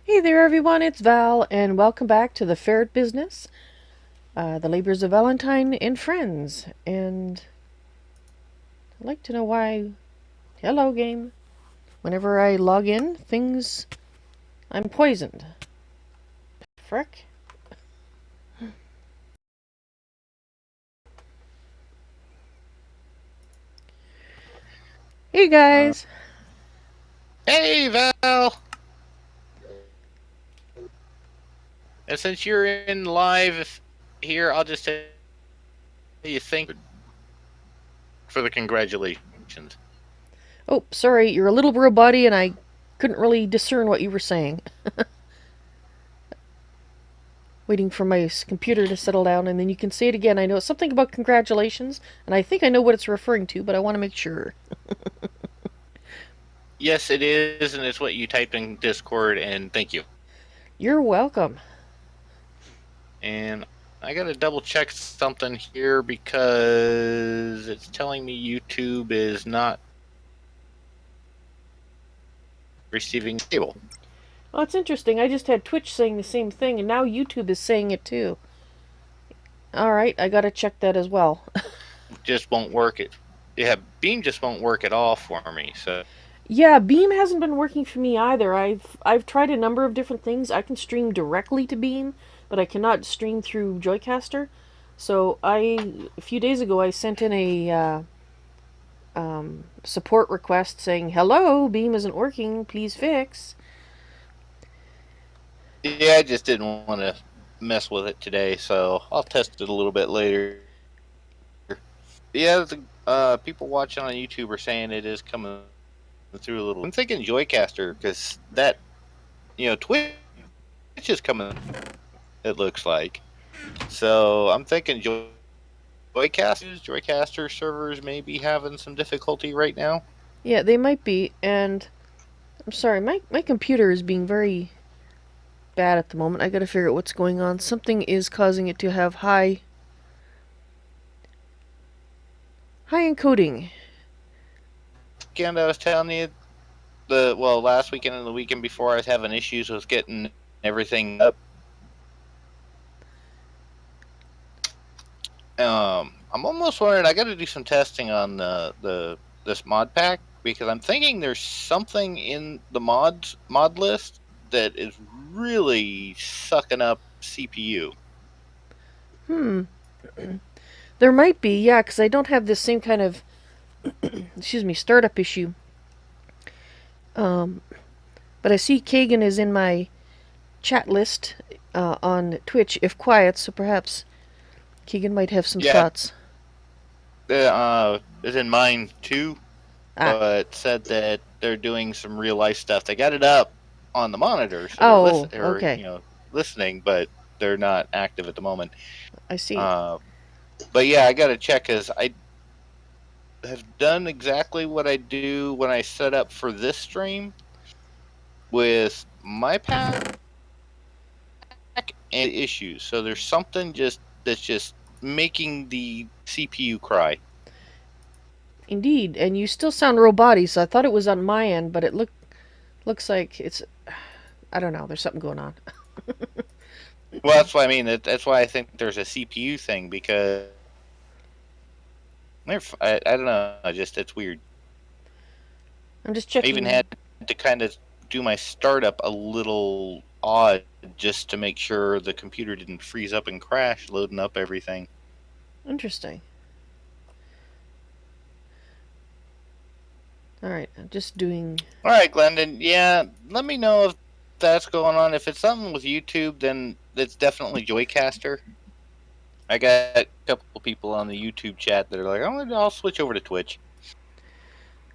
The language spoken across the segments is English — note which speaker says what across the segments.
Speaker 1: Hey there, everyone, it's Val, and welcome back to the Ferret business, the labors of Valentine and friends. And I'd like to know why. Hello, game. Whenever I log in, I'm poisoned. Frick. Hey, guys.
Speaker 2: Hey, Val! And since you're in live here, I'll just tell you thank you for the congratulations.
Speaker 1: Oh, sorry, you're a little robot and I couldn't really discern what you were saying. Waiting for my computer to settle down, and then you can say it again. I know it's something about congratulations, and I think I know what it's referring to, but I want to make sure.
Speaker 2: Yes, it is, and it's what you typed in Discord, and thank you.
Speaker 1: You're welcome.
Speaker 2: And I gotta double check something here because it's telling me YouTube is not receiving cable.
Speaker 1: Well, it's interesting. I just had Twitch saying the same thing, and now YouTube is saying it too. Alright, I gotta check that as well.
Speaker 2: Just won't work. Beam just won't work at all for me. So
Speaker 1: Yeah, Beam hasn't been working for me either. I've tried a number of different things. I can stream directly to Beam, but I cannot stream through Joycaster. So a few days ago I sent in a support request saying, "Hello, Beam isn't working. Please fix."
Speaker 2: yeah, I just didn't want to mess with it today, so I'll test it a little bit later. Yeah, the people watching on YouTube are saying it is coming through a little. I'm thinking Joycaster because Twitch is coming. It looks like. So I'm thinking Joycaster servers may be having some difficulty right now.
Speaker 1: Yeah, they might be, and I'm sorry, my computer is being very bad at the moment. I gotta figure out what's going on. Something is causing it to have high encoding.
Speaker 2: Weekend I was telling you last weekend and the weekend before I was having issues with getting everything up. I'm almost wondering. I got to do some testing on this mod pack because I'm thinking there's something in the mod list that is really sucking up CPU.
Speaker 1: Hmm. There might be, yeah, because I don't have this same kind of, excuse me, startup issue. Um, but I see Kagan is in my chat list on Twitch, if quiet, so perhaps Keegan might have some
Speaker 2: Yeah,
Speaker 1: thoughts.
Speaker 2: is in mine too,
Speaker 1: Ah.
Speaker 2: but said that they're doing some real life stuff. They got it up on the monitor, so they're
Speaker 1: Oh, okay.
Speaker 2: listening, but they're not active at the moment.
Speaker 1: I see.
Speaker 2: Uh, but yeah, I got to check because I have done exactly what I do when I set up for this stream with my pack and issues. So there's something that's just making the CPU cry.
Speaker 1: Indeed, and you still sound roboty, so I thought it was on my end, but it looks like it's. I don't know. There's something going on.
Speaker 2: Well, that's what I mean. That's why I think there's a CPU thing because I don't know. It's weird.
Speaker 1: I'm just
Speaker 2: I even
Speaker 1: checking.
Speaker 2: had to kind of do my startup a little odd just to make sure the computer didn't freeze up and crash loading up everything.
Speaker 1: Interesting. All right, I'm just doing.
Speaker 2: All right, Glendon. Yeah, let me know if that's going on. If it's something with YouTube, then it's definitely Joycaster. I got a couple of people on the YouTube chat that are like, "Oh, I'll switch over to Twitch."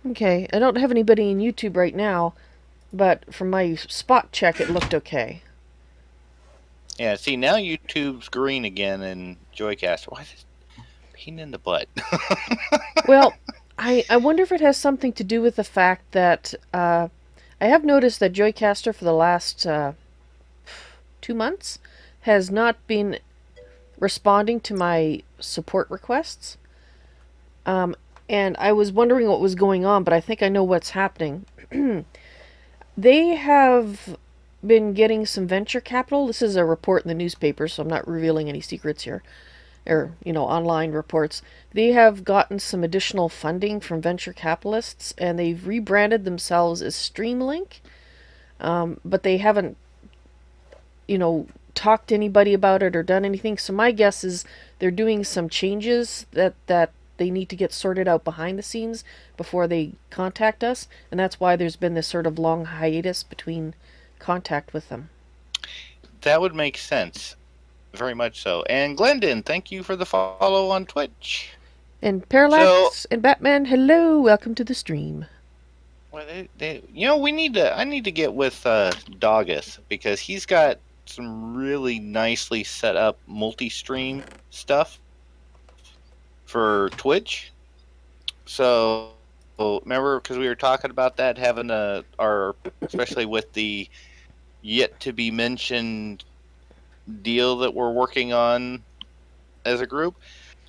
Speaker 1: Okay, I don't have anybody in YouTube right now, but from my spot check, it looked okay.
Speaker 2: Yeah, see now YouTube's green again and Joycaster. Why is this pain in the butt?
Speaker 1: Well, I wonder if it has something to do with the fact that I have noticed that Joycaster for the last 2 months has not been responding to my support requests. Um, and I was wondering what was going on, but I think I know what's happening. They have been getting some venture capital. This is a report in the newspaper, so I'm not revealing any secrets here. Or, online reports. They have gotten some additional funding from venture capitalists, and they've rebranded themselves as Streamlink. But they haven't, talked to anybody about it or done anything. So my guess is they're doing some changes that they need to get sorted out behind the scenes before they contact us, and that's why there's been this sort of long hiatus between contact with them.
Speaker 2: That would make sense. Very much so. And Glendon, thank you for the follow on Twitch.
Speaker 1: And
Speaker 2: So,
Speaker 1: Parallax and Batman, hello, welcome to the stream.
Speaker 2: well, we need to. I need to get with Doggeth because he's got some really nicely set up multi-stream stuff for Twitch. So remember, because we were talking about that, having our especially with the yet to be mentioned deal that we're working on as a group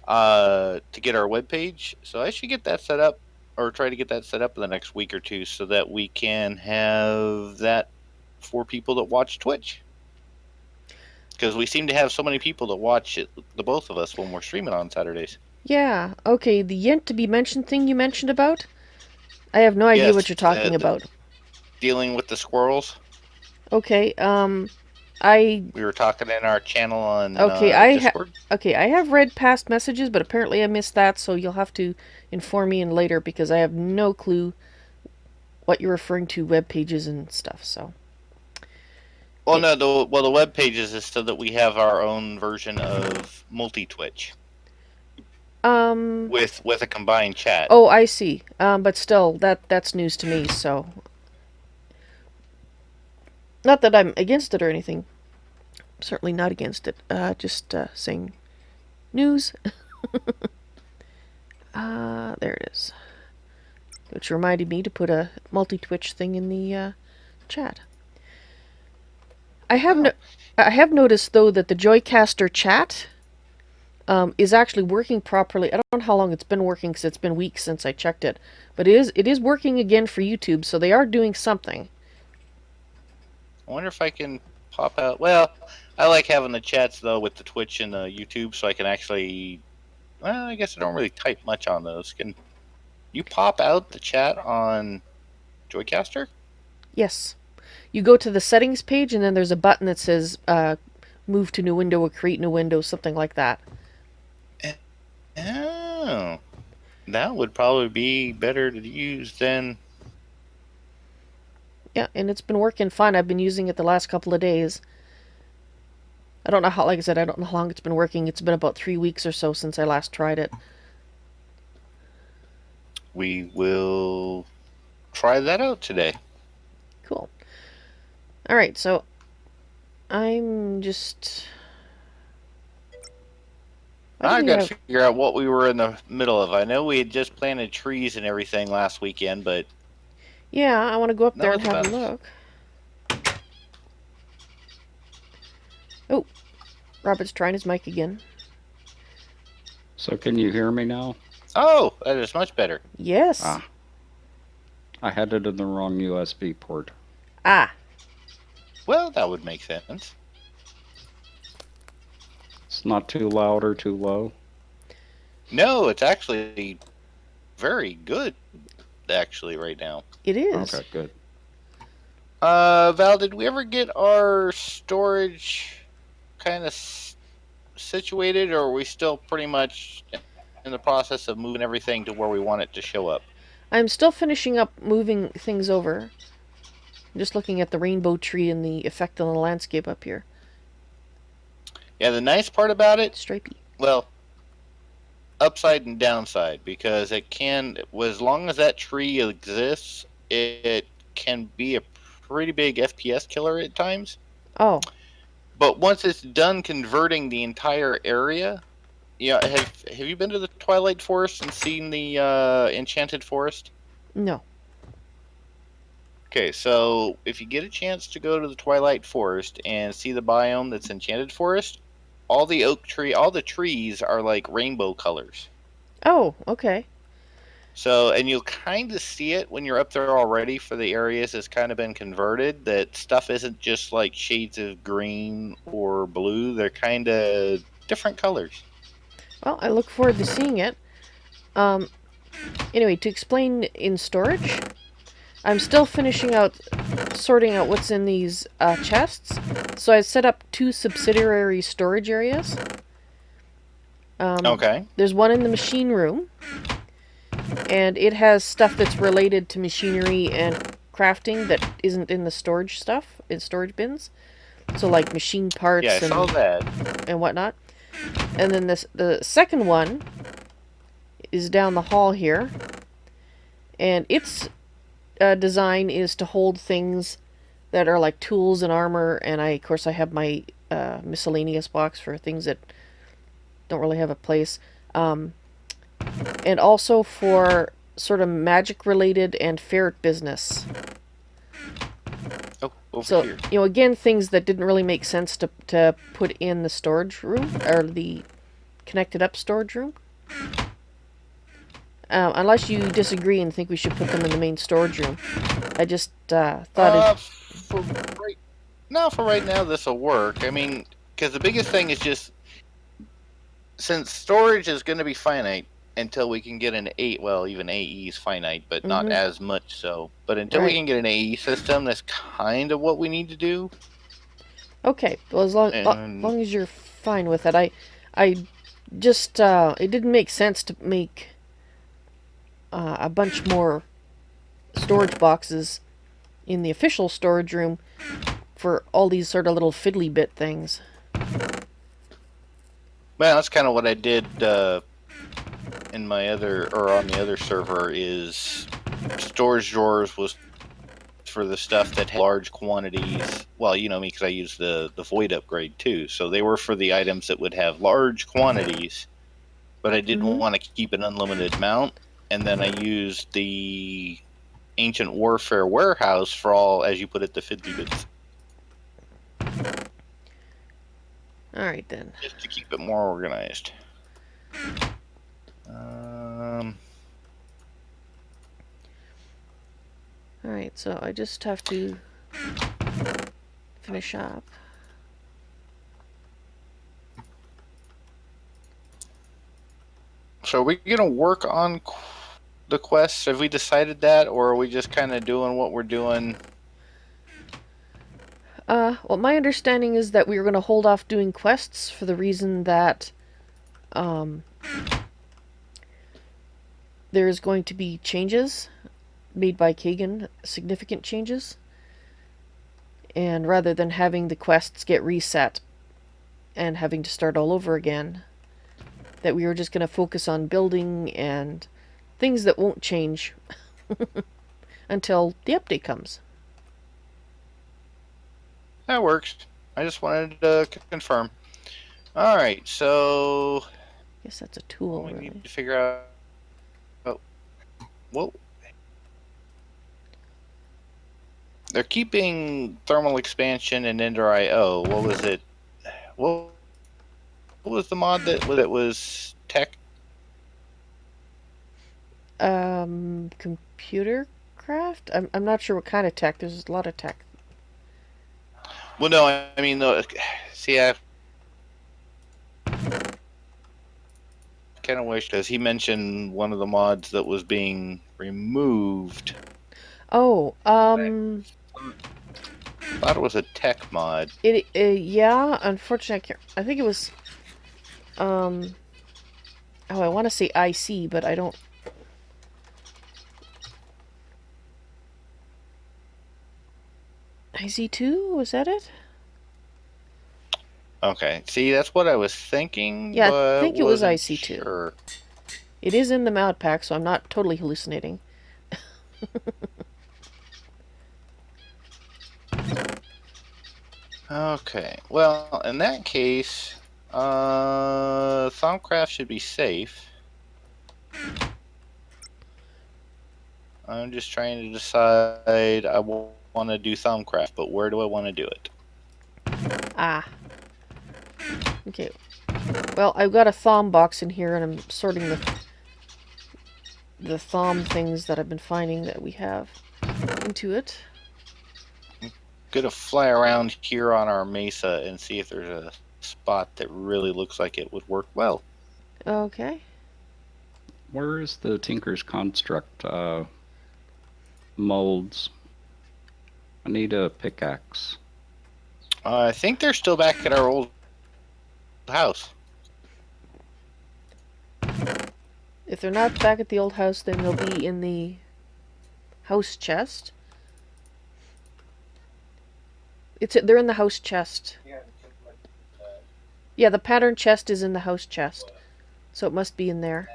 Speaker 2: to get our webpage. So I should get that set up or try to get that set up in the next week or two so that we can have that for people that watch Twitch. Because we seem to have so many people that watch it, the both of us, when we're streaming on Saturdays.
Speaker 1: Yeah, okay, the yet to be mentioned thing you mentioned about? I have no idea what
Speaker 2: Yes,
Speaker 1: you're talking about.
Speaker 2: dealing with the squirrels.
Speaker 1: Okay, I
Speaker 2: We were talking in our channel on
Speaker 1: okay,
Speaker 2: Discord.
Speaker 1: okay, I have read past messages, but apparently I missed that, so you'll have to inform me in later because I have no clue what you're referring to, web pages and stuff. So,
Speaker 2: Well,
Speaker 1: it,
Speaker 2: no, the web pages is so that we have our own version of multi Twitch
Speaker 1: um,
Speaker 2: with a combined chat.
Speaker 1: oh, I see. But still, that's news to me. So, not that I'm against it or anything. Certainly not against it. Just saying news. There it is. Which reminded me to put a multi-Twitch thing in the chat. I have
Speaker 2: Oh,
Speaker 1: no, I have noticed though that the Joycaster chat is actually working properly. I don't know how long it's been working because it's been weeks since I checked it, but it is working again for YouTube. So they are doing something.
Speaker 2: I wonder if I can pop out. Well, I like having the chats though with the Twitch and the YouTube, so I can actually. Well, I guess I don't really type much on those. Can you pop out the chat on Joycaster?
Speaker 1: Yes, you go to the settings page and then there's a button that says move to new window or create new window, something like that.
Speaker 2: Oh, that would probably be better to use than.
Speaker 1: Yeah, and it's been working fine. I've been using it the last couple of days. I don't know how, like I said, I don't know how long it's been working. It's been about 3 weeks or so since I last tried it.
Speaker 2: We will try that out today.
Speaker 1: Cool. Alright, so I'm just. Why do
Speaker 2: I've
Speaker 1: we
Speaker 2: got to
Speaker 1: have.
Speaker 2: figure out what we were in the middle of. I know we had just planted trees and everything last weekend, but
Speaker 1: Yeah, I want to go up
Speaker 2: that
Speaker 1: there and
Speaker 2: was
Speaker 1: have a
Speaker 2: about it.
Speaker 1: look. Oh, Robert's trying his mic again.
Speaker 3: So can you hear me now?
Speaker 2: Oh, that is much better.
Speaker 1: Yes.
Speaker 3: I had it in the wrong USB port.
Speaker 1: Ah.
Speaker 2: Well, that would make sense.
Speaker 3: It's not too loud or too low.
Speaker 2: No, it's actually very good, actually, right now.
Speaker 1: It is.
Speaker 3: Okay, good.
Speaker 2: Val, did we ever get our storage kind of situated, or are we still pretty much in the process of moving everything to where we want it to show up?
Speaker 1: I'm still finishing up moving things over. I'm just looking at the rainbow tree and the effect on the landscape up here.
Speaker 2: Yeah, the nice part about it,
Speaker 1: Stripey.
Speaker 2: well, upside and downside, because it can, as long as that tree exists, it can be a pretty big FPS killer at times.
Speaker 1: Oh.
Speaker 2: But once it's done converting the entire area, yeah, have you been to the Twilight Forest and seen the Enchanted Forest?
Speaker 1: No.
Speaker 2: Okay, so if you get a chance to go to the Twilight Forest and see the biome that's Enchanted Forest, all the trees are like rainbow colors.
Speaker 1: Oh, okay.
Speaker 2: So, and you'll kind of see it when you're up there already for the areas that's kind of been converted, that stuff isn't just like shades of green or blue. They're kind of different colors.
Speaker 1: Well, I look forward to seeing it. Um, anyway, to explain in storage, I'm still finishing out sorting out what's in these chests. So I set up 2 subsidiary storage areas.
Speaker 2: Okay.
Speaker 1: There's one in the machine room, and it has stuff that's related to machinery and crafting that isn't in the storage stuff, in storage bins. So like machine
Speaker 2: Yeah, I
Speaker 1: parts
Speaker 2: saw that.
Speaker 1: and whatnot. And then the second one is down the hall here, and its design is to hold things that are like tools and armor. And of course, I have my miscellaneous box for things that don't really have a place, and also for sort of magic related and ferret business.
Speaker 2: Oh, over
Speaker 1: So,
Speaker 2: here.
Speaker 1: Again, things that didn't really make sense to put in the storage room, or the connected up storage room. Unless you disagree and think we should put them in the main storage room. I just thought it.
Speaker 2: For right, no, for right now, this will work. I mean, because the biggest thing is just, since storage is going to be finite until we can get an even AE is finite, but not as much so. But until we can get an AE system, that's kind of what we need to do.
Speaker 1: Okay, well, as long as you're fine with it, I just it didn't make sense to make a bunch more storage boxes in the official storage room for all these sort of little fiddly bit things.
Speaker 2: Well, that's kind of what I did in my other, or on the other server, is storage drawers was for the stuff that had large quantities. Well, you know me, because I use the void upgrade too. So they were for the items that would have large quantities, but I didn't want to keep an unlimited amount. And then I used the Ancient Warfare warehouse for all, as you put it, the fiddly bits.
Speaker 1: Alright then.
Speaker 2: Just to keep it more organized.
Speaker 1: Alright, so I just have to finish up.
Speaker 2: So are we going to work on the quests? Have we decided that, or are we just kind of doing what we're doing?
Speaker 1: Well, my understanding is that we were going to hold off doing quests for the reason that there's going to be changes made by Kagan, significant changes. And rather than having the quests get reset and having to start all over again, that we were just going to focus on building and things that won't change until the update comes.
Speaker 2: That works. I just wanted to confirm. Alright, so
Speaker 1: I guess that's a tool,
Speaker 2: we
Speaker 1: really.
Speaker 2: need to figure out... Oh, well, they're keeping thermal expansion and ender IO. What was it? What was the mod that was tech?
Speaker 1: Computer craft? I'm not sure what kind of tech. There's a lot of tech.
Speaker 2: Well, no, I mean, see, I kind of wish, because he mentioned one of the mods that was being removed.
Speaker 1: Oh,
Speaker 2: I thought it was a tech mod.
Speaker 1: Yeah, unfortunately, I think it was, oh, I want to say IC, but I don't. IC2? Was that it?
Speaker 2: Okay, see, that's what I was thinking.
Speaker 1: Yeah,
Speaker 2: but
Speaker 1: I think it was
Speaker 2: wasn't
Speaker 1: IC2.
Speaker 2: Sure.
Speaker 1: It is in the mod pack, so I'm not totally hallucinating.
Speaker 2: Okay, well, in that case, Thaumcraft should be safe. I'm just trying to decide. I want to do Thaumcraft, but where do I want to do it?
Speaker 1: Ah. Okay. Well, I've got a thumb box in here, and I'm sorting the the thumb things that I've been finding that we have into it.
Speaker 2: Gonna fly around here on our mesa and see if there's a spot that really looks like it would work well.
Speaker 1: Okay.
Speaker 3: Where is the Tinker's Construct molds? I need a pickaxe.
Speaker 2: I think they're still back at our old house.
Speaker 1: If they're not back at the old house, then they'll be in the house chest. They're in the house chest. Yeah, the pattern chest is in the house chest. So it must be in there.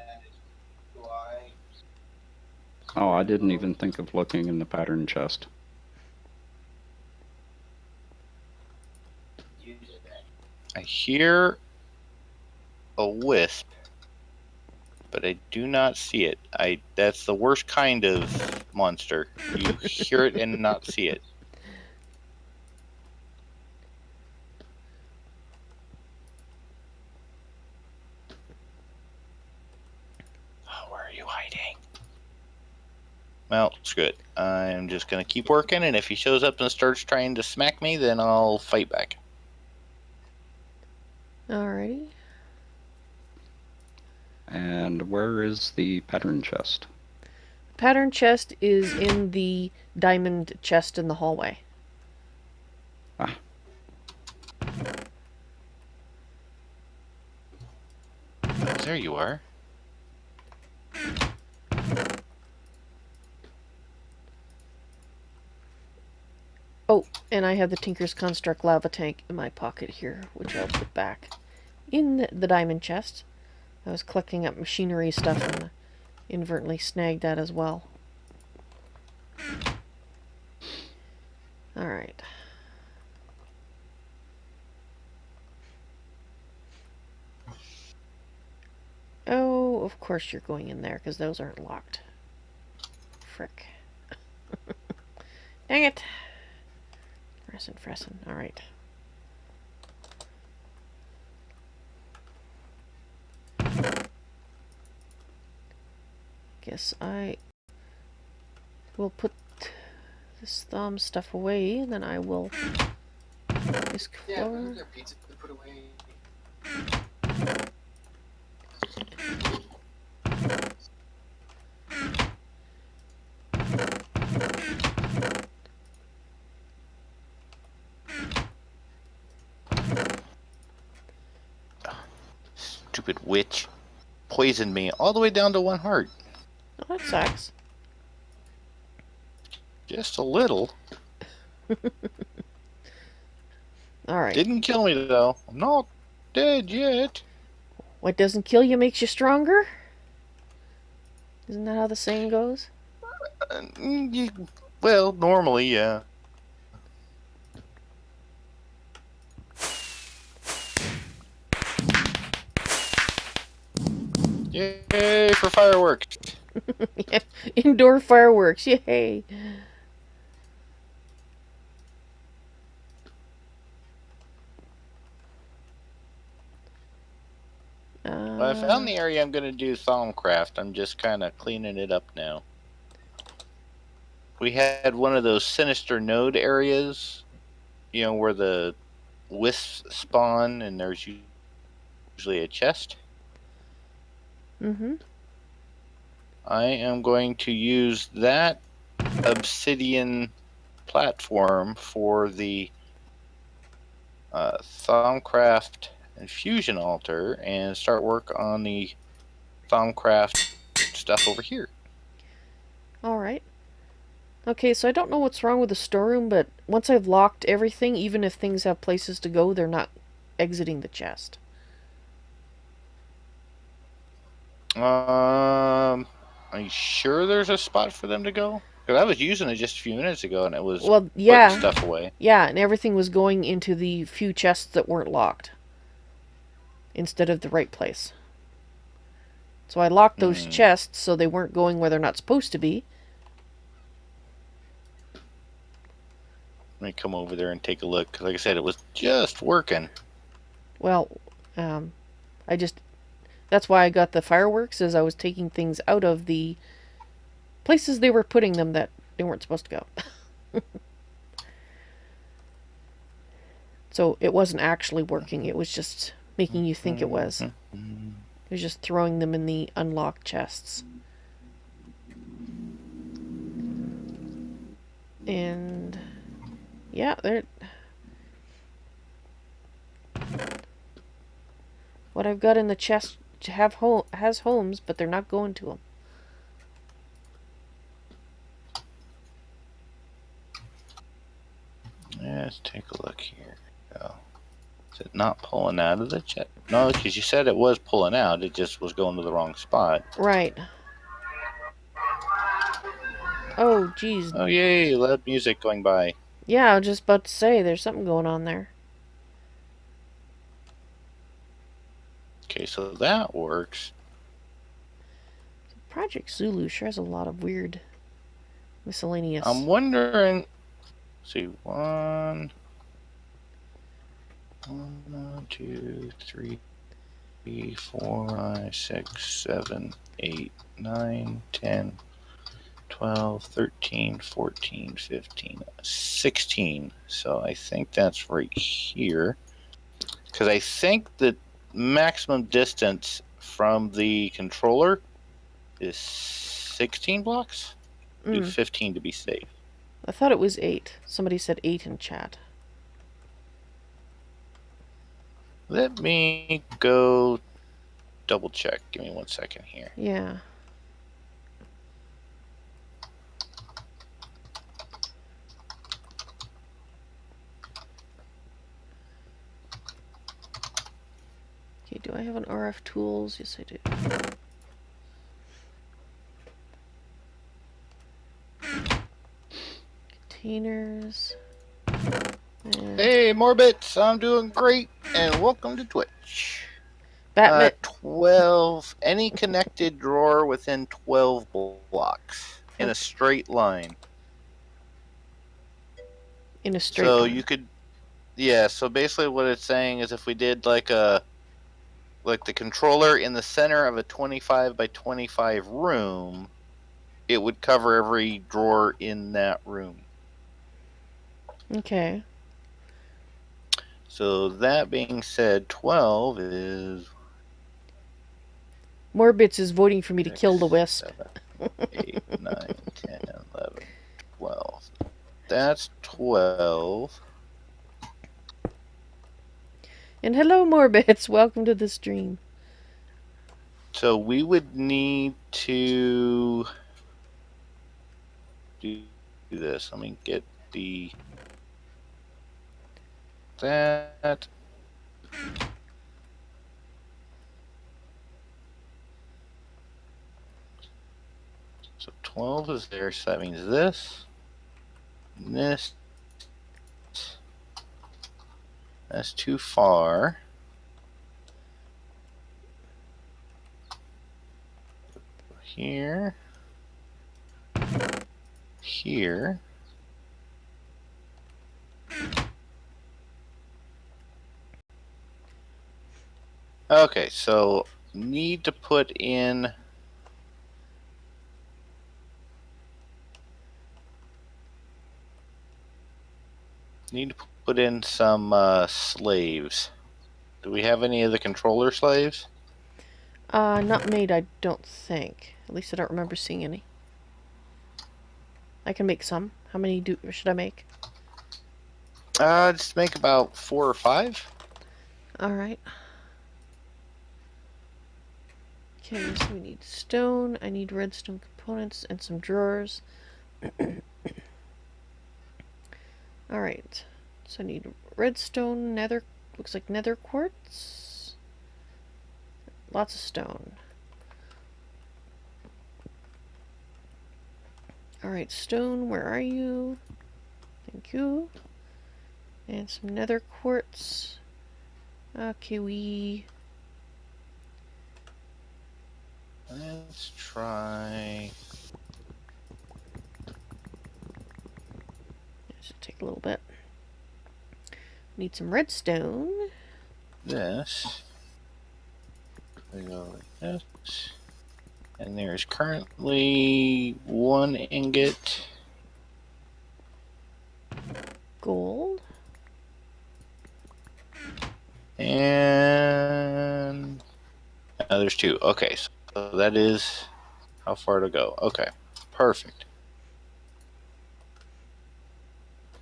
Speaker 3: Oh, I didn't even think of looking in the pattern chest.
Speaker 2: I hear a wisp, but I do not see it. That's the worst kind of monster. You hear it and not see it. Oh, where are you hiding? Well, screw it. I'm just gonna keep working, and if he shows up and starts trying to smack me, then I'll fight back.
Speaker 1: Alrighty.
Speaker 3: And where is the pattern chest?
Speaker 1: Pattern chest is in the diamond chest in the hallway.
Speaker 3: Ah.
Speaker 2: There you are.
Speaker 1: Oh, and I have the Tinker's Construct lava tank in my pocket here, which I'll put back in the diamond chest. I was collecting up machinery stuff and inadvertently snagged that as well. Alright. Oh, of course you're going in there, because those aren't locked. Frick. Dang it! Fressin. Alright. Guess I will put this thumb stuff away, and then I will explore.
Speaker 4: Yeah, wasn't there pizza to put away?
Speaker 2: Stupid witch poisoned me all the way down to 1 heart.
Speaker 1: Oh, that sucks.
Speaker 2: Just a little.
Speaker 1: Alright.
Speaker 2: Didn't kill me though. I'm not dead yet.
Speaker 1: What doesn't kill you makes you stronger? Isn't that how the saying goes?
Speaker 2: Well, normally, yeah. Yay for fireworks.
Speaker 1: Yeah, indoor fireworks, yay!
Speaker 2: Well, I found the area I'm going to do Thaumcraft. I'm just kind of cleaning it up now. We had one of those sinister node areas, you know, where the wisps spawn and there's usually a chest.
Speaker 1: Mm-hmm.
Speaker 2: I am going to use that obsidian platform for the Thaumcraft infusion altar and start work on the Thaumcraft stuff over here.
Speaker 1: Alright. Okay, so I don't know what's wrong with the storeroom, but once I've locked everything, even if things have places to go, they're not exiting the chest.
Speaker 2: Are you sure there's a spot for them to go? Because I was using it just a few minutes ago and it was
Speaker 1: Well, yeah.
Speaker 2: putting stuff away.
Speaker 1: Yeah, and everything was going into the few chests that weren't locked. Instead of the right place. So I locked those chests so they weren't going where they're not supposed to be.
Speaker 2: Let me come over there and take a look. Like I said, it was just working.
Speaker 1: Well, I just That's why I got the fireworks, as I was taking things out of the places they were putting them that they weren't supposed to go. So it wasn't actually working, it was just making you think it was. It was just throwing them in the unlocked chests. And yeah, they're... What I've got in the chest has homes, but they're not going to them.
Speaker 2: Let's take a look here. Oh. Is it not pulling out of the chest? No, because you said it was pulling out. It just was going to the wrong spot.
Speaker 1: Right. Oh, geez.
Speaker 2: Oh, yay. Loud music going by.
Speaker 1: Yeah, I was just about to say, there's something going on there.
Speaker 2: Okay, so that works.
Speaker 1: Project Zulu sure has a lot of weird miscellaneous.
Speaker 2: I'm wondering. Let's see, one, 2, 3, 4, 5, 6, 7, 8, 9, 10, 12, 13, 14, 15, 16. So I think that's right here. Because I think the maximum distance from the controller is 16 blocks. Do 15 to be safe.
Speaker 1: I thought it was 8. Somebody said 8 in chat.
Speaker 2: Let me go double check. Give me 1 second here.
Speaker 1: Yeah. Okay, do I have an RF tools? Yes, I do. Containers.
Speaker 2: Hey, Morbits, I'm doing great, and welcome to Twitch.
Speaker 1: Batman.
Speaker 2: 12, any connected drawer within 12 blocks in a straight line.
Speaker 1: In a straight
Speaker 2: So
Speaker 1: line.
Speaker 2: you could, yeah, so basically what it's saying is if we did like the controller in the center of a 25 by 25 room, it would cover every drawer in that room.
Speaker 1: Okay.
Speaker 2: So that being said, 12 is...
Speaker 1: Morbits is voting for me to
Speaker 2: 6,
Speaker 1: kill the wisp.
Speaker 2: 7, 8, 9, 10, 11, 12. That's 12.
Speaker 1: And hello, Morbits. Welcome to the stream.
Speaker 2: So we would need to do this. Let me get that. So 12 is there, so that means this, and this. That's too far. Here. Here. Okay, so need to put in some slaves. Do we have any of the controller slaves?
Speaker 1: Not made, I don't think. At least I don't remember seeing any. I can make some. How many should I make?
Speaker 2: Just make about 4 or 5.
Speaker 1: Alright. Okay, so we need stone. I need redstone components and some drawers. Alright. So I need redstone, nether... Looks like nether quartz. Lots of stone. Alright, stone, where are you? Thank you. And some nether quartz. Okay,
Speaker 2: Let's try.
Speaker 1: This should take a little bit. Need some redstone.
Speaker 2: This. We go like this. And there's currently 1 ingot.
Speaker 1: Gold.
Speaker 2: And there's 2. Okay, so that is how far to go. Okay, perfect.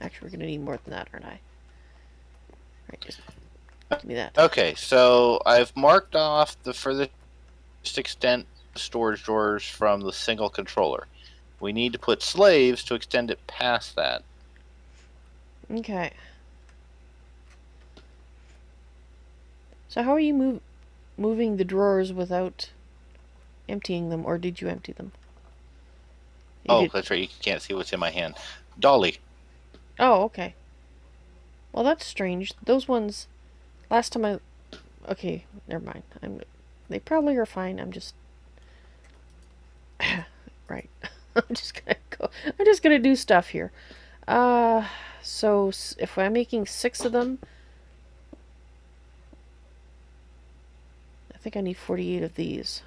Speaker 1: Actually, we're gonna need more than that, aren't I? Right, just give me that.
Speaker 2: Okay, so I've marked off the furthest extent of storage drawers from the single controller. We need to put slaves to extend it past that.
Speaker 1: Okay. So how are you moving the drawers without emptying them, or did you empty them? You
Speaker 2: Oh,
Speaker 1: did.
Speaker 2: that's right. You can't see what's in my hand. Dolly.
Speaker 1: Oh, okay. Well, that's strange. Those ones, last time I... Okay, never mind. They probably are fine. I'm just... right. I'm just gonna do stuff here. So if I'm making 6 of them, I think I need 48 of these.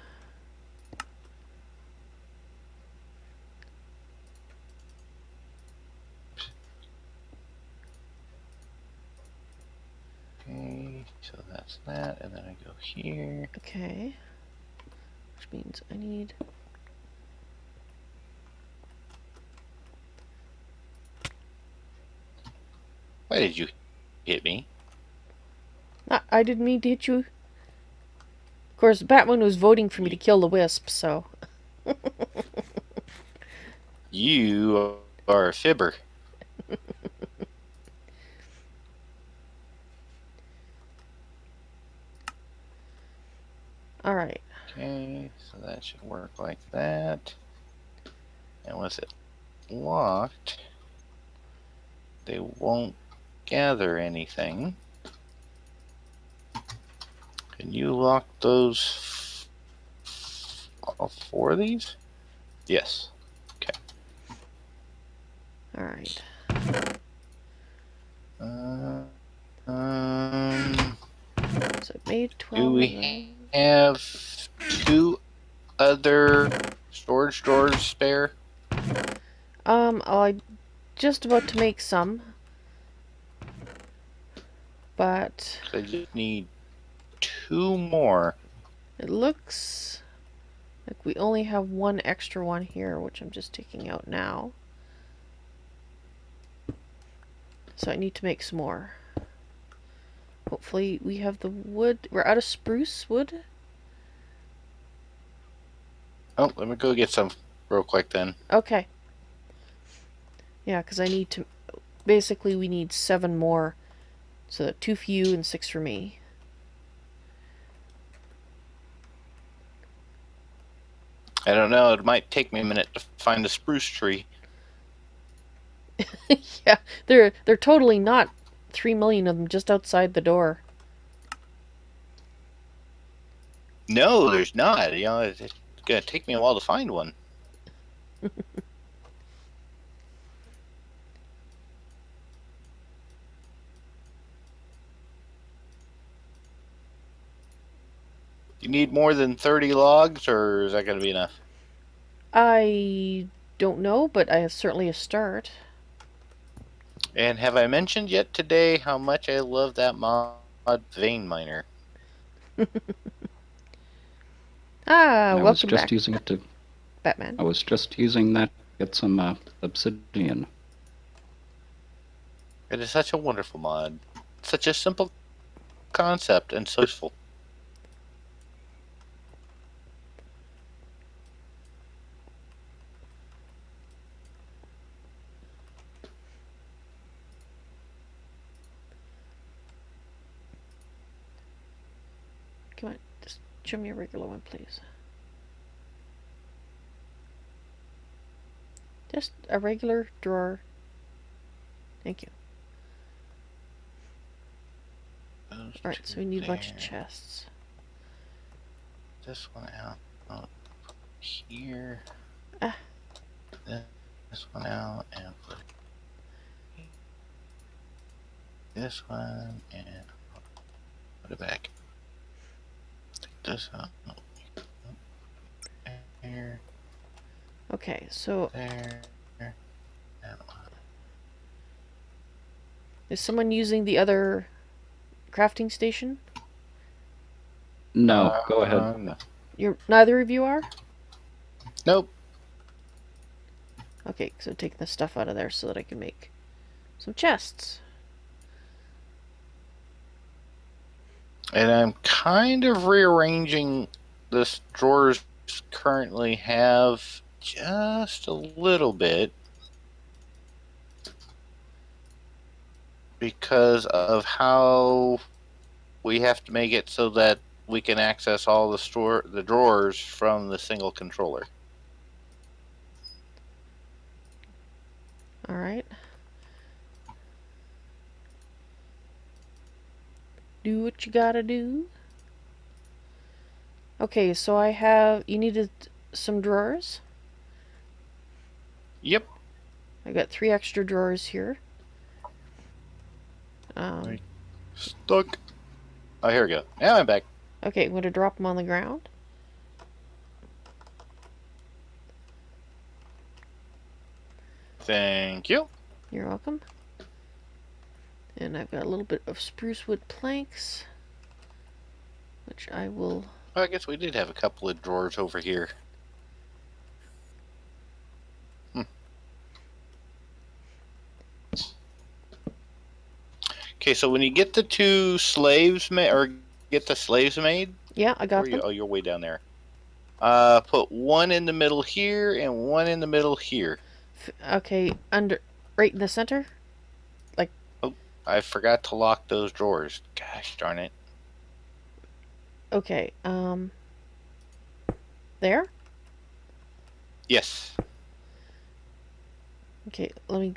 Speaker 2: Okay, so that's that, and then I go here.
Speaker 1: Okay. Which means I need...
Speaker 2: Why did you hit me?
Speaker 1: I didn't mean to hit you. Of course, Batman was voting for me to kill the wisp, so...
Speaker 2: You are a fibber.
Speaker 1: Alright.
Speaker 2: Okay, so that should work like that. And once it locked, they won't gather anything. Can you lock those all 4 of these? Yes. Okay.
Speaker 1: Alright. So I made
Speaker 2: Do
Speaker 1: 12 of
Speaker 2: we
Speaker 1: them.
Speaker 2: have 2 other storage drawers spare?
Speaker 1: I'm just about to make some. But...
Speaker 2: I just need 2 more.
Speaker 1: it looks like we only have 1 extra one here, which I'm just taking out now. So I need to make some more. Hopefully we have the wood. We're out of spruce wood.
Speaker 2: Oh, let me go get some real quick then.
Speaker 1: Okay. Yeah, because I need to... Basically, we need 7 more. So 2 for you and 6 for me.
Speaker 2: I don't know, it might take me a minute to find a spruce tree.
Speaker 1: Yeah, they're totally not 3 million of them just outside the door.
Speaker 2: No, there's not. You know, it's gonna take me a while to find one. You need more than 30 logs, or is that gonna be enough?
Speaker 1: I don't know, but I have certainly a start.
Speaker 2: And have I mentioned yet today how much I love that mod vein miner?
Speaker 1: Ah,
Speaker 3: And I was
Speaker 1: welcome
Speaker 3: just
Speaker 1: back,
Speaker 3: using it to.
Speaker 1: Batman.
Speaker 3: I was just using that to get some obsidian.
Speaker 2: It is such a wonderful mod. Such a simple concept and so useful.
Speaker 1: Come on, just show me a regular one, please. Just a regular drawer. Thank you. Alright, so we need a bunch of chests.
Speaker 2: This one out here.
Speaker 1: Ah.
Speaker 2: This one out and put this one and put it back. this up. There,
Speaker 1: Okay, so
Speaker 2: there.
Speaker 1: is someone using the other crafting station?
Speaker 3: No, go ahead.
Speaker 2: No.
Speaker 1: Neither of you are?
Speaker 2: Nope.
Speaker 1: Okay, so taking the stuff out of there so that I can make some chests.
Speaker 2: And I'm kind of rearranging this drawers currently have just a little bit because of how we have to make it so that we can access all the drawers from the single controller.
Speaker 1: Alright. Do what you gotta do. Okay, so you needed some drawers?
Speaker 2: Yep.
Speaker 1: I got 3 extra drawers here.
Speaker 2: Right. Stuck. Oh, here we go. Now I'm back.
Speaker 1: Okay, I'm going to drop them on the ground.
Speaker 2: Thank you.
Speaker 1: You're welcome. And I've got a little bit of spruce wood planks, which I will...
Speaker 2: Well, I guess we did have a couple of drawers over here. Okay, so when you get the 2 slaves made, or get the slaves made...
Speaker 1: Yeah, I got them.
Speaker 2: Oh, you're way down there. Put 1 in the middle here and 1 in the middle here.
Speaker 1: Okay, right in the center?
Speaker 2: Oh, I forgot to lock those drawers. Gosh darn it.
Speaker 1: Okay, there?
Speaker 2: Yes.
Speaker 1: Okay, let me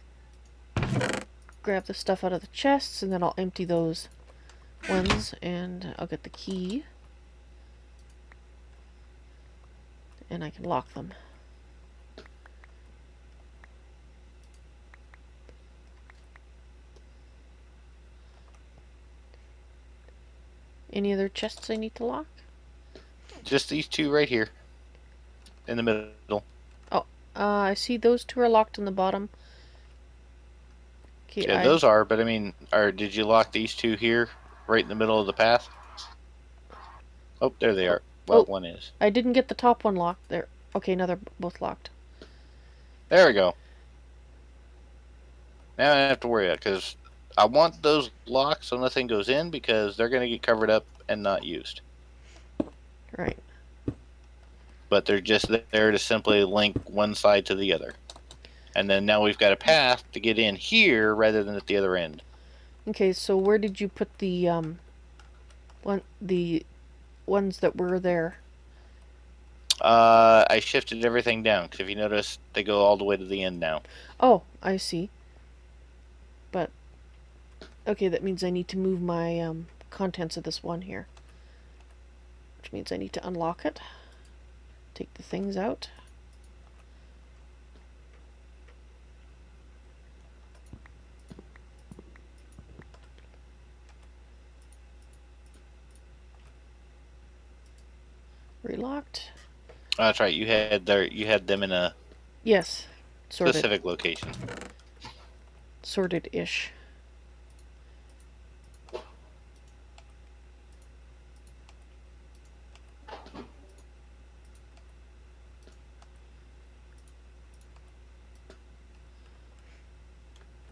Speaker 1: grab the stuff out of the chests, and then I'll empty those ones, and I'll get the key. And I can lock them. Any other chests I need to lock?
Speaker 2: Just these 2 right here. In the middle.
Speaker 1: I see those 2 are locked in the bottom. Okay,
Speaker 2: Yeah, those are, but I mean, did you lock these 2 here? Right in the middle of the path? Oh, there they are. Well, one is.
Speaker 1: I didn't get the top one locked there. Okay, now they're both locked.
Speaker 2: There we go. Now I don't have to worry about it, because I want those locked so nothing goes in, because they're going to get covered up and not used.
Speaker 1: Right.
Speaker 2: But they're just there to simply link one side to the other. And then now we've got a path to get in here rather than at the other end.
Speaker 1: Okay, so where did you put the ones that were there?
Speaker 2: I shifted everything down, because if you notice, they go all the way to the end now.
Speaker 1: Oh, I see. But okay, that means I need to move my contents of this one here. Which means I need to unlock it. Take the things out. Relocked.
Speaker 2: Oh, that's right. You had them in a
Speaker 1: Yes.
Speaker 2: specific location.
Speaker 1: Sorted-ish.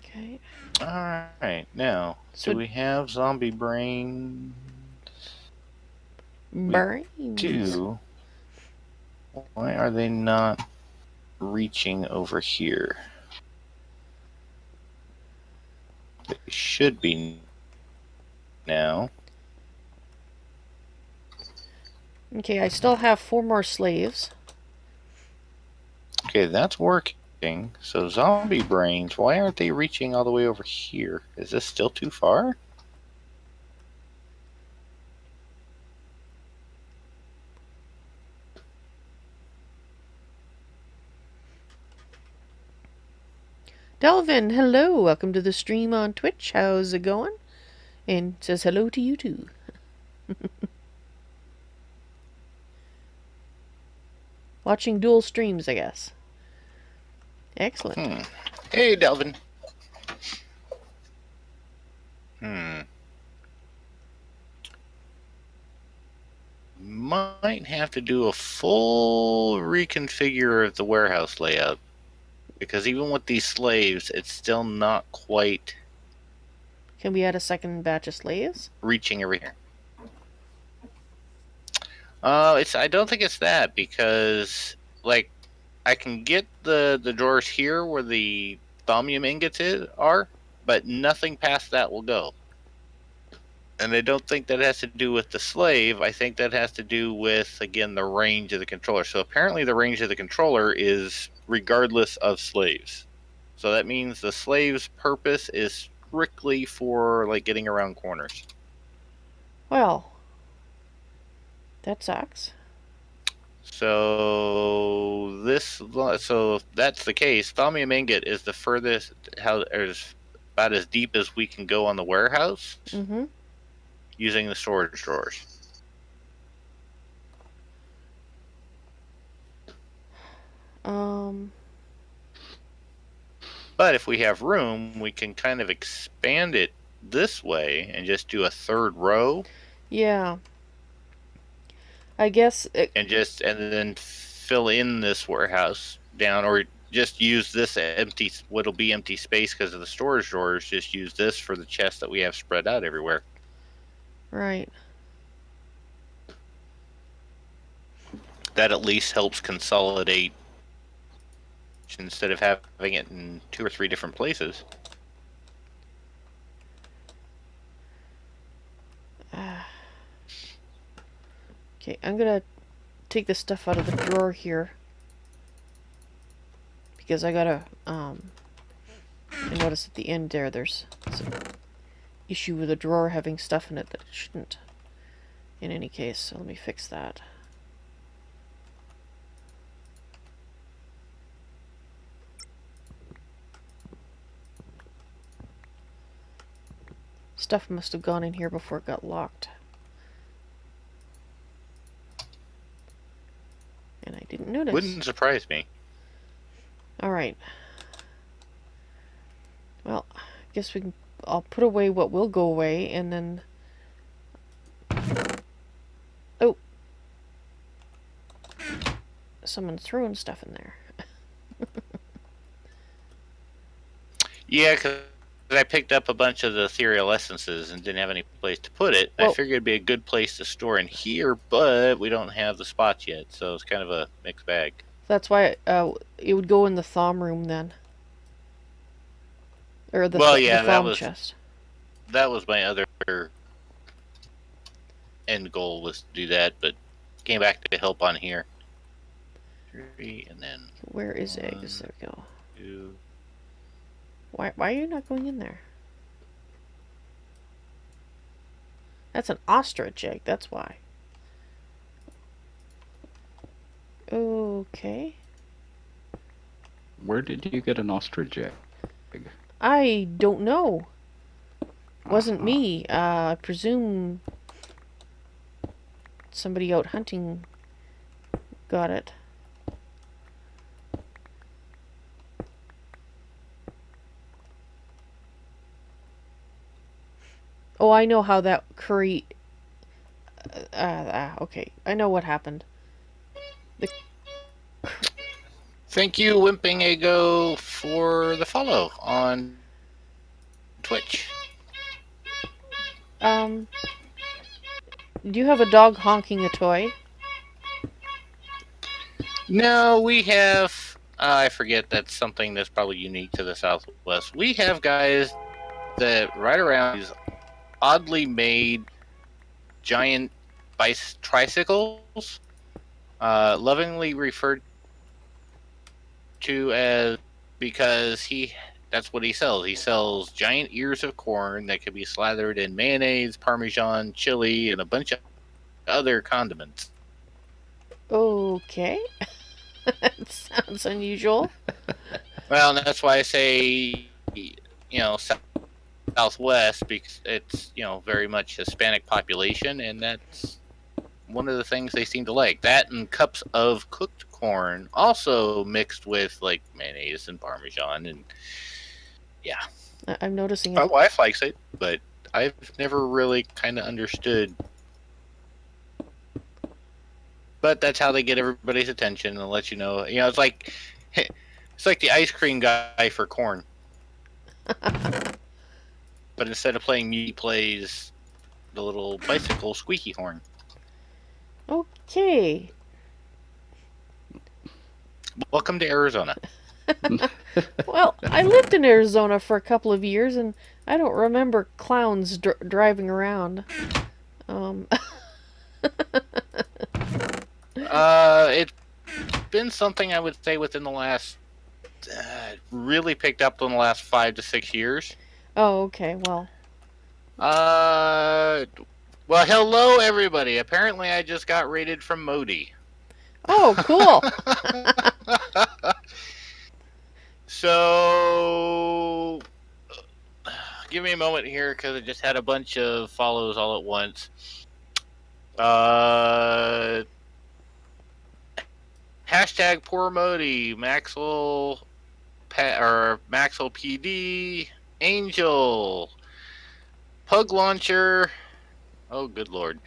Speaker 1: Okay.
Speaker 2: Alright, now,
Speaker 1: So
Speaker 2: do we have zombie brain?
Speaker 1: brains.
Speaker 2: Do. Why are they not reaching over here? They should be now.
Speaker 1: Okay, I still have 4 more slaves.
Speaker 2: Okay, that's working. So zombie brains, why aren't they reaching all the way over here? Is this still too far?
Speaker 1: Delvin, hello. Welcome to the stream on Twitch. How's it going? And says hello to you too. Watching dual streams, I guess. Excellent.
Speaker 2: Hey, Delvin. Might have to do a full reconfigure of the warehouse layout. Because even with these slaves, it's still not quite
Speaker 1: Can we add a second batch of slaves?
Speaker 2: reaching everywhere. I don't think it's that, because like I can get the drawers here where the thaumium ingots are, but nothing past that will go. And I don't think that has to do with the slave. I think that has to do with, again, the range of the controller. So apparently the range of the controller is regardless of slaves. So that means the slave's purpose is strictly for like getting around corners.
Speaker 1: Well, that sucks.
Speaker 2: So if that's the case, thaumium ingot is the furthest, is about as deep as we can go on the warehouse.
Speaker 1: Mm-hmm.
Speaker 2: Using the storage drawers. But if we have room, we can kind of expand it this way and just do a third row.
Speaker 1: Yeah. I guess
Speaker 2: and then fill in this warehouse down, or just use this empty, what'll be empty space because of the storage drawers. Just use this for the chests that we have spread out everywhere.
Speaker 1: Right.
Speaker 2: That at least helps consolidate instead of having it in 2 or 3 different places.
Speaker 1: Okay, I'm gonna take the stuff out of the drawer here. Because I gotta, I notice at the end there's some issue with the drawer having stuff in it that it shouldn't. In any case, so let me fix that. Stuff must have gone in here before it got locked. And I didn't notice.
Speaker 2: Wouldn't surprise me.
Speaker 1: Alright. Well, I guess I'll put away what will go away, and then... Oh! Someone's throwing stuff in there.
Speaker 2: Yeah, because I picked up a bunch of the ethereal essences and didn't have any place to put it.
Speaker 1: Well,
Speaker 2: I figured it'd be a good place to store in here, but we don't have the spots yet, so it's kind of a mixed bag.
Speaker 1: That's why it would go in the thom room then. Or the,
Speaker 2: yeah,
Speaker 1: the thom chest.
Speaker 2: That was my other end goal, was to do that, but came back to help on here. 3, and then...
Speaker 1: Where is eggs? There we go.
Speaker 2: 2...
Speaker 1: Why are you not going in there? That's an ostrich egg, that's why. Okay.
Speaker 3: Where did you get an ostrich egg?
Speaker 1: I don't know. Wasn't me. I presume somebody out hunting got it. Oh, I know how that curry... okay. I know what happened.
Speaker 2: Thank you, Wimping Ego, for the follow on Twitch.
Speaker 1: Do you have a dog honking a toy?
Speaker 2: No, we have... I forget, that's something that's probably unique to the Southwest. We have guys that ride around these oddly made giant tricycles, lovingly referred to as, because that's what he sells. He sells giant ears of corn that can be slathered in mayonnaise, Parmesan, chili, and a bunch of other condiments.
Speaker 1: Okay. That sounds unusual.
Speaker 2: Well, that's why I say, Southwest, because it's, very much Hispanic population, and that's one of the things they seem to like. That and cups of cooked corn, also mixed with like mayonnaise and Parmesan, and yeah,
Speaker 1: I'm noticing
Speaker 2: my
Speaker 1: it.
Speaker 2: wife likes it, but I've never really kind of understood. But that's how they get everybody's attention and let you know. You know, it's like the ice cream guy for corn. But instead of playing mute, he plays the little bicycle squeaky horn.
Speaker 1: Okay.
Speaker 2: Welcome to Arizona.
Speaker 1: Well, I lived in Arizona for a couple of years, and I don't remember clowns driving around.
Speaker 2: It's been something I would say within the last really picked up in the last 5 to 6 years.
Speaker 1: Oh, okay. Well,
Speaker 2: Well, hello everybody. Apparently, I just got rated from Modi.
Speaker 1: oh, cool.
Speaker 2: So, give me a moment here because I just had a bunch of follows all at once. Hashtag poor Modi, Maxwell PD, Angel, Pug Launcher. Oh, good lord.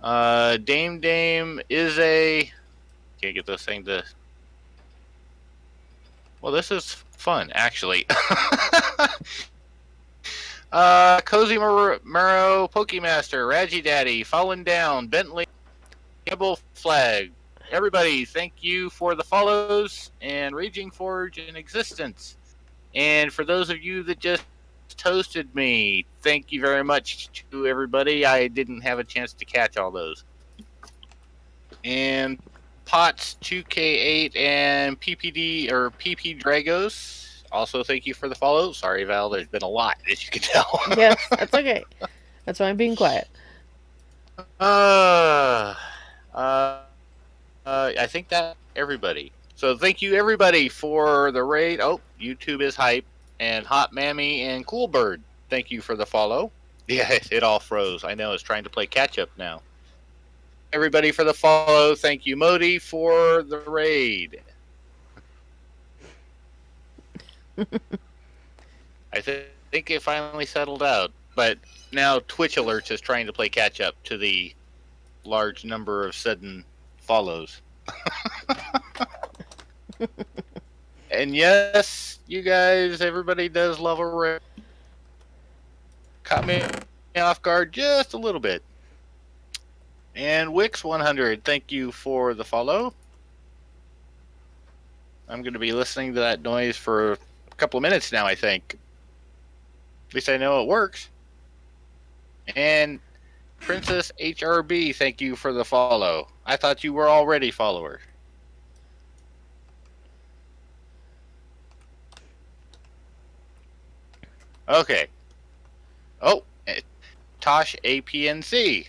Speaker 2: Dame is a. Can't get this thing to. Well, this is fun, actually. Cozy Murrow, Pokemaster, Raji Daddy, Fallen Down, Bentley, Campbell Flag. Everybody, thank you for the follows and Raging Forge in existence. And for those of you that just toasted me, thank you very much to everybody. I didn't have a chance to catch all those. And Pots 2K8 and PPD or PP Dragos. Also, thank you for the follow. Sorry, Val, there's been a lot, as you can tell.
Speaker 1: Yes, that's okay. That's why I'm being quiet.
Speaker 2: I think that everybody. So thank you everybody for the raid. Oh, YouTube is hype, and Hot Mammy and Cool Bird. Thank you for the follow. Yeah, it all froze. I know it's trying to play catch up now. Everybody for the follow. Thank you, Modi, for the raid. I think it finally settled out, but now Twitch Alerts is trying to play catch up to the large number of sudden follows. And yes, you guys, everybody does love a raid. Caught me off guard just a little bit. And Wix100, thank you for the follow. I'm going to be listening to that noise for a couple of minutes now, I think. At least I know it works. And Princess HRB, thank you for the follow. I thought you were already follower. Okay. Oh, Tosh APNC.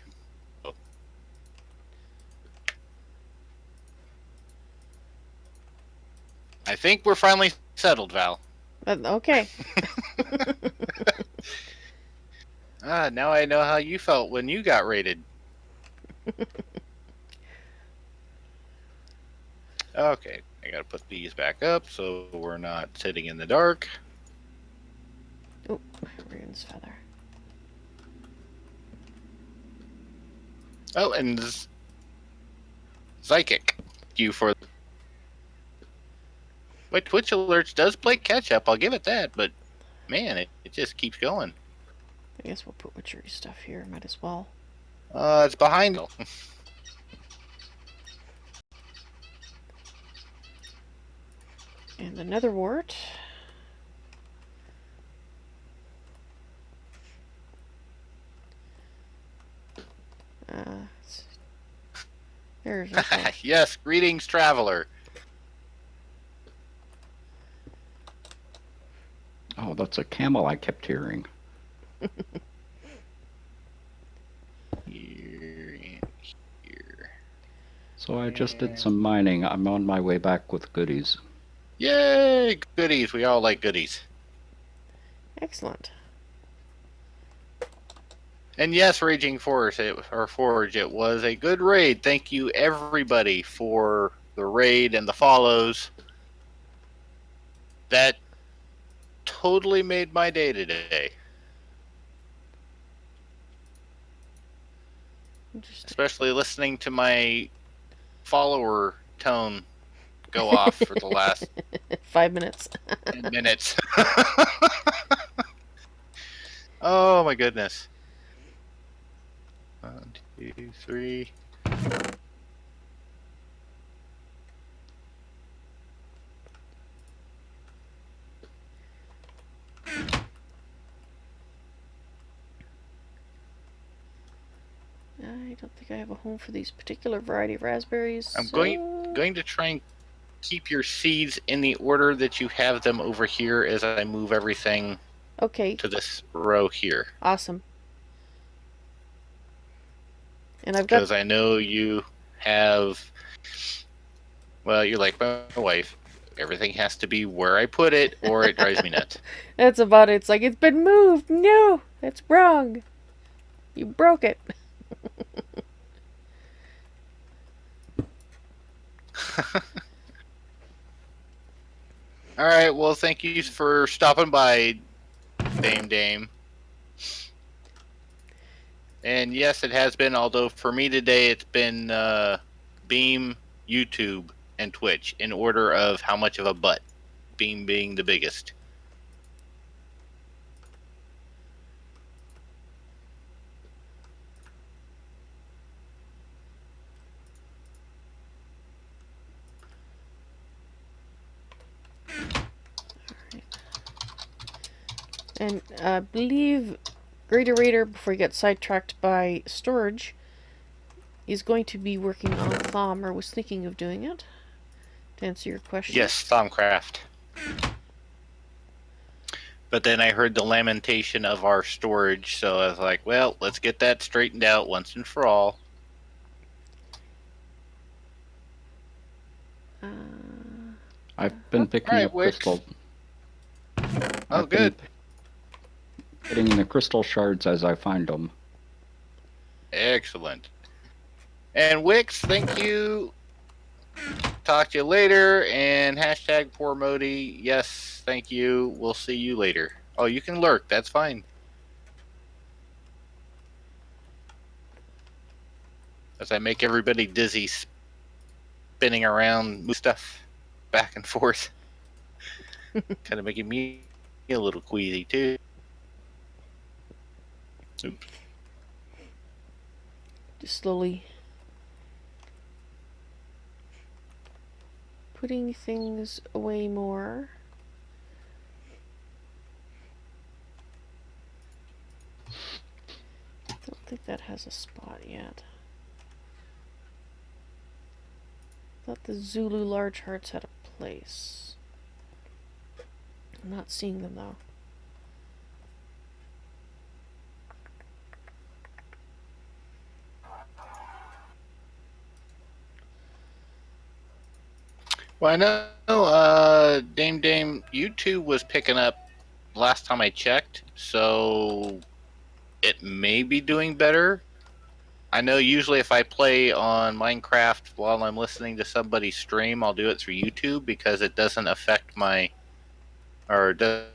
Speaker 2: I think we're finally settled, Val.
Speaker 1: Okay.
Speaker 2: Now I know how you felt when you got raided. Okay, I gotta put these back up so we're not sitting in the dark.
Speaker 1: Oh, Rune's feather.
Speaker 2: Oh, and Psychic. You for. But Twitch Alerts does play catch up, I'll give it that, but man, it just keeps going.
Speaker 1: I guess we'll put witchery stuff here. Might as well.
Speaker 2: It's behind.
Speaker 1: And the nether wart. There's
Speaker 2: Yes, greetings, traveler.
Speaker 3: Oh, that's a camel I kept hearing.
Speaker 2: Here and here.
Speaker 3: So I just did some mining. I'm on my way back with goodies.
Speaker 2: Yay, goodies. We all like goodies.
Speaker 1: excellent.
Speaker 2: And yes, Raging Forge, it was a good raid. Thank you everybody for the raid and the follows. That totally made my day today.
Speaker 1: Interesting.
Speaker 2: Especially listening to my follower tone go off for the last
Speaker 1: 5 minutes.
Speaker 2: 10 minutes. Oh my goodness. 1, 2, 3.
Speaker 1: I don't think I have a home for these particular variety of raspberries.
Speaker 2: I'm going to try and keep your seeds in the order that you have them over here as I move everything
Speaker 1: Okay,
Speaker 2: to this row here.
Speaker 1: awesome. And I've got
Speaker 2: Because I know you have, well, you're like my wife. Everything has to be where I put it or it drives me nuts.
Speaker 1: that's about it. It's like it's been moved. No, that's wrong. You broke it.
Speaker 2: All right, well, thank you for stopping by, Dame. And yes, it has been, although for me today it's been Beam, YouTube, and Twitch in order of how much of a butt. Beam being the biggest.
Speaker 1: And I believe Greater Raider, before he gets sidetracked by storage, is going to be working on Thom, or was thinking of doing it. To answer your question.
Speaker 2: Yes, Thaumcraft. But then I heard the lamentation of our storage, so I was like, well, let's get that straightened out once and for all.
Speaker 3: I've been picking up
Speaker 2: Wix.
Speaker 3: crystal.
Speaker 2: Oh,
Speaker 3: I've been
Speaker 2: good.
Speaker 3: getting the crystal shards as I find them.
Speaker 2: Excellent. And Wix, thank you. Talk to you later. And hashtag poor Modi. Yes, thank you. We'll see you later. Oh, you can lurk. That's fine. As I make everybody dizzy, spinning around, move stuff back and forth. Kind of making me a little queasy, too. Oops.
Speaker 1: Just slowly putting things away more. Don't think that has a spot yet. Thought the Zulu large hearts had a place. I'm not seeing them though.
Speaker 2: Well, I know Dame YouTube was picking up last time I checked, so it may be doing better. I know usually if I play on Minecraft while I'm listening to somebody stream, I'll do it through YouTube because it doesn't affect my, or doesn't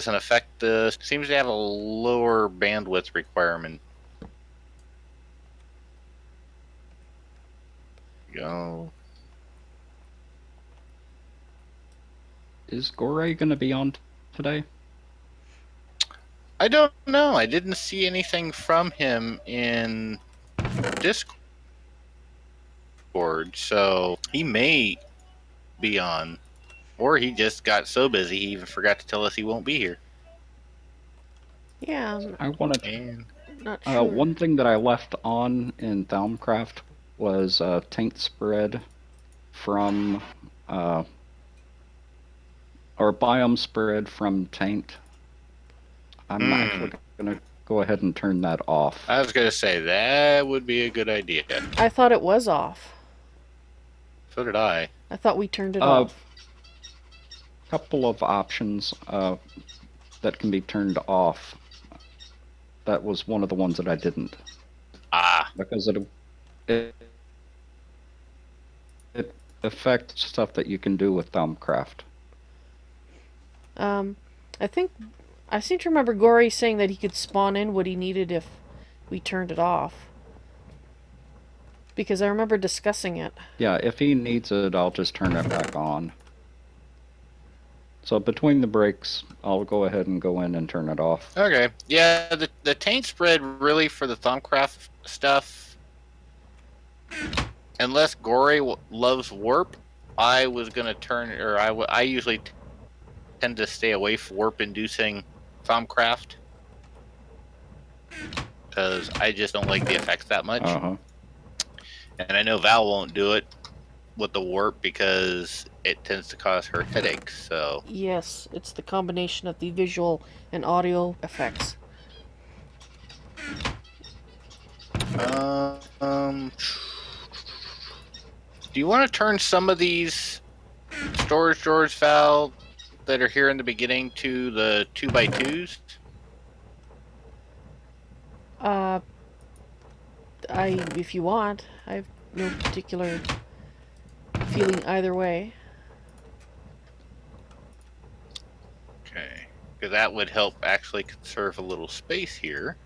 Speaker 2: affect the, seems to have a lower bandwidth requirement. Go.
Speaker 3: Is Gorey going to be on today?
Speaker 2: I don't know. I didn't see anything from him in Discord, so he may be on, or he just got so busy he even forgot to tell us he won't be here.
Speaker 1: Yeah, I'm
Speaker 3: I wanted.
Speaker 2: And
Speaker 1: not sure.
Speaker 3: One thing that I left on in Thaumcraft was taint spread from, or biome spread from taint. I'm actually going to go ahead and turn that off.
Speaker 2: I was gonna say that would be a good idea.
Speaker 1: I thought it was off.
Speaker 2: So did I.
Speaker 1: I thought we turned it off.
Speaker 3: Couple of options that can be turned off. That was one of the ones that I didn't.
Speaker 2: Ah.
Speaker 3: Because it It affects stuff that you can do with Thumbcraft.
Speaker 1: I think I seem to remember Gory saying that he could spawn in what he needed if we turned it off. Because I remember discussing it.
Speaker 3: Yeah, if he needs it, I'll just turn it back on. So between the breaks, I'll go ahead and go in and turn it off.
Speaker 2: Okay. Yeah, the taint spread really for the Thumbcraft stuff, unless Gory loves warp, I was gonna turn, or I usually tend to stay away from warp-inducing Thumbcraft because I just don't like the effects that much. And I know Val won't do it with the warp because it tends to cause her headaches. So
Speaker 1: Yes, it's the combination of the visual and audio effects.
Speaker 2: Do you want to turn some of these storage drawers, Val, that are here in the beginning to the 2x2s?
Speaker 1: If you want, I have no particular feeling either way.
Speaker 2: Okay, because that would help actually conserve a little space here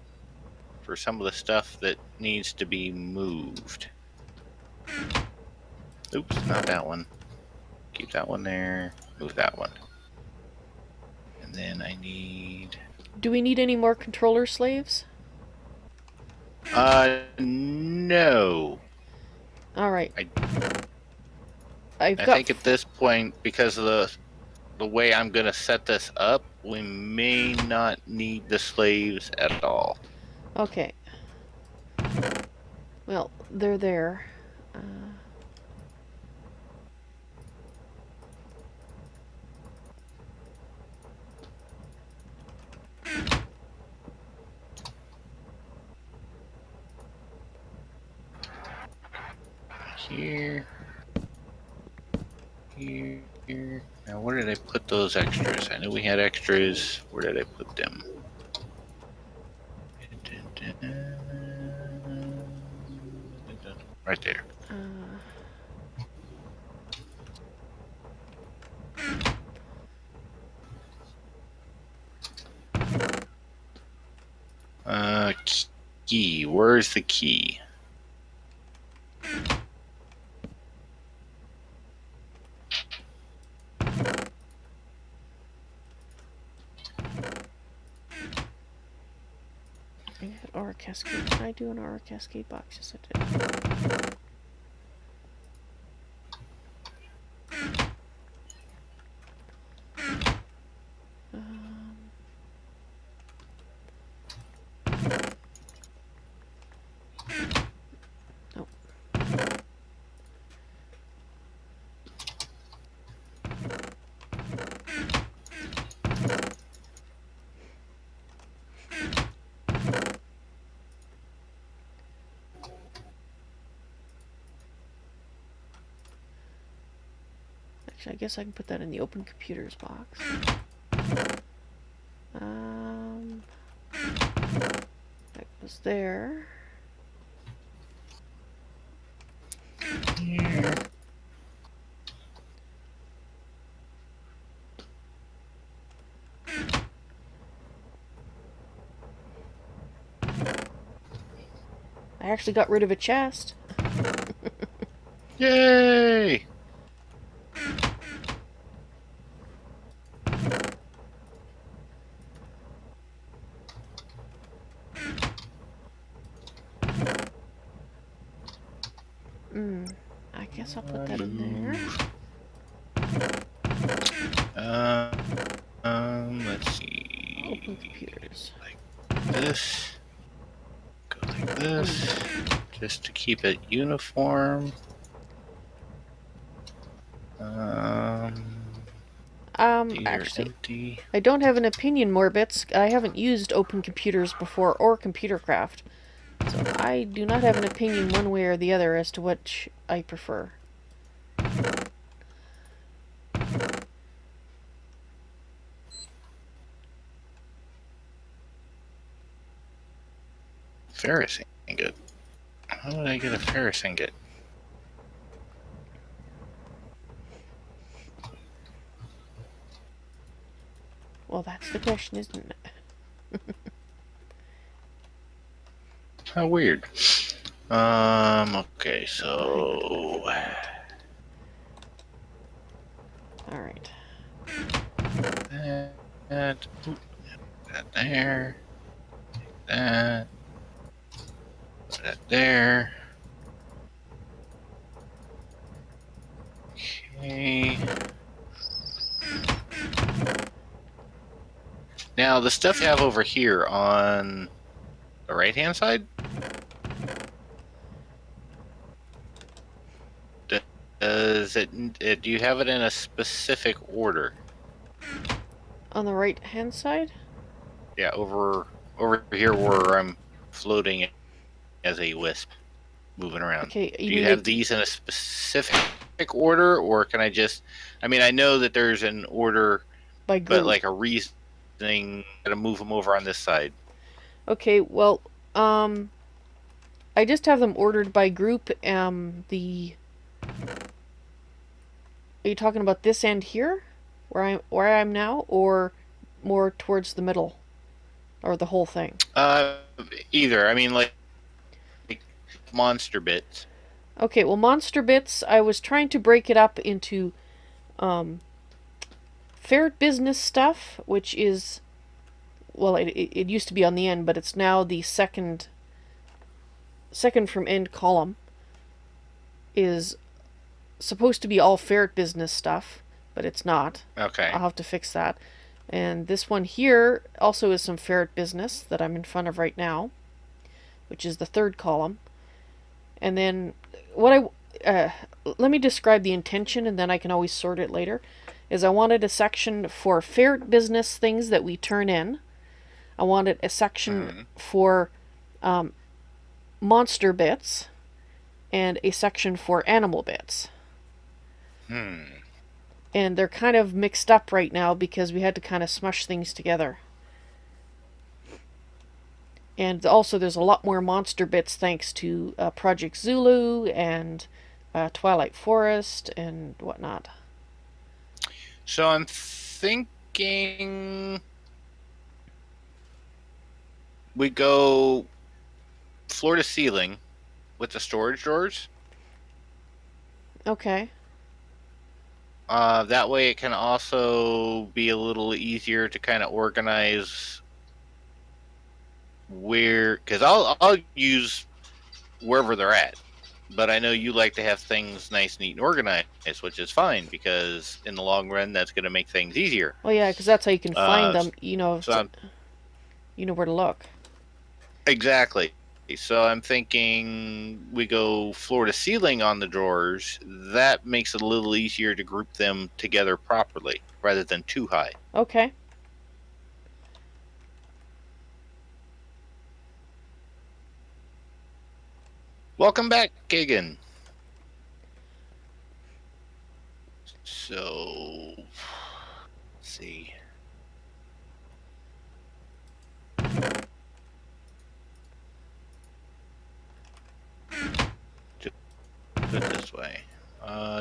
Speaker 2: for some of the stuff that needs to be moved. Oops, not that one. Keep that one there. Move that one. And then I need...
Speaker 1: Do we need any more controller slaves?
Speaker 2: No.
Speaker 1: Alright.
Speaker 2: I think at this point, because of the way I'm going to set this up, we may not need the slaves at all.
Speaker 1: Okay. Well, they're there.
Speaker 2: Here. Here. Now, where did I put those extras? I knew we had extras. Where did I put them? Right there. Key. Where's the key?
Speaker 1: Aura Cascade. Can I do an Aura Cascade box? Yes, I did. Nope. Actually, I guess I can put that in the open computers box. That was there.
Speaker 2: Here.
Speaker 1: I actually got rid of a chest.
Speaker 2: Yay!
Speaker 1: I guess I'll put that in there.
Speaker 2: Let's see.
Speaker 1: Open computers.
Speaker 2: Like this. Go like this. Just to keep it uniform.
Speaker 1: Actually,
Speaker 2: empty.
Speaker 1: I don't have an opinion, Morbits. I haven't used open computers before or Computercraft. So I do not have an opinion one way or the other as to which I prefer.
Speaker 2: Ferrets ingot. How did I get a Ferrets ingot?
Speaker 1: Well, that's the question, isn't it?
Speaker 2: How weird. Okay, so...
Speaker 1: Alright.
Speaker 2: That there. That. That there. Okay. Now, the stuff you have over here on the right-hand side, does it? Do you have it in a specific order?
Speaker 1: On the right hand side?
Speaker 2: Yeah, over here where I'm floating as a wisp, moving around.
Speaker 1: Okay,
Speaker 2: Do you have these in a specific order, or can I just? I mean, I know that there's an order,
Speaker 1: by
Speaker 2: but
Speaker 1: group?
Speaker 2: like a reasoning to move them over on this side.
Speaker 1: Okay, well, I just have them ordered by group. Are you talking about this end here, where I'm now, or more towards the middle, or the whole thing?
Speaker 2: Either. I mean, like monster bits.
Speaker 1: Okay, well, monster bits. I was trying to break it up into ferret business stuff, which is, well, it used to be on the end, but it's now the second from end column. Is supposed to be all ferret business stuff, but it's not.
Speaker 2: Okay.
Speaker 1: I'll have to fix that. And this one here also is some ferret business that I'm in front of right now, which is the third column. And then let me describe the intention, and then I can always sort it later. Is I wanted a section for ferret business things that we turn in. I wanted a section for monster bits, and a section for animal bits. And they're kind of mixed up right now because we had to kind of smush things together. And also there's a lot more monster bits thanks to Project Zulu and Twilight Forest and whatnot.
Speaker 2: So I'm thinking we go floor to ceiling with the storage drawers.
Speaker 1: Okay.
Speaker 2: That way it can also be a little easier to kind of organize where, because I'll use wherever they're at, but I know you like to have things nice, neat, and organized, which is fine because in the long run that's going to make things easier.
Speaker 1: Well, yeah, because that's how you can find them. You know,
Speaker 2: so
Speaker 1: you know where to look.
Speaker 2: Exactly. So I'm thinking we go floor to ceiling on the drawers. That makes it a little easier to group them together properly rather than too high.
Speaker 1: Okay.
Speaker 2: Welcome back, Kagan. So, let's see. Put it this way.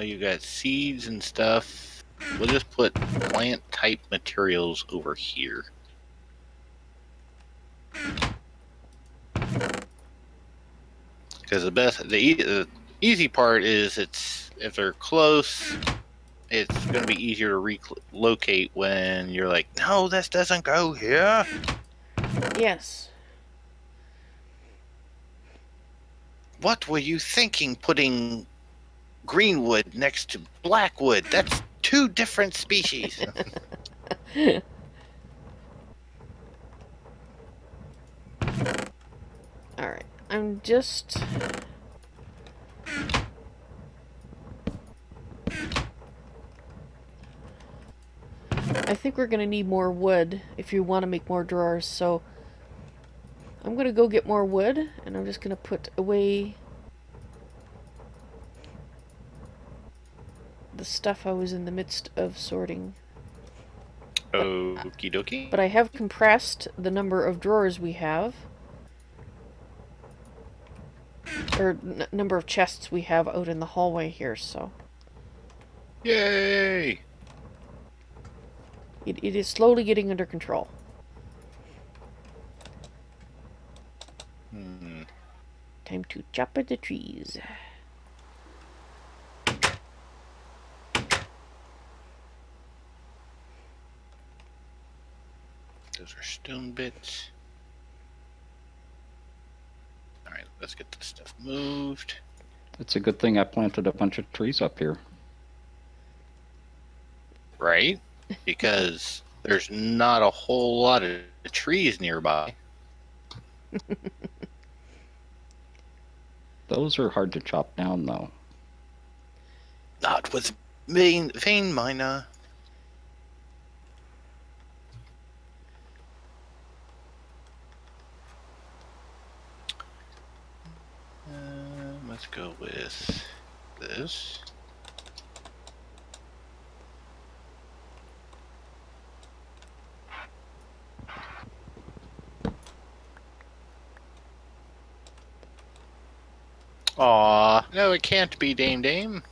Speaker 2: You got seeds and stuff. We'll just put plant type materials over here. Because the easy part is if they're close, it's going to be easier to relocate when you're like, no, this doesn't go here.
Speaker 1: Yes.
Speaker 2: What were you thinking putting greenwood next to blackwood? That's two different species.
Speaker 1: Alright, I'm just... I think we're going to need more wood if you want to make more drawers, so I'm going to go get more wood, and I'm just going to put away the stuff I was in the midst of sorting.
Speaker 2: Okie dokie.
Speaker 1: But I have compressed the number of drawers we have. Or number of chests we have out in the hallway here, so...
Speaker 2: Yay!
Speaker 1: It is slowly getting under control. Time to chop at the trees.
Speaker 2: Those are stone bits. All right, let's get this stuff moved.
Speaker 3: It's a good thing I planted a bunch of trees up here.
Speaker 2: Right? Because there's not a whole lot of trees nearby.
Speaker 3: Those are hard to chop down, though.
Speaker 2: Not with vein miner. Let's go with this. Aw, no, it can't be Dame Dame.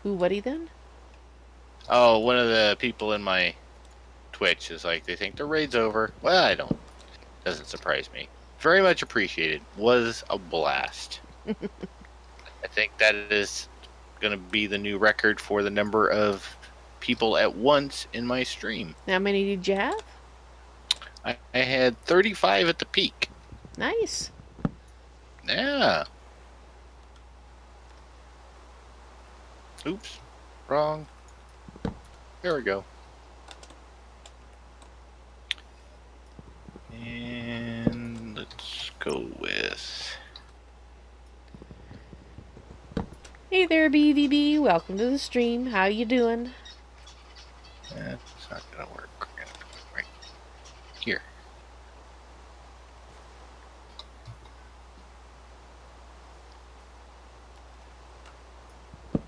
Speaker 1: Ooh, what'y then?
Speaker 2: Oh, one of the people in my Twitch is like, they think the raid's over. Well, I don't. Doesn't surprise me. Very much appreciated. Was a blast. I think that is going to be the new record for the number of people at once in my stream.
Speaker 1: How many did you have?
Speaker 2: I had 35 at the peak.
Speaker 1: Nice.
Speaker 2: Yeah. Oops. Wrong. There we go. And let's go with...
Speaker 1: Hey there, BVB. Welcome to the stream. How you doing?
Speaker 2: That's not going to work. Right here.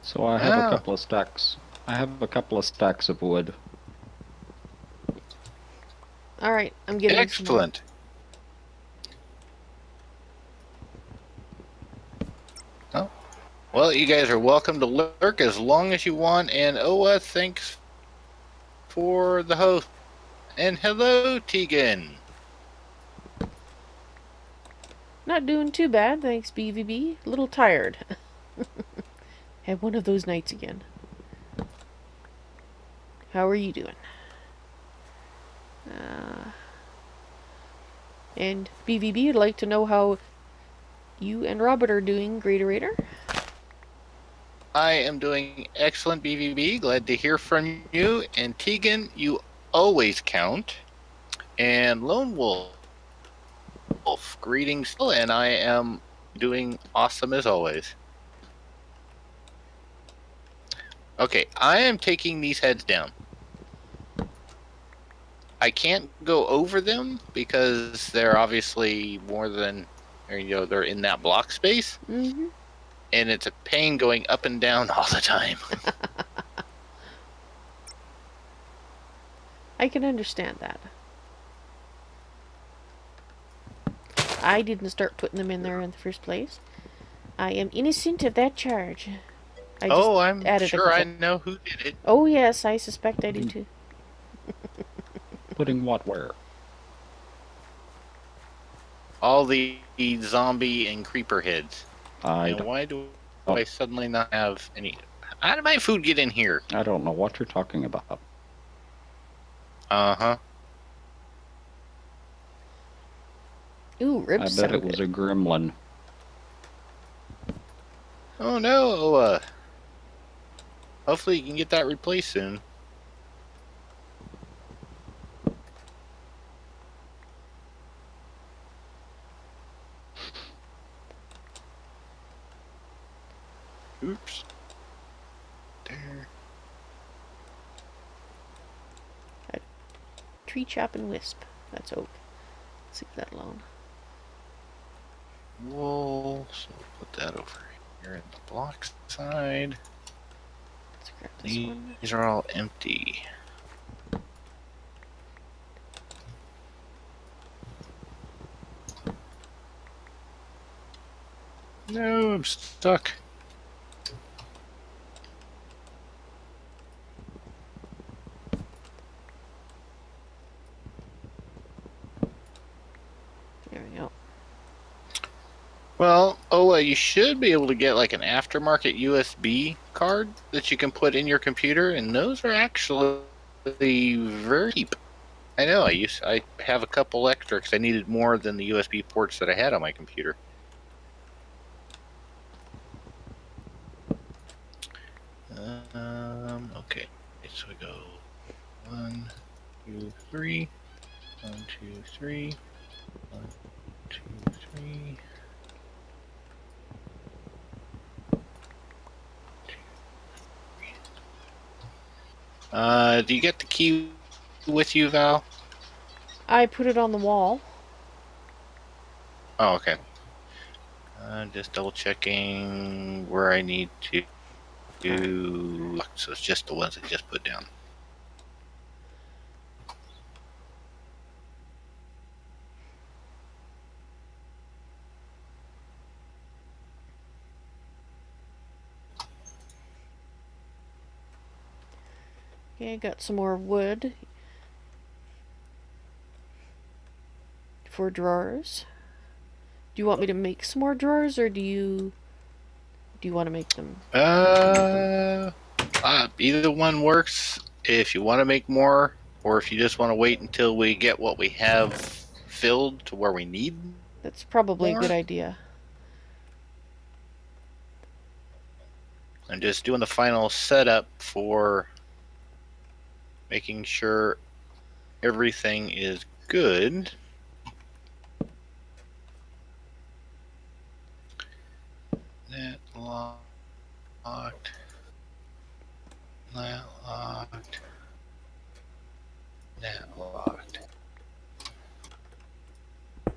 Speaker 3: So I have a couple of stacks. I have a couple of stacks of wood.
Speaker 1: All right, I'm getting
Speaker 2: Excellent. Oh, well, you guys are welcome to lurk as long as you want. And Oa, thanks for the host. And hello, Tegan.
Speaker 1: Not doing too bad, thanks, BVB. A little tired. Had one of those nights again. How are you doing? And BVB, I'd like to know how you and Robert are doing, Greater Raider.
Speaker 2: I am doing excellent, BVB. Glad to hear from you. And Tegan, you always count. And Lone Wolf, greetings. And I am doing awesome as always. Okay, I am taking these heads down. I can't go over them because they're obviously more than, they're in that block space.
Speaker 1: Mm-hmm.
Speaker 2: And it's a pain going up and down all the time.
Speaker 1: I can understand that. I didn't start putting them in there in the first place. I am innocent of that charge.
Speaker 2: I'm sure I know who did it.
Speaker 1: Oh yes, I suspect I do too.
Speaker 3: Putting what where?
Speaker 2: All the zombie and creeper heads. Why do I suddenly not have any? How did my food get in here?
Speaker 3: I don't know what you're talking about.
Speaker 2: Uh-huh.
Speaker 1: Ooh, ribs.
Speaker 3: I bet it was a gremlin.
Speaker 2: Oh no. Hopefully you can get that replaced soon. Oops. There.
Speaker 1: Tree chopping wisp. That's oak. Let's leave that alone.
Speaker 2: Wool. So put that over here in the block side.
Speaker 1: Let's grab this one.
Speaker 2: These are all empty. No, I'm stuck. Well, you should be able to get like an aftermarket USB card that you can put in your computer, and those are actually very cheap. I know. I have a couple extra because I needed more than the USB ports that I had on my computer. Okay. So we go 1, 2, 3. 1, 2, 3. 1, 2, 3. Do you get the key with you, Val?
Speaker 1: I put it on the wall.
Speaker 2: Oh, okay. Just double checking where I need to do. So it's just the ones I just put down.
Speaker 1: Okay, I got some more wood for drawers. Do you want me to make some more drawers, or do you want to make them?
Speaker 2: Either one works. If you want to make more, or if you just want to wait until we get what we have filled to where we need
Speaker 1: That's probably a
Speaker 2: more.
Speaker 1: good idea.
Speaker 2: I'm just doing the final setup for making sure everything is good. That locked. That locked. That locked. And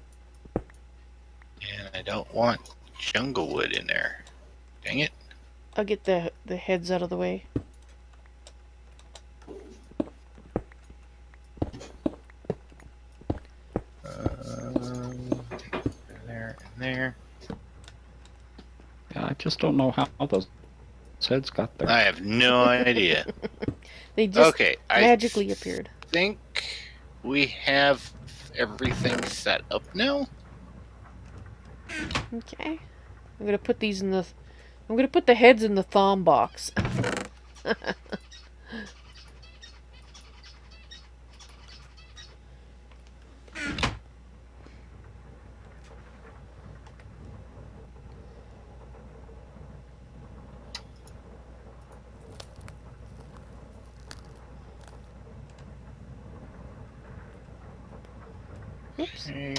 Speaker 2: I don't want jungle wood in there. Dang it.
Speaker 1: I'll get the heads out of the way.
Speaker 2: There and there.
Speaker 3: Yeah, I just don't know how those heads got there.
Speaker 2: I have no idea.
Speaker 1: They just
Speaker 2: Okay,
Speaker 1: magically appeared.
Speaker 2: I think we have everything set up now.
Speaker 1: Okay. I'm gonna put these in the. I'm gonna put the heads in the thom box. Oops.
Speaker 2: Okay.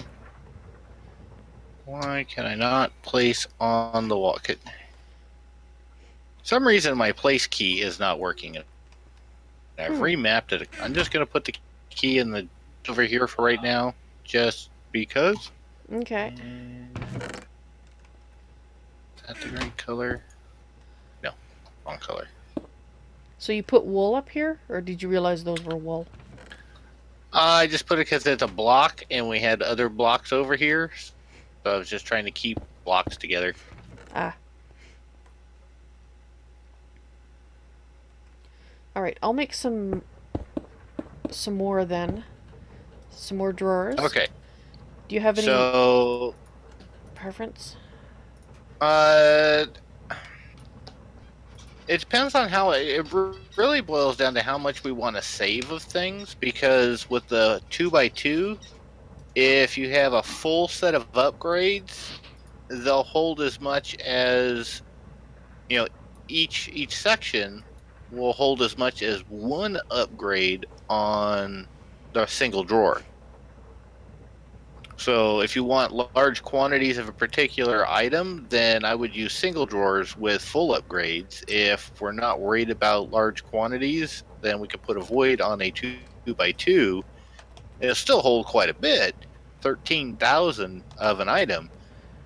Speaker 2: Why can I not place on the wall? Some reason my place key is not working. I've remapped it. I'm just gonna put the key in the over here for right now, just because.
Speaker 1: Okay.
Speaker 2: Is that the right color? No, wrong color.
Speaker 1: So you put wool up here, or did you realize those were wool?
Speaker 2: I just put it because it's a block, and we had other blocks over here, so I was just trying to keep blocks together.
Speaker 1: Ah. Alright, I'll make some more then. Some more drawers.
Speaker 2: Okay.
Speaker 1: Do you have any preference?
Speaker 2: It depends on how it really boils down to how much we want to save of things, because with the 2x2, if you have a full set of upgrades, they'll hold as much as, each section will hold as much as one upgrade on the single drawer. So if you want large quantities of a particular item, then I would use single drawers with full upgrades. If we're not worried about large quantities, then we can put a void on a 2x2. It'll still hold quite a bit, 13,000 of an item,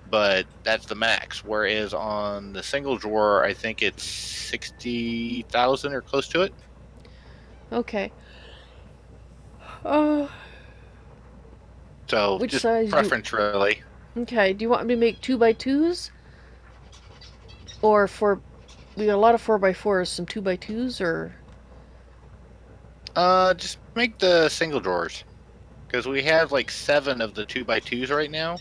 Speaker 2: but that's the max. Whereas on the single drawer, I think it's 60,000 or close to it.
Speaker 1: Okay.
Speaker 2: So
Speaker 1: Which
Speaker 2: just
Speaker 1: size
Speaker 2: preference, really.
Speaker 1: Okay, do you want me to make 2x2s? Or we got a lot of 4x4s, some 2x2s, or...
Speaker 2: Just make the single drawers. Because we have like 7 of the 2x2s right now.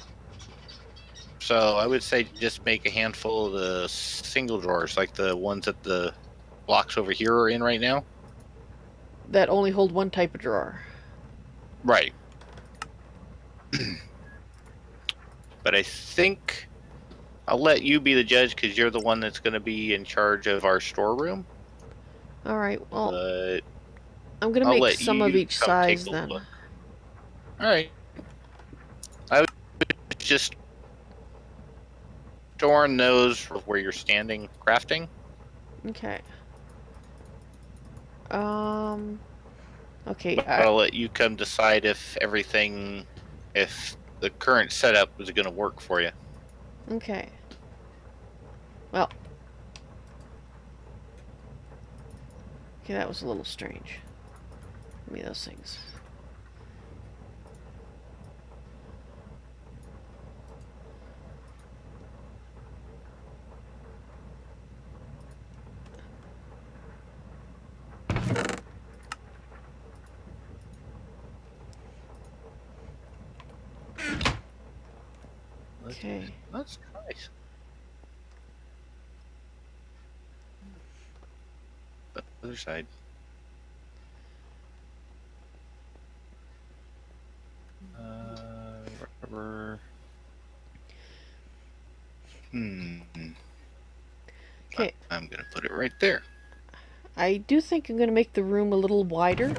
Speaker 2: So I would say just make a handful of the single drawers, like the ones that the blocks over here are in right now.
Speaker 1: That only hold one type of drawer.
Speaker 2: Right. But I think I'll let you be the judge because you're the one that's going to be in charge of our storeroom.
Speaker 1: Alright, well,
Speaker 2: But
Speaker 1: I'm gonna
Speaker 2: I'll
Speaker 1: make
Speaker 2: let
Speaker 1: some of
Speaker 2: you
Speaker 1: each
Speaker 2: come take
Speaker 1: size
Speaker 2: a
Speaker 1: then.
Speaker 2: look. All right. I would just Dorn knows where you're standing crafting.
Speaker 1: Okay. Okay,
Speaker 2: But I'll let you come decide if the current setup is going to work for you.
Speaker 1: okay. Well. Okay, that was a little strange. Give me those things. Okay.
Speaker 2: That's nice. But other side. Rubber.
Speaker 1: Okay.
Speaker 2: I'm gonna put it right there.
Speaker 1: I do think I'm gonna make the room a little wider.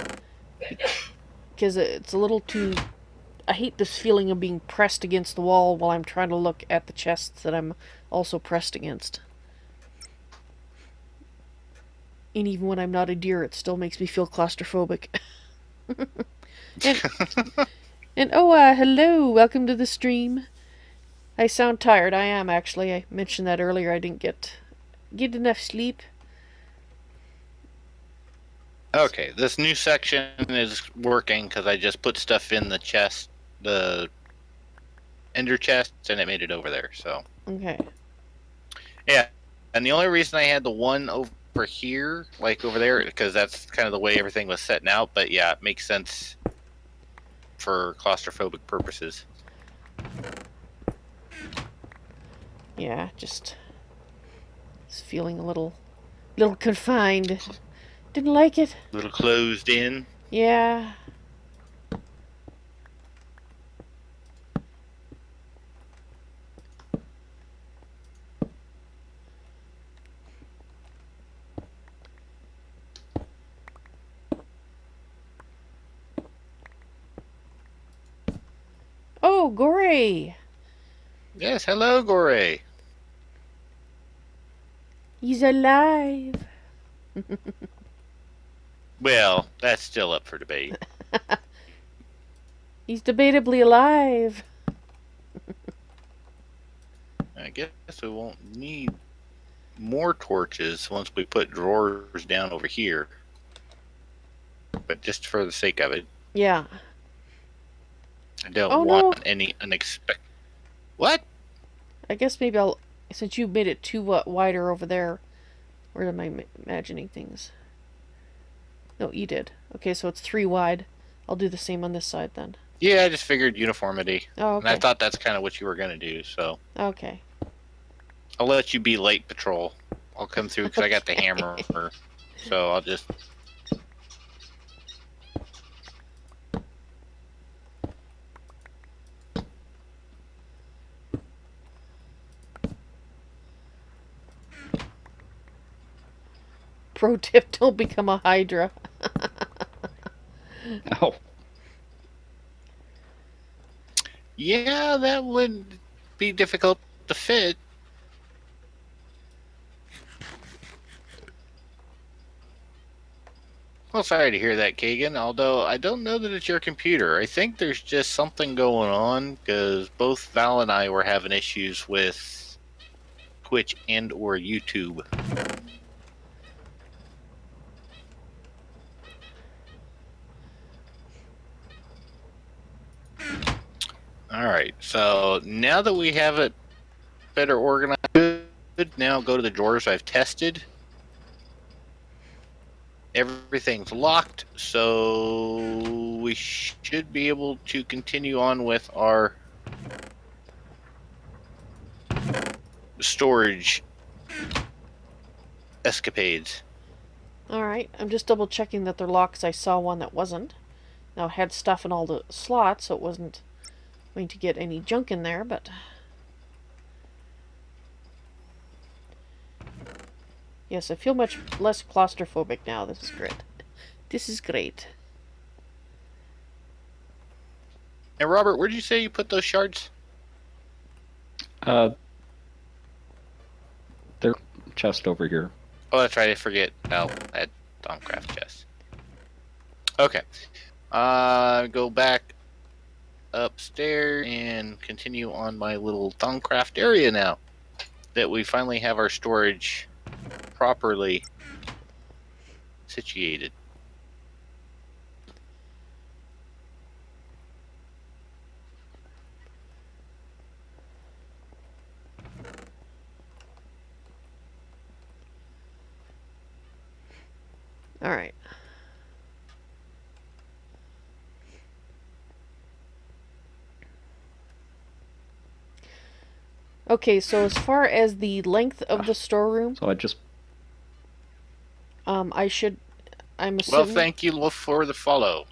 Speaker 1: Because it's a little too... I hate this feeling of being pressed against the wall while I'm trying to look at the chests that I'm also pressed against. And even when I'm not a deer, it still makes me feel claustrophobic. and oh, hello, welcome to the stream. I sound tired. I am, actually. I mentioned that earlier. I didn't get enough sleep.
Speaker 2: Okay, this new section is working because I just put stuff in the chest, the ender chest, and it made it over there. So
Speaker 1: Okay.
Speaker 2: yeah, and the only reason I had the one over here, like over there, because that's kind of the way everything was setting out. But yeah, it makes sense for claustrophobic purposes.
Speaker 1: Yeah, just feeling a little confined. Didn't like it.
Speaker 2: A little closed in.
Speaker 1: Yeah. Oh, Goray!
Speaker 2: Yes, hello, Gore.
Speaker 1: He's alive!
Speaker 2: Well, that's still up for debate.
Speaker 1: He's debatably alive!
Speaker 2: I guess we won't need more torches once we put drawers down over here. But just for the sake of it.
Speaker 1: Yeah.
Speaker 2: I don't want any unexpected... What?
Speaker 1: I guess maybe I'll... Since you made it too wider over there. Where am I imagining things? No, you did. Okay, so it's 3 wide. I'll do the same on this side then.
Speaker 2: Yeah, I just figured uniformity.
Speaker 1: Oh, okay.
Speaker 2: And I thought that's kind of what you were going to do, so...
Speaker 1: Okay.
Speaker 2: I'll let you be light patrol. I'll come through because I got the hammer. So I'll just...
Speaker 1: Pro tip, don't become a Hydra.
Speaker 3: Oh.
Speaker 2: Yeah, that would be difficult to fit. Well, sorry to hear that, Kagan, although I don't know that it's your computer. I think there's just something going on, because both Val and I were having issues with Twitch and or YouTube. Alright, so now that we have it better organized, now go to the drawers I've tested. Everything's locked, so we should be able to continue on with our storage escapades.
Speaker 1: Alright, I'm just double checking that they're locked because I saw one that wasn't. Now, it had stuff in all the slots, so it wasn't going to get any junk in there, but... Yes, I feel much less claustrophobic now. This is great. This is great.
Speaker 2: And Robert, where did you say you put those shards?
Speaker 3: Their chest over here.
Speaker 2: Oh, that's right. I forget. No, that Thaumcraft chest. Okay. Go back upstairs and continue on my little Thaumcraft area now that we finally have our storage properly situated.
Speaker 1: Alright. Okay, so as far as the length of the storeroom,
Speaker 3: So I just
Speaker 1: I'm
Speaker 2: Well,
Speaker 1: assuming
Speaker 2: thank you for the follow.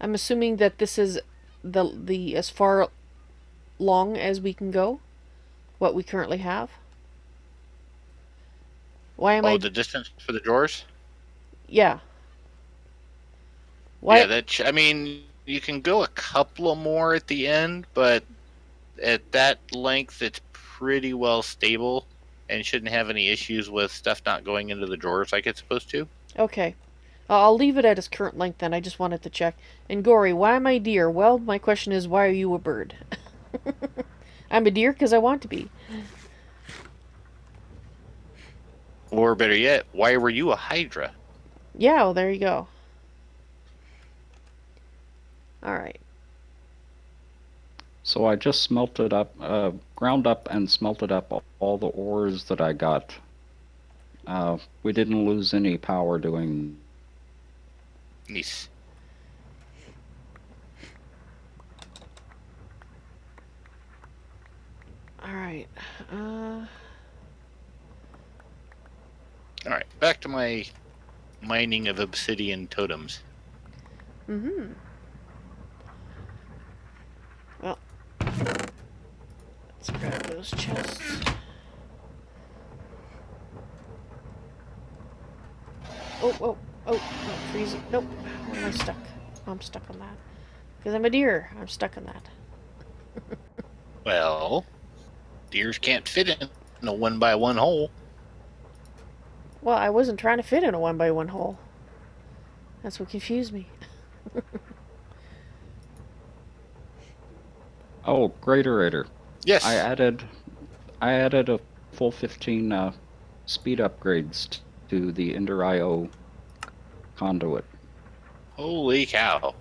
Speaker 1: I'm assuming that this is the as far long as we can go, what we currently have. Why am I
Speaker 2: The distance for the drawers?
Speaker 1: Yeah. Why
Speaker 2: Yeah, I mean, you can go a couple of more at the end, but at that length, it's pretty well stable and shouldn't have any issues with stuff not going into the drawers like it's supposed to.
Speaker 1: Okay. I'll leave it at its current length then. I just wanted to check. And Gory, why am I deer? Well, my question is, why are you a bird? I'm a deer because I want to be.
Speaker 2: Or better yet, why were you a Hydra?
Speaker 1: Yeah, well, there you go. Alright.
Speaker 3: So I just smelted up, ground up and smelted up all the ores that I got. We didn't lose any power doing.
Speaker 2: Nice.
Speaker 1: Alright.
Speaker 2: Alright, back to my mining of obsidian totems.
Speaker 1: Mm-hmm. Well, let's grab those chests. Oh, no, freezing. Nope. Why am I stuck? Oh, I'm stuck on that. Because I'm a deer. I'm stuck on that.
Speaker 2: Well, deers can't fit in a 1x1 hole.
Speaker 1: Well, I wasn't trying to fit in a 1x1 hole. That's what confused me.
Speaker 3: Oh, Greaterator.
Speaker 2: Yes.
Speaker 3: I added a full 15 speed upgrades to the Ender IO conduit.
Speaker 2: Holy cow.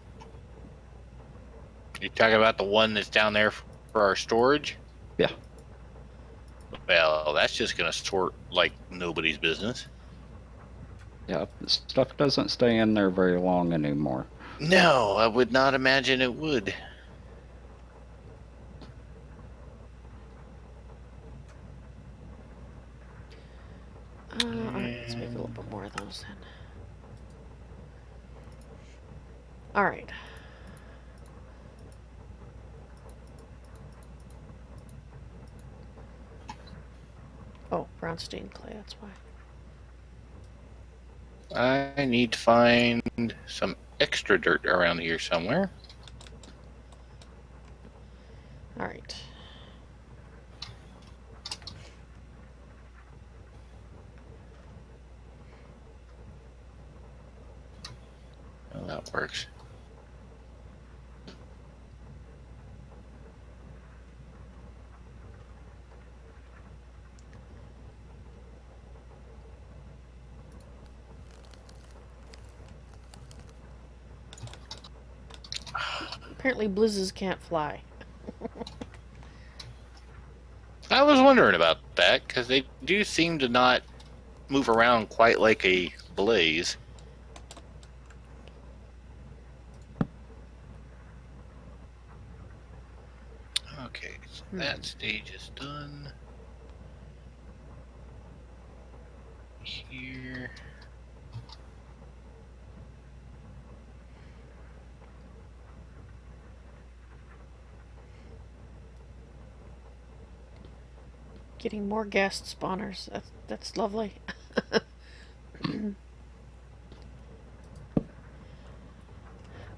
Speaker 2: You talking about the one that's down there for our storage?
Speaker 3: Yeah.
Speaker 2: Well, that's just going to sort like nobody's business.
Speaker 3: Yeah, stuff doesn't stay in there very long anymore.
Speaker 2: No, I would not imagine it would.
Speaker 1: Alright, let's make a little bit more of those then. Alright. Oh, brown stained clay, that's why.
Speaker 2: I need to find some extra dirt around here somewhere.
Speaker 1: Alright.
Speaker 2: Oh, that works.
Speaker 1: Apparently blizzes can't fly.
Speaker 2: I was wondering about that because they do seem to not move around quite like a blaze. Okay, so that stage is done. here.
Speaker 1: Getting more guest spawners. That's lovely.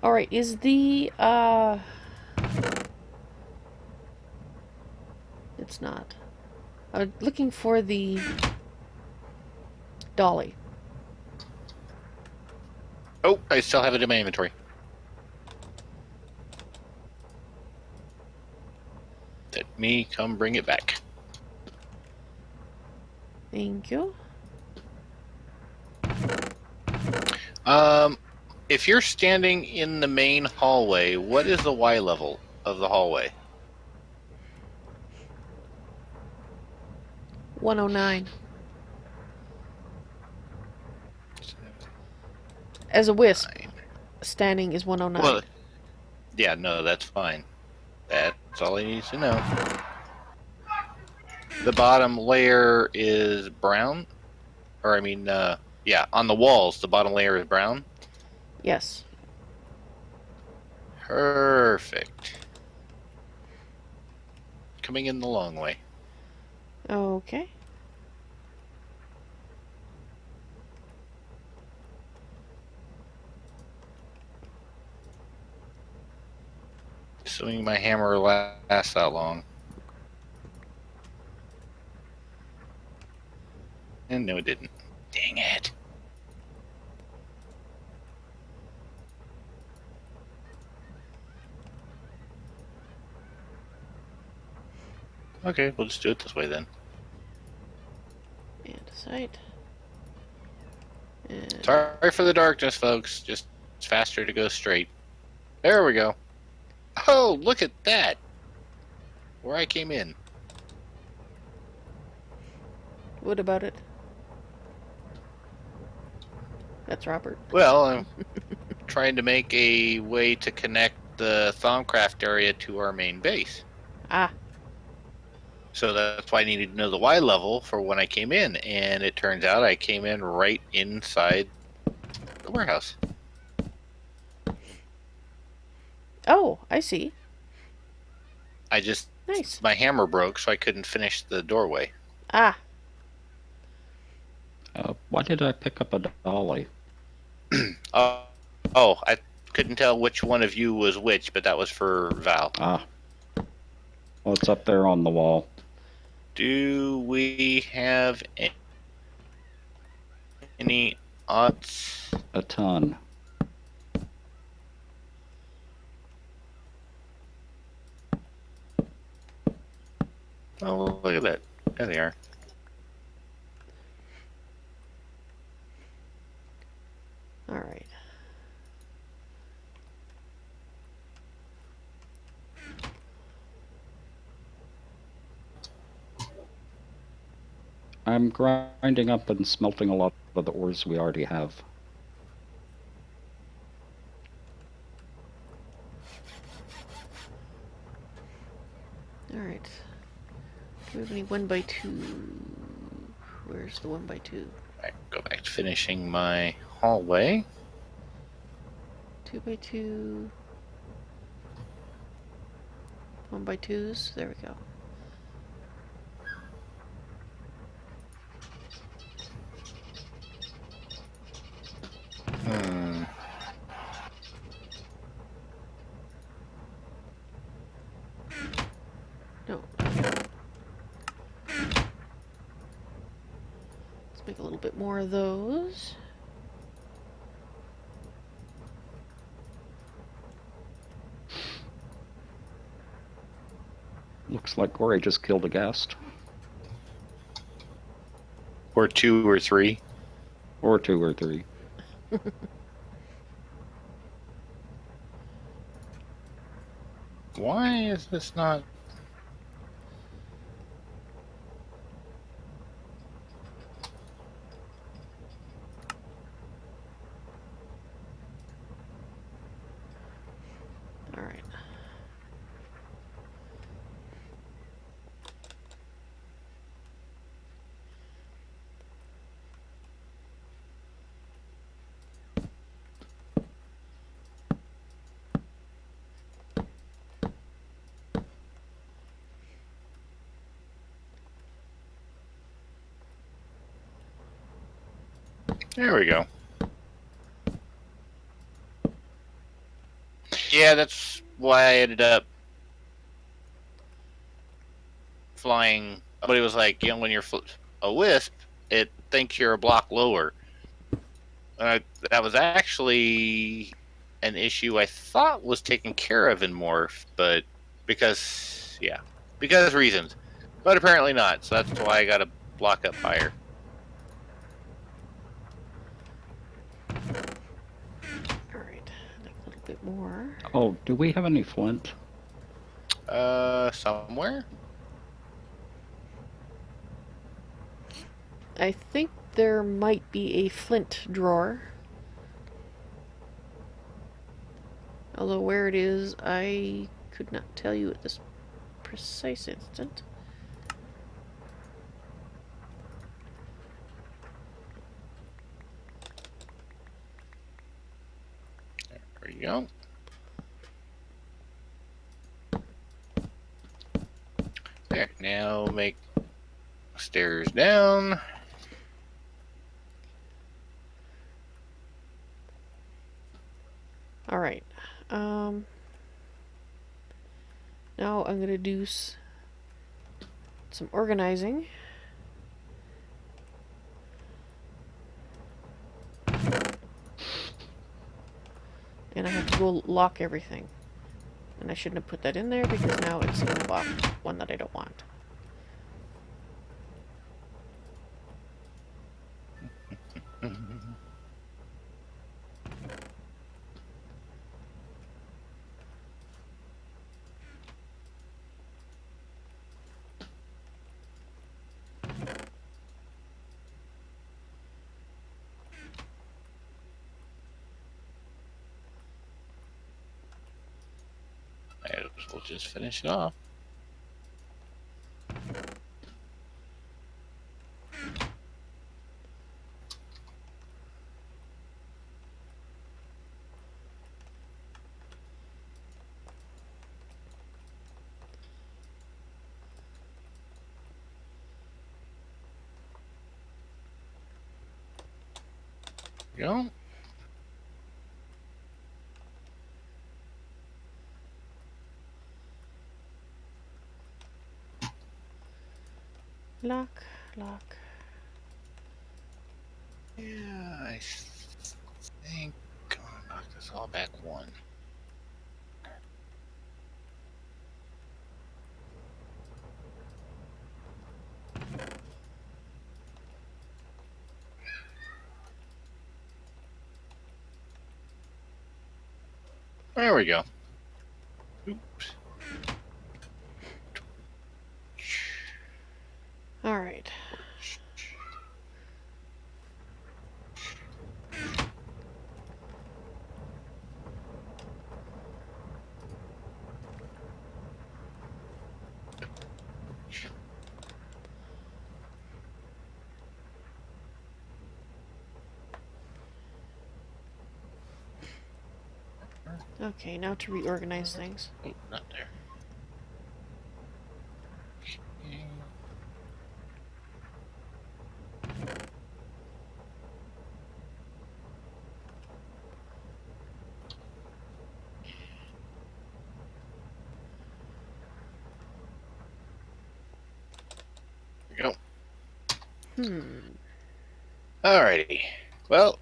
Speaker 1: Alright, is the, it's not. I'm looking for the dolly.
Speaker 2: Oh, I still have it in my inventory. Let me come bring it back.
Speaker 1: Thank you.
Speaker 2: If you're standing in the main hallway, what is the Y level of the hallway?
Speaker 1: 109. As a wisp, standing is 109.
Speaker 2: Well, yeah, no, that's fine. That's all I need to know. The bottom layer is brown, or I mean, yeah, on the walls, the bottom layer is brown.
Speaker 1: Yes.
Speaker 2: Perfect. Coming in the long way.
Speaker 1: Okay.
Speaker 2: Assuming my hammer lasts that long. And no, it didn't. Dang it. Okay, we'll just do it this way then.
Speaker 1: And sight. And
Speaker 2: Sorry for the darkness, folks. Just it's faster to go straight. There we go. Oh, look at that. Where I came in.
Speaker 1: what about it? That's Robert.
Speaker 2: Well, I'm trying to make a way to connect the Thaumcraft area to our main base.
Speaker 1: Ah.
Speaker 2: So that's why I needed to know the Y level for when I came in. And it turns out I came in right inside the warehouse.
Speaker 1: Oh, I see.
Speaker 2: I just...
Speaker 1: Nice.
Speaker 2: My hammer broke, so I couldn't finish the doorway.
Speaker 1: Ah.
Speaker 3: Why did I pick up a dolly?
Speaker 2: Oh, I couldn't tell which one of you was which, but that was for Val.
Speaker 3: Ah. Well, it's up there on the wall.
Speaker 2: Do we have any odds?
Speaker 3: A ton.
Speaker 2: Oh, look at that. There they are.
Speaker 1: Alright.
Speaker 3: I'm grinding up and smelting a lot of the ores we already have.
Speaker 1: Alright. Do we have any 1x2? Where's the 1x2?
Speaker 2: Alright, go back to finishing my hallway.
Speaker 1: 2x2. 1x2s. There we go. No. Let's make a little bit more of those.
Speaker 3: Looks like Corey just killed a ghast.
Speaker 2: Or 2 or 3.
Speaker 3: Or 2 or 3.
Speaker 2: Why is this not...
Speaker 1: Alright.
Speaker 2: There we go. Yeah, that's why I ended up flying. Somebody was like, when you're a wisp, it thinks you're a block lower. That was actually an issue I thought was taken care of in Morph, but because reasons. But apparently not, so that's why I got to block up higher.
Speaker 1: Alright, a little bit more.
Speaker 3: Oh, do we have any flint?
Speaker 2: Somewhere?
Speaker 1: I think there might be a flint drawer. Although where it is, I could not tell you at this precise instant.
Speaker 2: There you go. There, now make stairs down.
Speaker 1: Alright. Now I'm going to do some organizing. And I have to go lock everything. And I shouldn't have put that in there because now it's in the box, one that I don't want.
Speaker 2: We'll just finish it off. There you go.
Speaker 1: Lock, lock.
Speaker 2: Yeah, I think I'm gonna knock this all back one. There we go. Oops.
Speaker 1: Alright. Okay, now to reorganize things.
Speaker 2: Oh, not there. Okay. There we go. Alrighty. Well,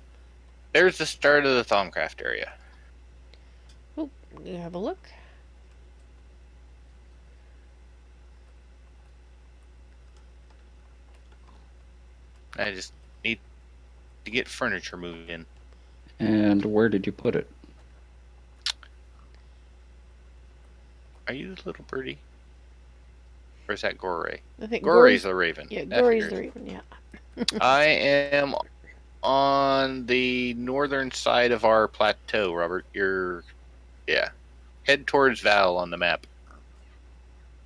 Speaker 2: there's the start of the Thaumcraft area.
Speaker 1: Oh, you have a look.
Speaker 2: I just need to get furniture moved in.
Speaker 3: And where did you put it?
Speaker 2: Are you the little birdie? Or is that Gore?
Speaker 1: I think
Speaker 2: Gore's the raven.
Speaker 1: Yeah,
Speaker 2: I
Speaker 1: Gory's
Speaker 2: figured.
Speaker 1: the raven, yeah.
Speaker 2: I am on the northern side of our plateau, Robert. Yeah. Head towards Val on the map.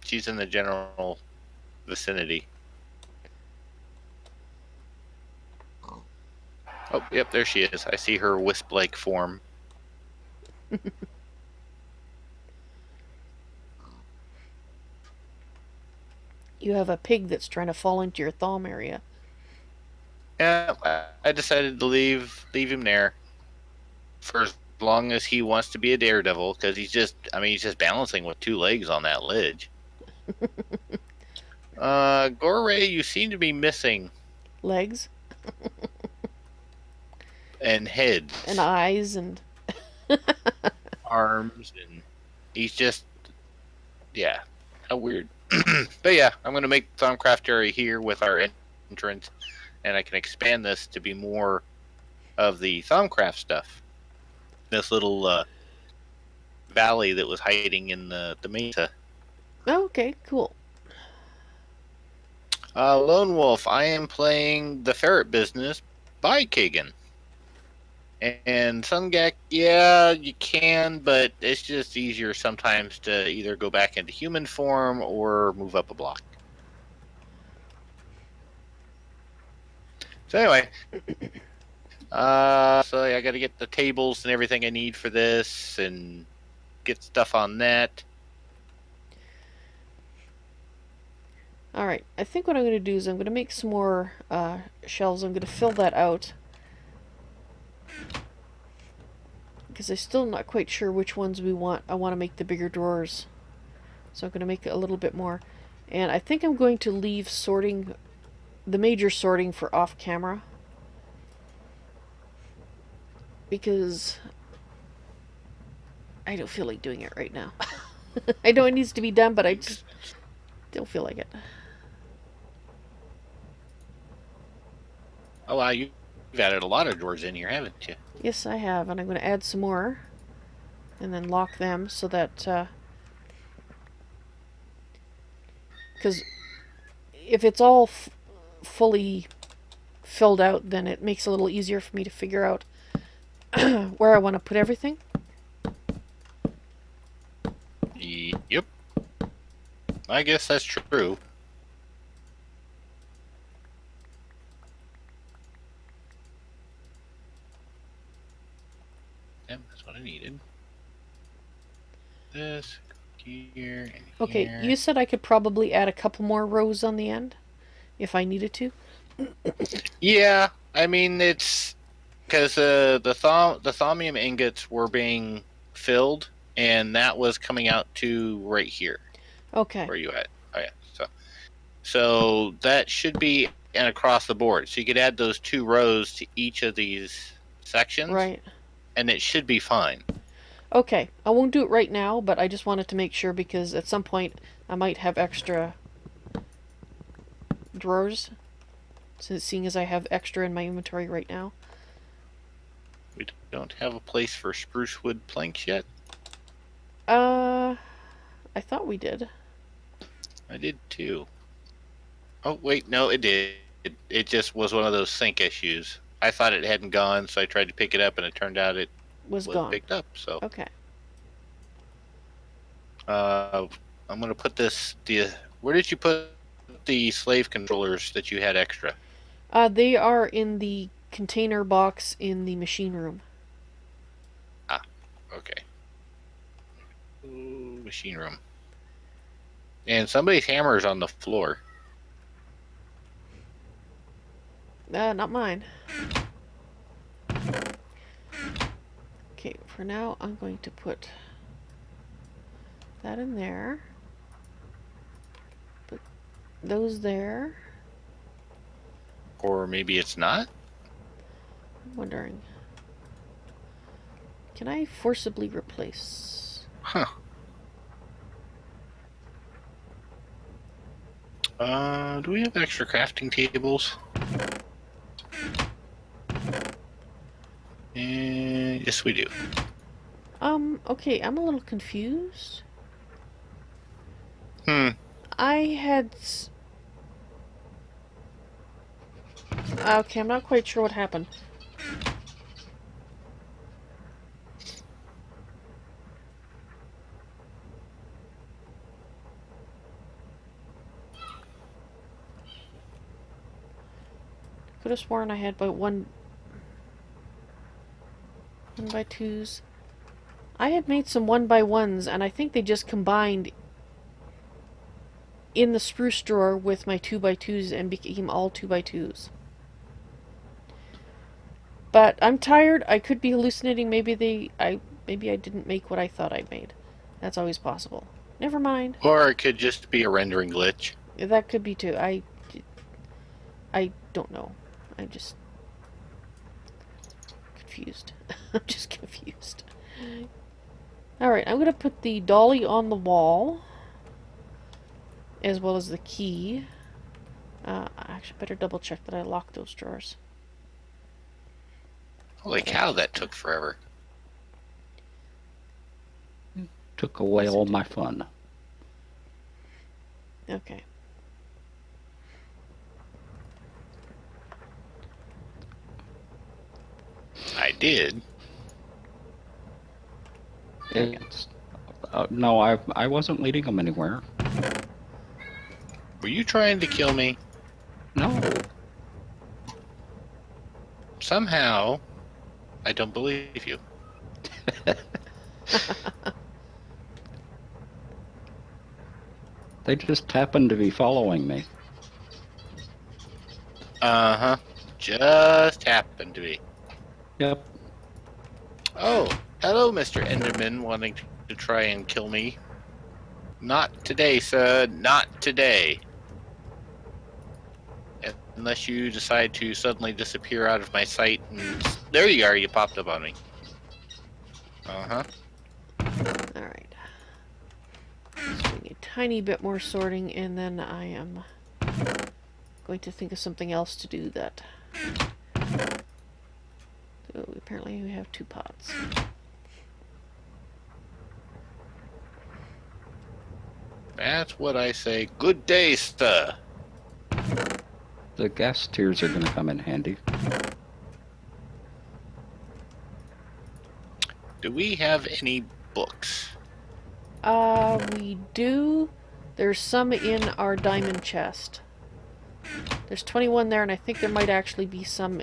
Speaker 2: She's in the general vicinity. Oh, yep, there she is. I see her wisp-like form.
Speaker 1: You have a pig that's trying to fall into your thumb area.
Speaker 2: Yeah, I decided to leave him there for as long as he wants to be a daredevil, because he's just balancing with 2 legs on that ledge. Gore, you seem to be missing
Speaker 1: Legs
Speaker 2: and heads,
Speaker 1: and eyes and
Speaker 2: arms, and he's just, yeah, how weird. But yeah, I'm gonna make the Thaumcraft area here with our entrance, and I can expand this to be more of the Thaumcraft stuff. This little valley that was hiding in the mesa.
Speaker 1: oh, okay, cool.
Speaker 2: Lone Wolf, I am playing the Ferret Business by Kagan. And Sungak, yeah, you can, but it's just easier sometimes to either go back into human form or move up a block. So anyway, so I got to get the tables and everything I need for this and get stuff on that.
Speaker 1: Alright, I think what I'm going to do is I'm going to make some more shelves. I'm going to fill that out. Because I'm still not quite sure which ones we want. I want to make the bigger drawers. So I'm going to make it a little bit more. And I think I'm going to leave sorting, the major sorting, for off camera. Because I don't feel like doing it right now. I know it needs to be done, but I just don't feel like it.
Speaker 2: Oh wow, you've added a lot of drawers in here, haven't you?
Speaker 1: Yes, I have, and I'm going to add some more. And then lock them so that... because if it's all fully filled out, then it makes it a little easier for me to figure out where I want to put everything.
Speaker 2: Yep. I guess that's true. Yep, that's what I needed. This here and
Speaker 1: Okay,
Speaker 2: here.
Speaker 1: you said I could probably add a couple more rows on the end if I needed to.
Speaker 2: Yeah, I mean it's because the thaumium ingots were being filled, and that was coming out to right here.
Speaker 1: Okay.
Speaker 2: Where you at? Oh yeah. So that should be and across the board. So you could add those 2 rows to each of these sections,
Speaker 1: Right.
Speaker 2: and it should be fine.
Speaker 1: Okay, I won't do it right now, but I just wanted to make sure because at some point I might have extra drawers, seeing as I have extra in my inventory right now.
Speaker 2: We don't have a place for spruce wood planks yet.
Speaker 1: I thought we did.
Speaker 2: I did too. Oh wait, no, it did. It just was one of those sync issues. I thought it hadn't gone, so I tried to pick it up, and it turned out it
Speaker 1: Was
Speaker 2: was
Speaker 1: gone.
Speaker 2: picked up. So
Speaker 1: Okay.
Speaker 2: I'm gonna put this. Where did you put the slave controllers that you had extra?
Speaker 1: They are in the container box in the machine room.
Speaker 2: Ah, okay. Ooh, machine room. And somebody's hammer is on the floor.
Speaker 1: Not mine. Okay, for now I'm going to put that in there. Put those there.
Speaker 2: Or maybe it's not?
Speaker 1: I'm wondering. Can I forcibly replace?
Speaker 2: Huh. Do we have extra crafting tables? Yes, we do.
Speaker 1: Okay, I'm a little confused.
Speaker 2: Hmm.
Speaker 1: I had... Okay, I'm not quite sure what happened. Could have sworn I had but one by 2s. I had made some 1x1s, and I think they just combined in the spruce drawer with my 2x2s and became all 2x2s. But I'm tired. I could be hallucinating. Maybe I didn't make what I thought I made. That's always possible. Never mind.
Speaker 2: Or it could just be a rendering glitch.
Speaker 1: That could be too. I don't know. I'm just confused. I'm just confused. Alright, I'm going to put the dolly on the wall, as well as the key. I actually better double check that I locked those drawers.
Speaker 2: Holy cow, that took forever.
Speaker 3: Took away
Speaker 1: Yes,
Speaker 3: all
Speaker 1: it did.
Speaker 3: my fun.
Speaker 1: Okay.
Speaker 2: I did.
Speaker 3: It's no, I wasn't leading them anywhere.
Speaker 2: Were you trying to kill me?
Speaker 3: No.
Speaker 2: Somehow, I don't believe you.
Speaker 3: They just happened to be following me.
Speaker 2: Uh-huh. Just happened to be.
Speaker 3: Yep.
Speaker 2: Oh, hello, Mr. Enderman, wanting to try and kill me. Not today, sir. Not today. Unless you decide to suddenly disappear out of my sight, and there you are, you popped up on me. Uh-huh.
Speaker 1: Alright. Just doing a tiny bit more sorting, and then I am going to think of something else to do that. So apparently we have 2 pots.
Speaker 2: That's what I say. Good day, sir.
Speaker 3: The gas tiers are going to come in handy.
Speaker 2: Do we have any books?
Speaker 1: We do. There's some in our diamond chest. There's 21 there, and I think there might actually be some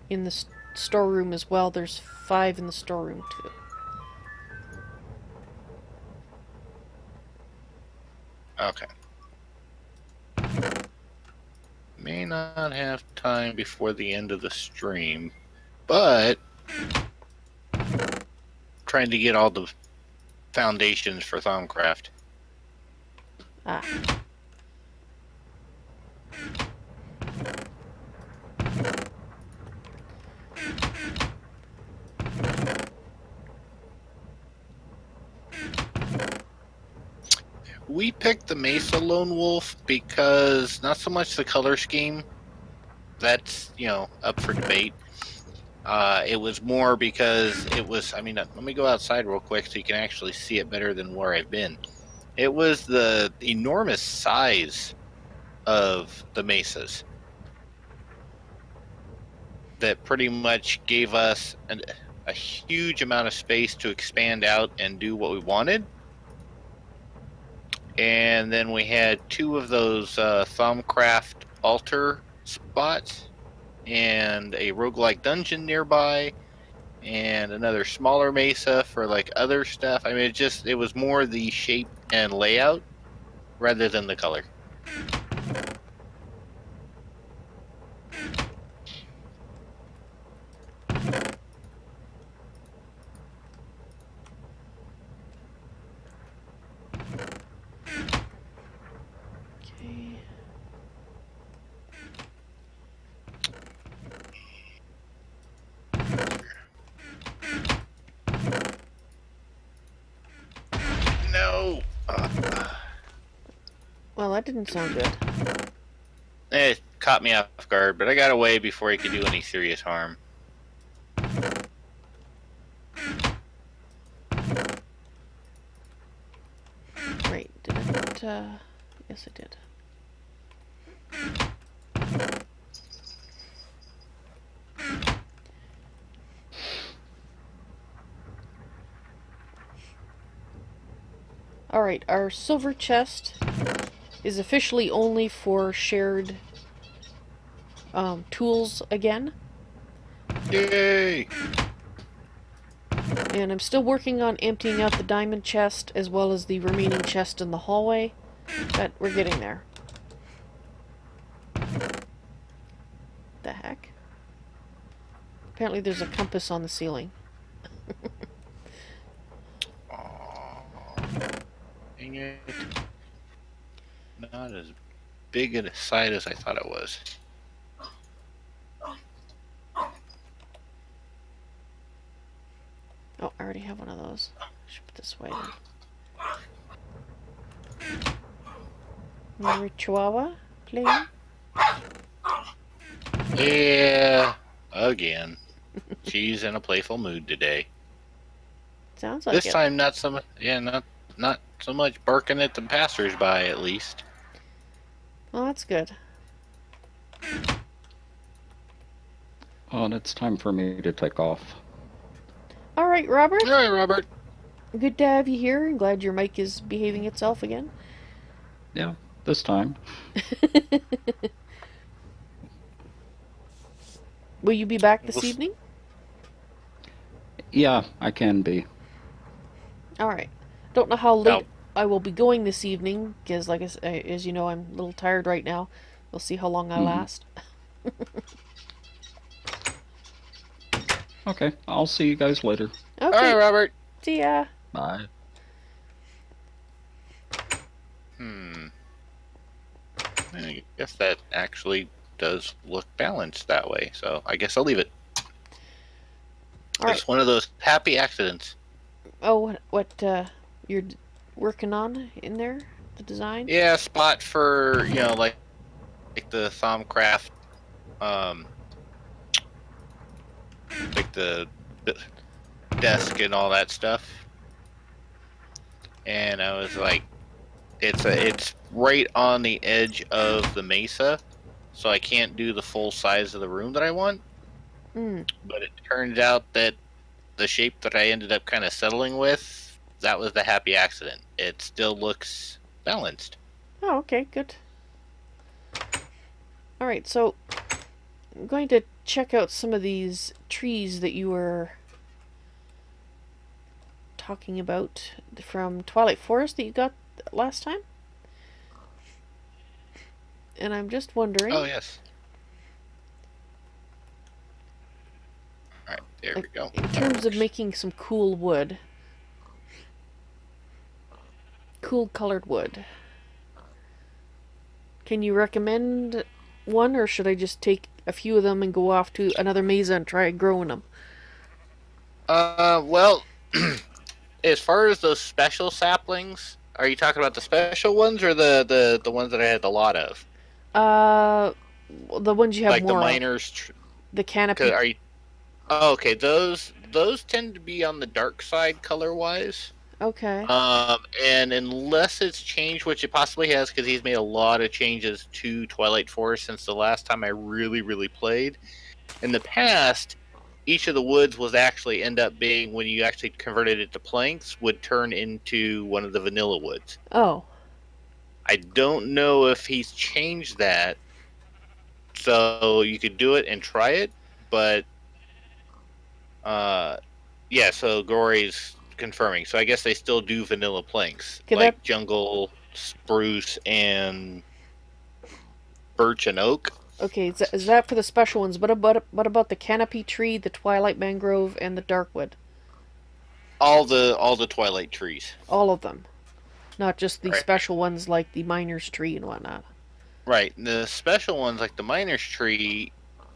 Speaker 1: in the storeroom as well. There's 5 in the storeroom, too.
Speaker 2: Okay. May not have time before the end of the stream, but trying to get all the foundations for Thaumcraft.
Speaker 1: Ah.
Speaker 2: We picked the Mesa Lone Wolf because not so much the color scheme. That's, up for debate. It was more because it was, let me go outside real quick so you can actually see it better than where I've been. It was the enormous size of the mesas that pretty much gave us a huge amount of space to expand out and do what we wanted. And then we had 2 of those Thaumcraft altar spots and a roguelike dungeon nearby and another smaller mesa for like other stuff. It was more the shape and layout rather than the color.
Speaker 1: Okay.
Speaker 2: No!
Speaker 1: Well, that didn't sound good.
Speaker 2: It caught me off guard, but I got away before he could do any serious harm.
Speaker 1: Right, did I put, yes I did. Alright, our silver chest is officially only for shared tools again.
Speaker 2: Yay!
Speaker 1: And I'm still working on emptying out the diamond chest as well as the remaining chest in the hallway, but we're getting there. The heck? Apparently there's a compass on the ceiling.
Speaker 2: Oh, dang it. Not as big a side as I thought it was.
Speaker 1: Oh, I already have one of those. Should put this way then. Your Chihuahua playing?
Speaker 2: Yeah, again. She's in a playful mood today.
Speaker 1: Sounds like
Speaker 2: This
Speaker 1: it.
Speaker 2: time, not so much. Yeah, not so much barking at the passersby, at least.
Speaker 1: Well, that's good.
Speaker 3: Oh, and it's time for me to take off.
Speaker 1: All right, Robert.
Speaker 2: All right, Robert.
Speaker 1: Good to have you here. I'm glad your mic is behaving itself again.
Speaker 3: Yeah, this time.
Speaker 1: Will you be back this evening?
Speaker 3: Yeah, I can be.
Speaker 1: All right. Don't know how late
Speaker 2: No.
Speaker 1: I will be going this evening, because, like as you know, I'm a little tired right now. We'll see how long I last.
Speaker 3: Okay, I'll see you guys later.
Speaker 1: Okay.
Speaker 2: All right, Robert.
Speaker 1: See ya.
Speaker 3: Bye.
Speaker 2: I guess that actually does look balanced that way, so I guess I'll leave it.
Speaker 1: All
Speaker 2: It's
Speaker 1: right.
Speaker 2: one of those happy accidents.
Speaker 1: Oh, what you're working on in there? The design?
Speaker 2: Yeah, spot for like the Thaumcraft, like the desk and all that stuff. And I was like, it's right on the edge of the mesa, so I can't do the full size of the room that I want. But it turns out that the shape that I ended up kind of settling with, that was the happy accident. It still looks balanced.
Speaker 1: Oh, okay, good. All right, so I'm going to check out some of these trees that you were talking about from Twilight Forest that you got last time. And I'm just wondering.
Speaker 2: Oh, yes. All right, there we go.
Speaker 1: In terms of making some cool wood. Cool colored wood. Can you recommend one, or should I just take a few of them and go off to another mesa and try growing them?
Speaker 2: Well, as far as those special saplings, are you talking about the special ones or the ones that I had a lot of?
Speaker 1: The ones you have
Speaker 2: Like the
Speaker 1: more of.
Speaker 2: miners.
Speaker 1: The canopy.
Speaker 2: Are you? Oh, okay. Those tend to be on the dark side color wise.
Speaker 1: Okay.
Speaker 2: And unless it's changed, which it possibly has, because he's made a lot of changes to Twilight Forest since the last time I really played. In the past, each of the woods was actually end up being, when you actually converted it to planks, would turn into one of the vanilla woods.
Speaker 1: Oh.
Speaker 2: I don't know if he's changed that, so you could do it and try it, but yeah. So Gory's confirming. So I guess they still do vanilla planks,
Speaker 1: Okay,
Speaker 2: like jungle, spruce, and birch and oak.
Speaker 1: Okay, is that for the special ones? What about the canopy tree, the twilight mangrove, and the darkwood?
Speaker 2: All the twilight trees.
Speaker 1: All of them, not just the
Speaker 2: Right.
Speaker 1: special ones like the miner's tree and whatnot.
Speaker 2: Right. The special ones, like the miner's tree,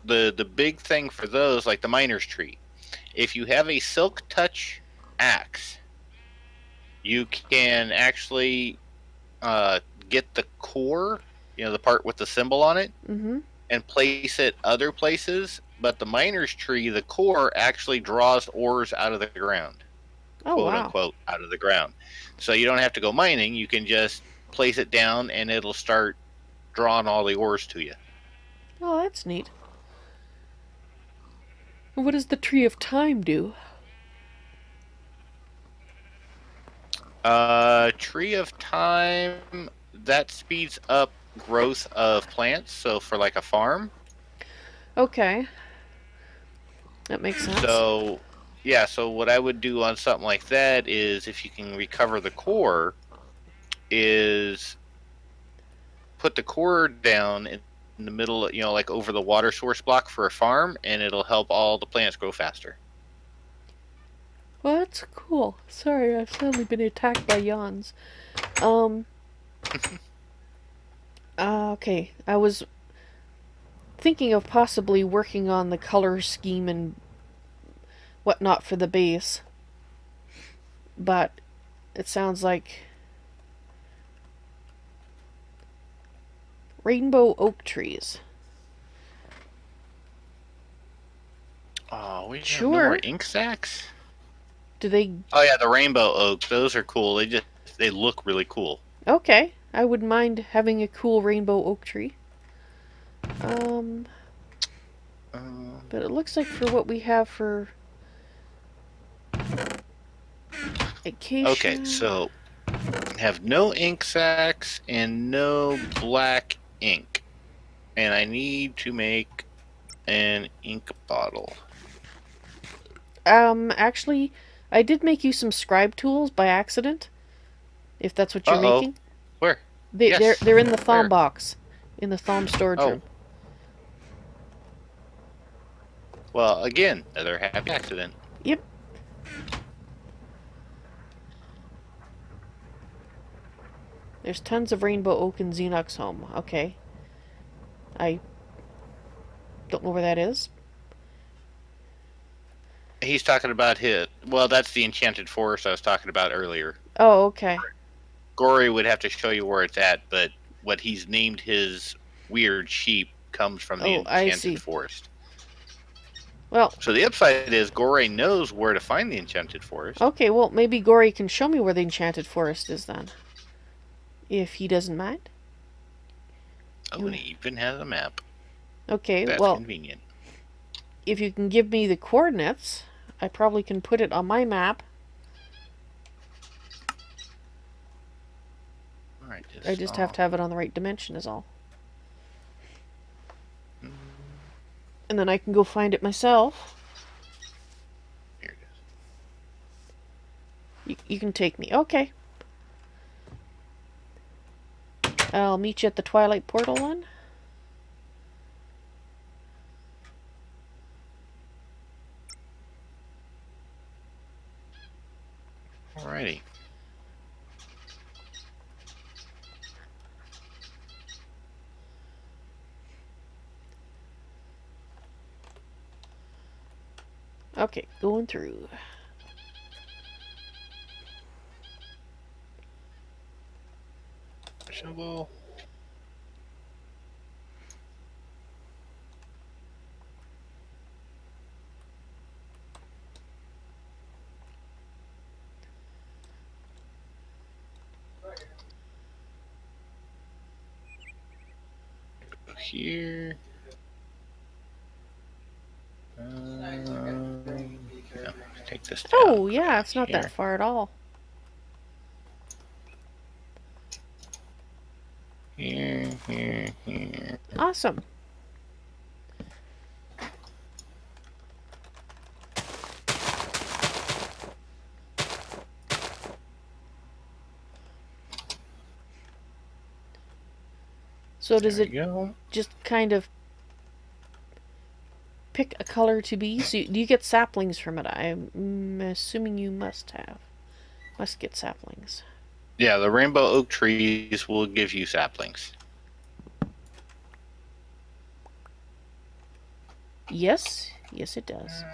Speaker 2: the big thing for those, like the miner's tree, if you have a silk touch axe, you can actually get the core, the part with the symbol on it, and place it other places. But the miner's tree, the core actually draws ores out of the ground,
Speaker 1: Oh,
Speaker 2: quote
Speaker 1: wow.
Speaker 2: unquote, out of the ground. So you don't have to go mining. You can just place it down, and it'll start drawing all the ores to you.
Speaker 1: Oh, that's neat. What does the Tree of Time do?
Speaker 2: Tree of Time, that speeds up growth of plants. So for like a farm.
Speaker 1: Okay. That makes sense.
Speaker 2: So, yeah, so what I would do on something like that is, if you can recover the core, is put the core down the middle, like over the water source block for a farm, and it'll help all the plants grow faster.
Speaker 1: Well, that's cool. Sorry, I've suddenly been attacked by yawns. Okay, I was thinking of possibly working on the color scheme and whatnot for the base, but it sounds like rainbow oak trees.
Speaker 2: Oh, we have no
Speaker 1: Sure.
Speaker 2: more ink sacs?
Speaker 1: Do they?
Speaker 2: Oh yeah, the rainbow oak. Those are cool. They look really cool.
Speaker 1: Okay, I wouldn't mind having a cool rainbow oak tree. But it looks like for what we have for acacia.
Speaker 2: Okay, so have no ink sacs and no black ink, and I need to make an ink bottle.
Speaker 1: Actually, I did make you some scribe tools by accident. If that's what you're making.
Speaker 2: Where?
Speaker 1: They're in the thom
Speaker 2: Where?
Speaker 1: box, in the thom storage room.
Speaker 2: Well, again, another happy accident.
Speaker 1: Yep. There's tons of rainbow oak in Xenox home. Okay. I don't know where that is.
Speaker 2: He's talking about his. Well, that's the enchanted forest I was talking about earlier.
Speaker 1: Oh, okay.
Speaker 2: Gory would have to show you where it's at, but what he's named his weird sheep comes from the enchanted forest.
Speaker 1: Well,
Speaker 2: so the upside is Gory knows where to find the enchanted forest.
Speaker 1: Okay, well, maybe Gory can show me where the enchanted forest is then. If he doesn't mind.
Speaker 2: Oh, and he even has a map.
Speaker 1: Okay,
Speaker 2: That's
Speaker 1: well,
Speaker 2: convenient.
Speaker 1: If you can give me the coordinates, I probably can put it on my map.
Speaker 2: Alright,
Speaker 1: I just have to have it on the right dimension is all. And then I can go find it myself.
Speaker 2: Here it
Speaker 1: is. You can take me. Okay. I'll meet you at the Twilight Portal then.
Speaker 2: Alrighty.
Speaker 1: Okay, going through.
Speaker 2: Shovel. Here. No, take this down.
Speaker 1: Oh, yeah, it's not that far at all.
Speaker 2: Here.
Speaker 1: Awesome. So does it just kind of pick a color to be? So do you get saplings from it? I'm assuming you must get saplings.
Speaker 2: Yeah, the rainbow oak trees will give you saplings.
Speaker 1: Yes, it does.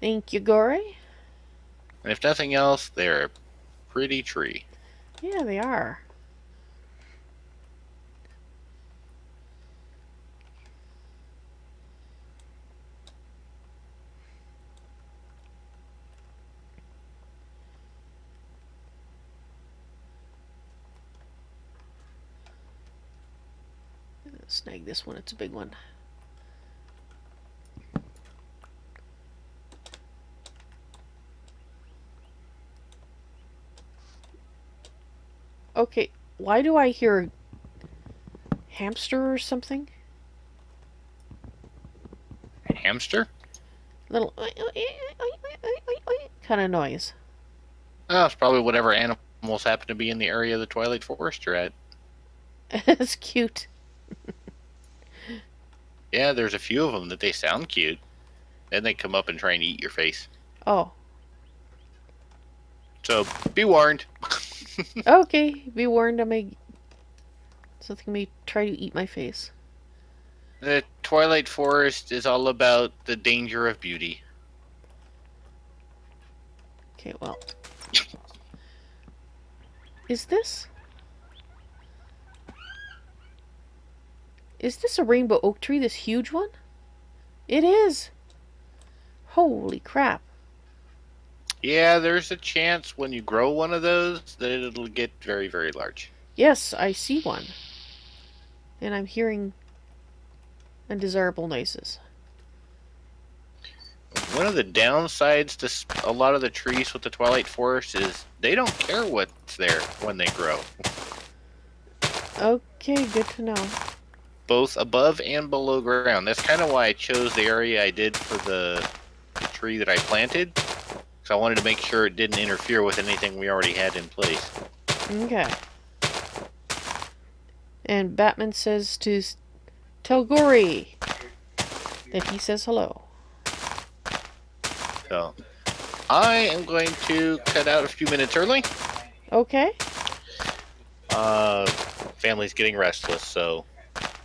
Speaker 1: Thank you, Gory.
Speaker 2: And if nothing else, they're a pretty tree.
Speaker 1: Yeah, they are. Snag this one, it's a big one. Okay, why do I hear a hamster or something?
Speaker 2: A hamster?
Speaker 1: Little kind of noise.
Speaker 2: Oh, it's probably whatever animals happen to be in the area of the Twilight Forest you're at.
Speaker 1: It's cute.
Speaker 2: Yeah, there's a few of them that they sound cute. Then they come up and try and eat your face.
Speaker 1: Oh.
Speaker 2: So, be warned.
Speaker 1: Okay, be warned, something may try to eat my face.
Speaker 2: The Twilight Forest is all about the danger of beauty.
Speaker 1: Okay, well. Is this? Is this a rainbow oak tree, this huge one? It is! Holy crap.
Speaker 2: Yeah, there's a chance when you grow one of those that it'll get very, very large.
Speaker 1: Yes, I see one. And I'm hearing undesirable noises.
Speaker 2: One of the downsides to a lot of the trees with the Twilight Forest is they don't care what's there when they grow.
Speaker 1: Okay, good to know.
Speaker 2: Both above and below ground. That's kind of why I chose the area I did for the tree that I planted. Because I wanted to make sure it didn't interfere with anything we already had in place.
Speaker 1: Okay. And Batman says to tell Gory that he says hello.
Speaker 2: So, I am going to cut out a few minutes early.
Speaker 1: Okay.
Speaker 2: Family's getting restless, so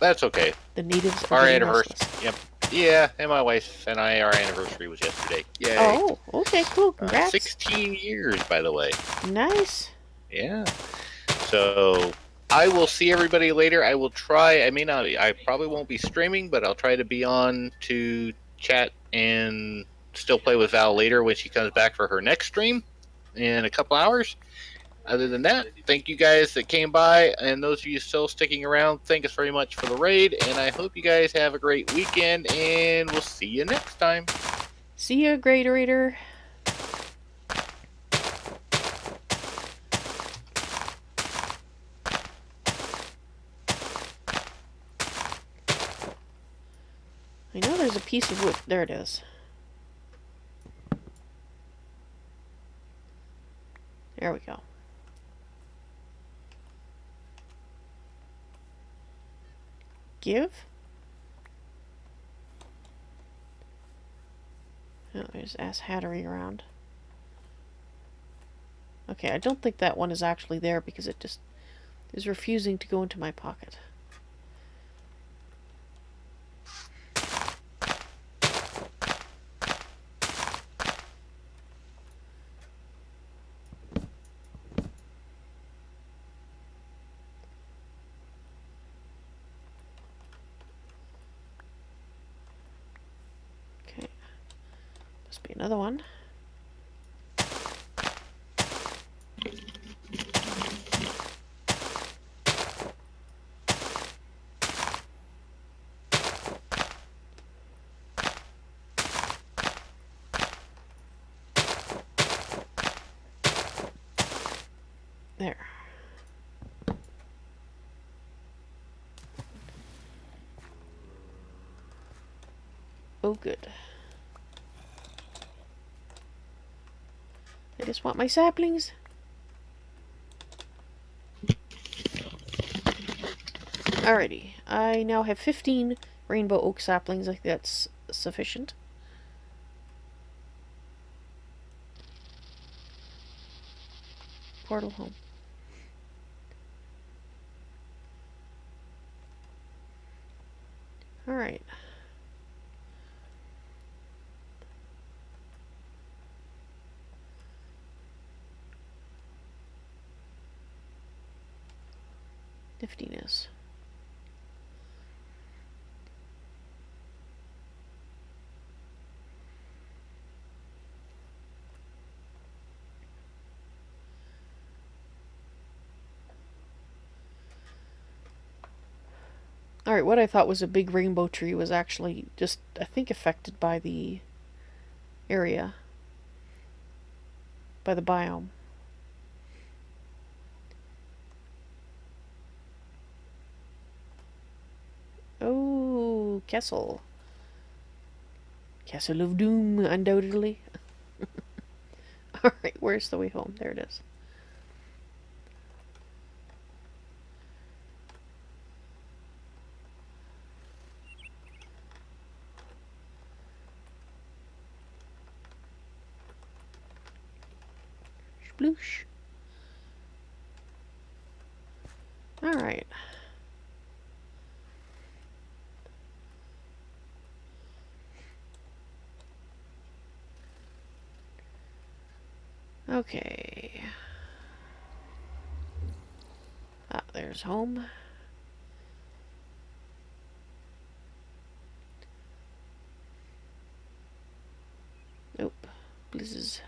Speaker 2: that's okay.
Speaker 1: The natives are
Speaker 2: Our
Speaker 1: getting
Speaker 2: anniversary.
Speaker 1: restless.
Speaker 2: Yep. Yeah, and my wife and I, our anniversary was yesterday. Yay.
Speaker 1: Oh, okay, cool. Congrats.
Speaker 2: 16 years, by the way.
Speaker 1: Nice.
Speaker 2: Yeah. So I will see everybody later. I will try. I may not. I probably won't be streaming, but I'll try to be on to chat and still play with Val later when she comes back for her next stream in a couple hours. Other than that, thank you guys that came by, and those of you still sticking around, thank us very much for the raid, and I hope you guys have a great weekend, and we'll see you next time.
Speaker 1: See ya, Greaterator. I know there's a piece of wood. There it is. There we go. Give? Oh, there's Ass Hattery around. Okay, I don't think that one is actually there because it just is refusing to go into my pocket. Okay. Must be another one. There. Oh, good. I just want my saplings. Alrighty. I now have 15 rainbow oak saplings. I think that's sufficient. Portal home. Alright. Niftiness. Alright, what I thought was a big rainbow tree was actually just, I think, affected by the area. By the biome. Oh, Castle. Castle of Doom, undoubtedly. Alright, where's the way home? There it is. Sploosh. Alright. Okay. Ah, there's home. Nope. Blizzes.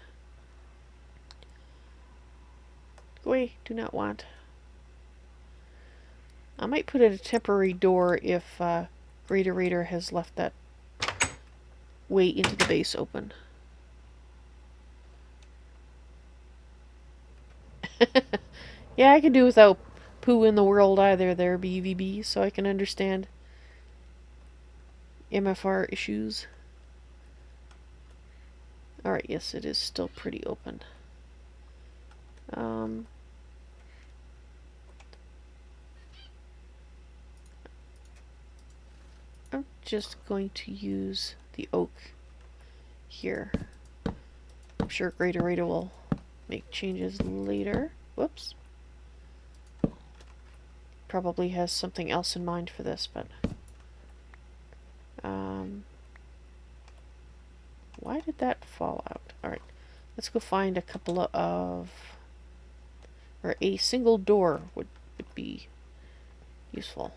Speaker 1: Go away. Do not want. I might put in a temporary door if Greater Raider has left that way into the base open. Yeah, I can do without poo in the world either there, BVB, so I can understand MFR issues. Alright, yes, it is still pretty open. I'm just going to use the oak here. I'm sure Greater Raider will make changes later. Whoops. Probably has something else in mind for this, but why did that fall out? Alright, let's go find a couple of, or a single door would be useful.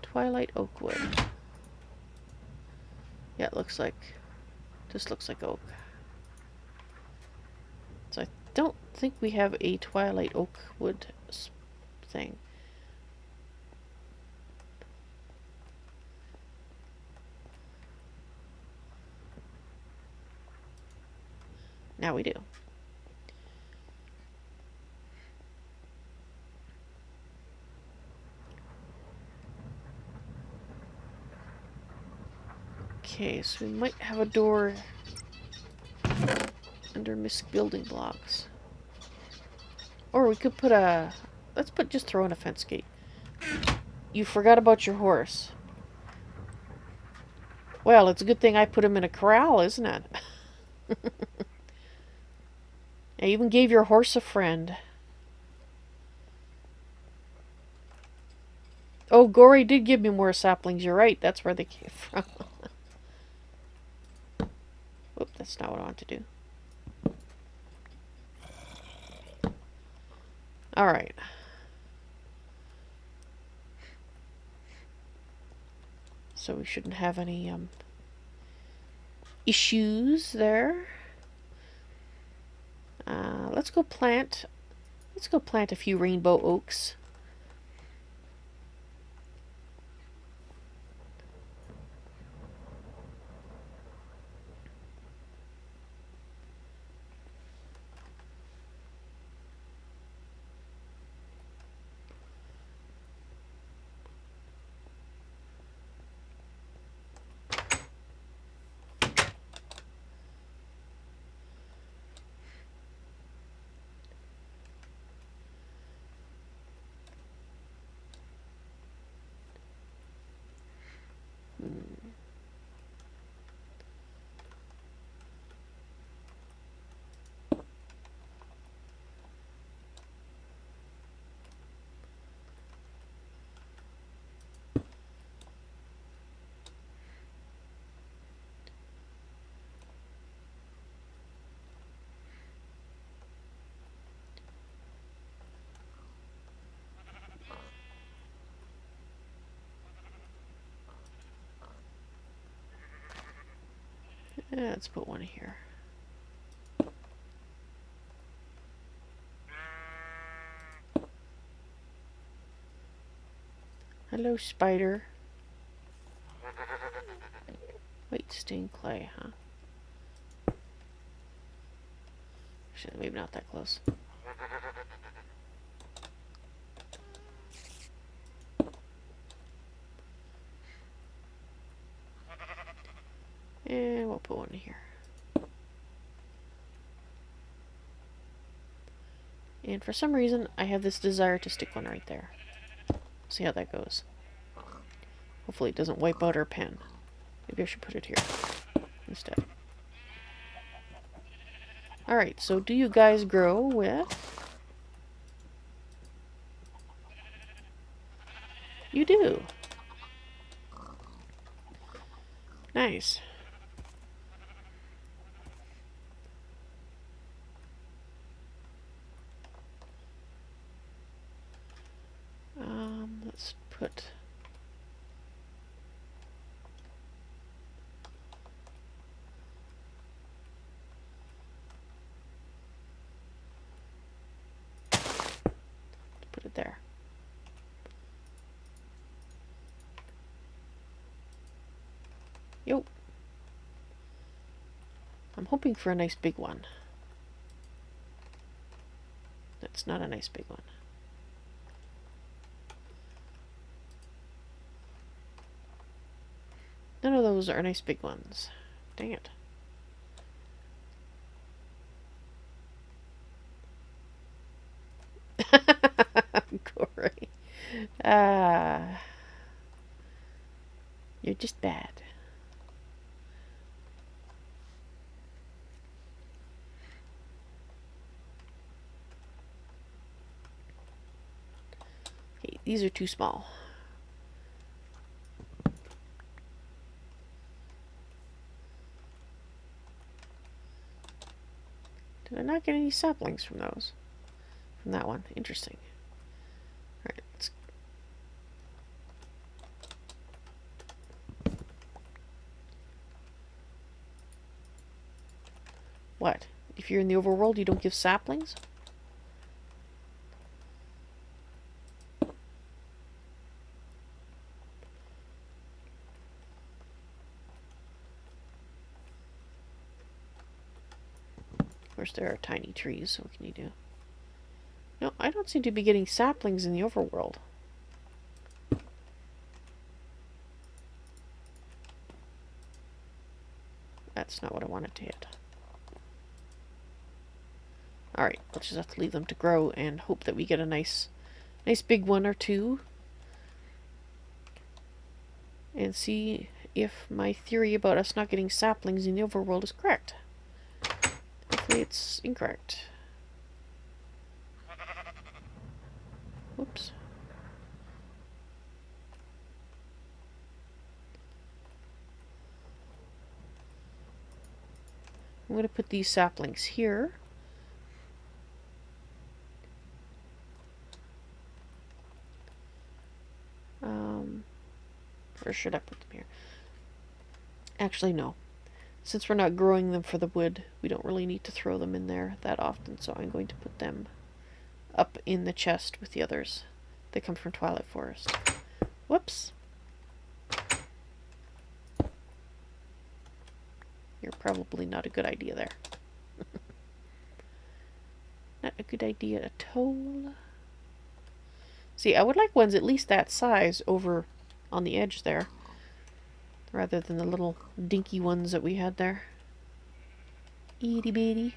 Speaker 1: Twilight oak wood. Yeah, it looks like, just looks like oak. So I don't think we have a twilight oak wood thing. Now we do. Okay, so we might have a door under missed building blocks. Or we could put a... Let's just throw in a fence gate. You forgot about your horse. Well, it's a good thing I put him in a corral, isn't it? I even gave your horse a friend. Oh, Gory did give me more saplings. You're right. That's where they came from. Oop, that's not what I want to do. Alright. So we shouldn't have any issues there. Let's go plant a few rainbow oaks. Yeah, let's put one here. Hello, spider. Wait, stained clay, huh? Shit, maybe not that close. And we'll put one here. And for some reason, I have this desire to stick one right there. See how that goes. Hopefully it doesn't wipe out our pen. Maybe I should put it here instead. Alright, so do you guys grow with... You do. Nice. Let's put... Put it there. Yo. I'm hoping for a nice big one. That's not a nice big one. None of those are nice big ones. Dang it. Corey. Ah. You're just bad. Okay, these are too small. Did I not get any saplings from those? From that one. Interesting. Alright, let's... What? If you're in the overworld, you don't give saplings? Of course, there are tiny trees, so what can you do? No, I don't seem to be getting saplings in the overworld. That's not what I wanted to hit. Alright, let's just have to leave them to grow and hope that we get a nice big one or two. And see if my theory about us not getting saplings in the overworld is correct. Hopefully it's incorrect. Whoops. I'm going to put these saplings here. Or should I put them here? Actually, no. Since we're not growing them for the wood, we don't really need to throw them in there that often, so I'm going to put them up in the chest with the others that come from Twilight Forest. Whoops. You're probably not a good idea there. Not a good idea at all. See, I would like ones at least that size over on the edge there, rather than the little dinky ones that we had there. Itty bitty.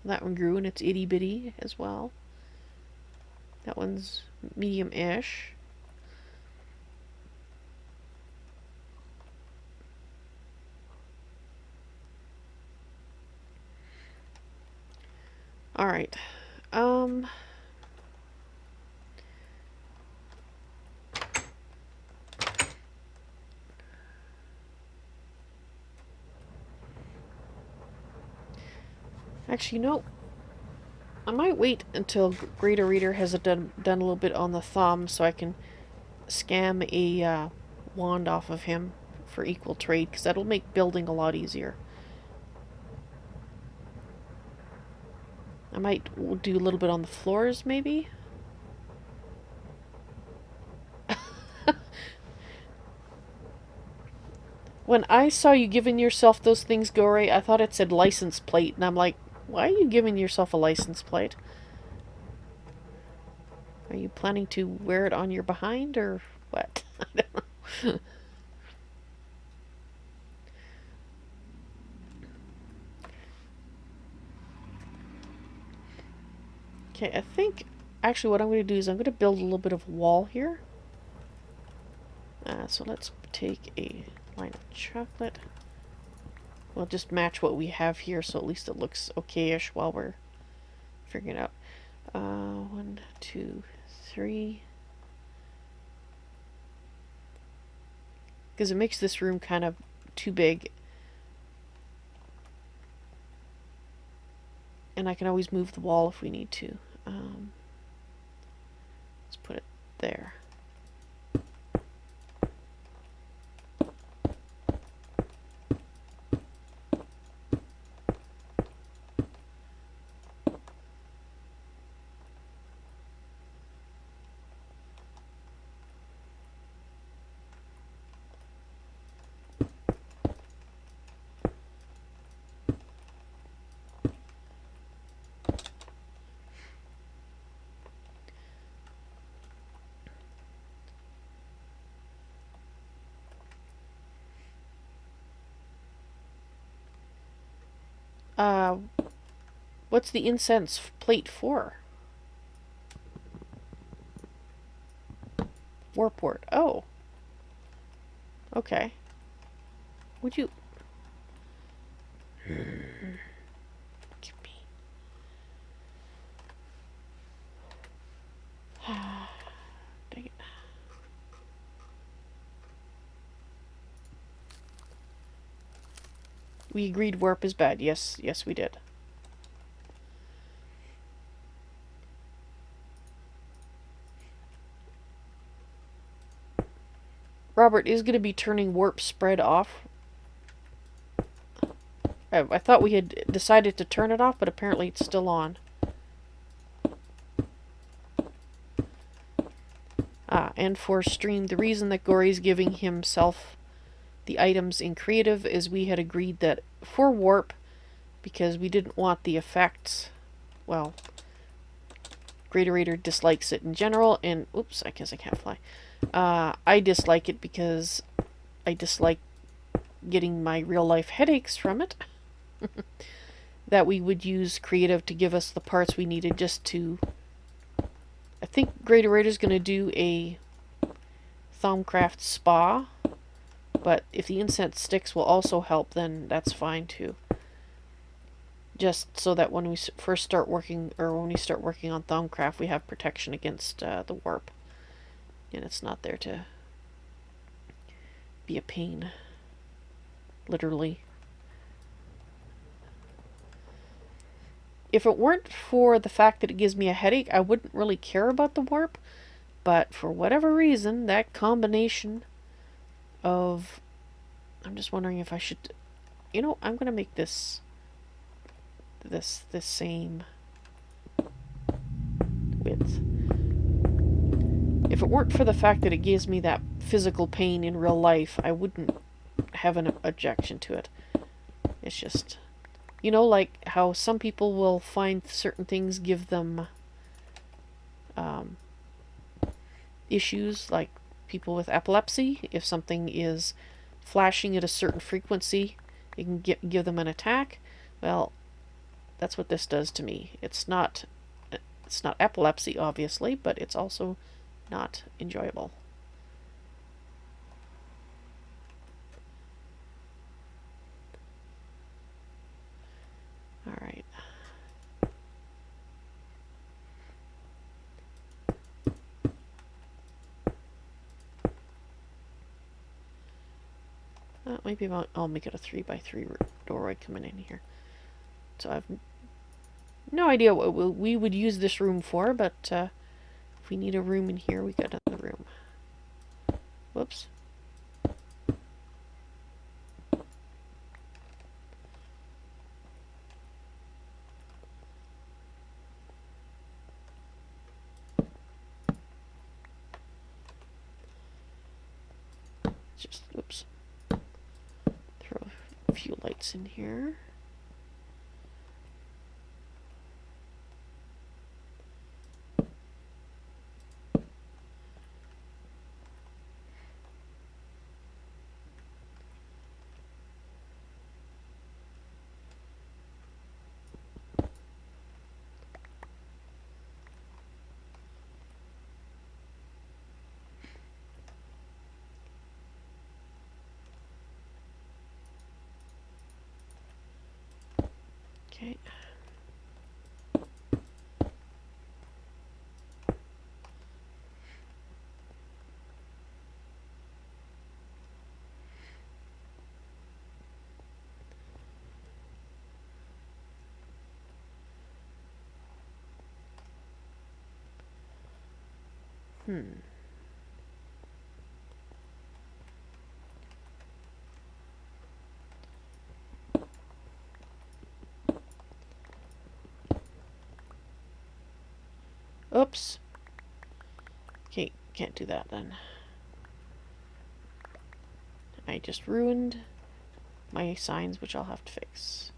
Speaker 1: That one grew and it's itty bitty as well. That one's medium-ish. Alright. Actually, no. I might wait until Greater Reader has done a little bit on the thumb so I can scam a wand off of him for equal trade, because that'll make building a lot easier. I might do a little bit on the floors, maybe? When I saw you giving yourself those things, Gore, I thought it said license plate, and I'm like, why are you giving yourself a license plate? Are you planning to wear it on your behind, or what? I don't know. Okay, I think actually what I'm going to do is I'm going to build a little bit of wall here. So let's take a line of chocolate. We'll just match what we have here so at least it looks okay-ish while we're figuring it out. 1, 2, 3. Because it makes this room kind of too big. And I can always move the wall if we need to. Let's put it there. Uh, what's the incense plate for? Warport. Oh. Okay. Would you... Give me... Dang it. We agreed warp is bad. Yes, yes we did. Robert is going to be turning warp spread off. I thought we had decided to turn it off, but apparently it's still on. And for stream, the reason that Gory's giving himself the items in creative is we had agreed that for warp, because we didn't want the effects, well, Greaterator dislikes it in general, and oops, I guess I can't fly. I dislike it because I dislike getting my real life headaches from it. That we would use creative to give us the parts we needed just to... I think Greaterator's going to do a Thaumcraft spa, but if the incense sticks will also help, then that's fine too. Just so that when we first start working, or when we start working on Thaumcraft, we have protection against the warp. And it's not there to be a pain. Literally. If it weren't for the fact that it gives me a headache, I wouldn't really care about the warp. But for whatever reason, that combination of... I'm just wondering if I should... You know, I'm going to make this same width. If it weren't for the fact that it gives me that physical pain in real life, I wouldn't have an objection to it. It's just... You know, like how some people will find certain things give them issues, like people with epilepsy. If something is flashing at a certain frequency, it can give them an attack. Well, that's what this does to me. It's not epilepsy, obviously, but it's also not enjoyable. Alright. Maybe I'll make it a 3x3 doorway coming in here. So I've no idea what we would use this room for, but if we need a room in here, we got another room. Whoops. Just, oops. Throw a few lights in here. Hmm. Oops. Okay, can't do that then. I just ruined my signs, which I'll have to fix.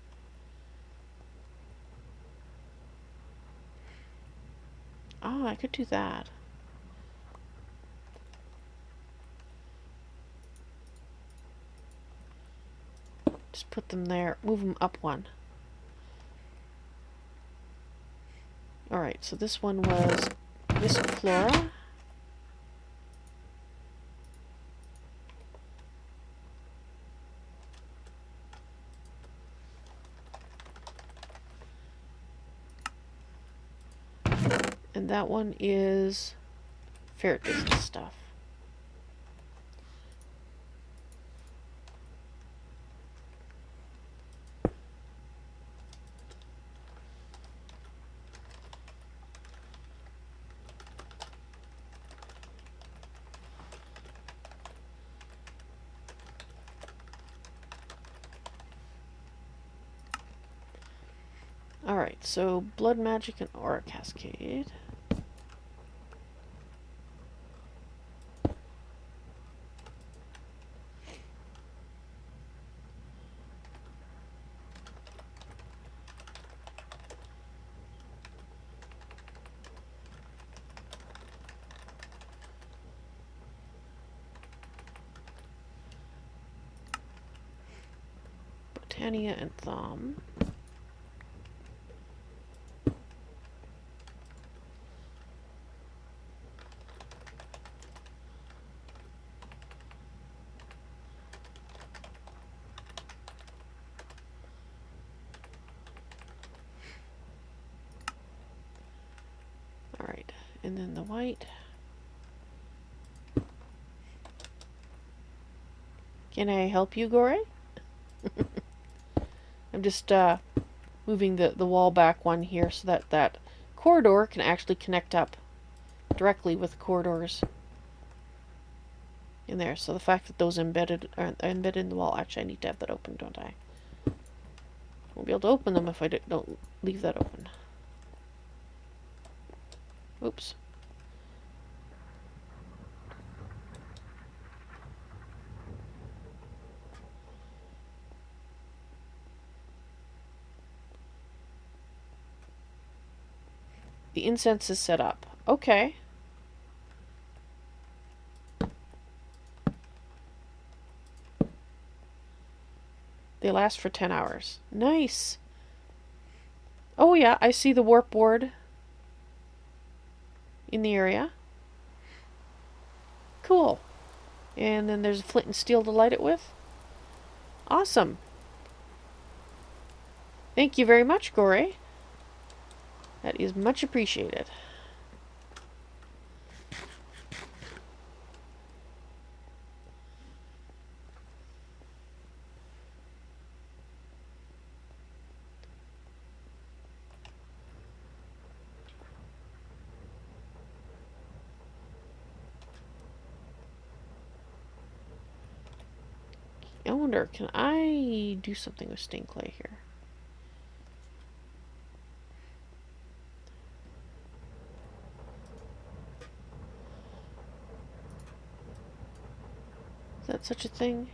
Speaker 1: Oh, I could do that. Just put them there. Move them up one. Alright, so this one was Miss Flora. And that one is Ferret business stuff. Alright, so Blood Magic and Aura Cascade. Botania and Thumb. Alright, and then the white. Can I help you, Gore? I'm just moving the wall back one here so that that corridor can actually connect up directly with the corridors in there. So the fact that those are embedded in the wall, actually I need to have that open, don't I? Won't be able to open them if I don't leave that open. Oops. The incense is set up. Okay. They last for 10 hours. Nice. Oh yeah, I see the warp board in the area. Cool. And then there's a flint and steel to light it with. Awesome. Thank you very much, Gore. That is much appreciated. I wonder, can I do something with stained clay here? Is that such a thing?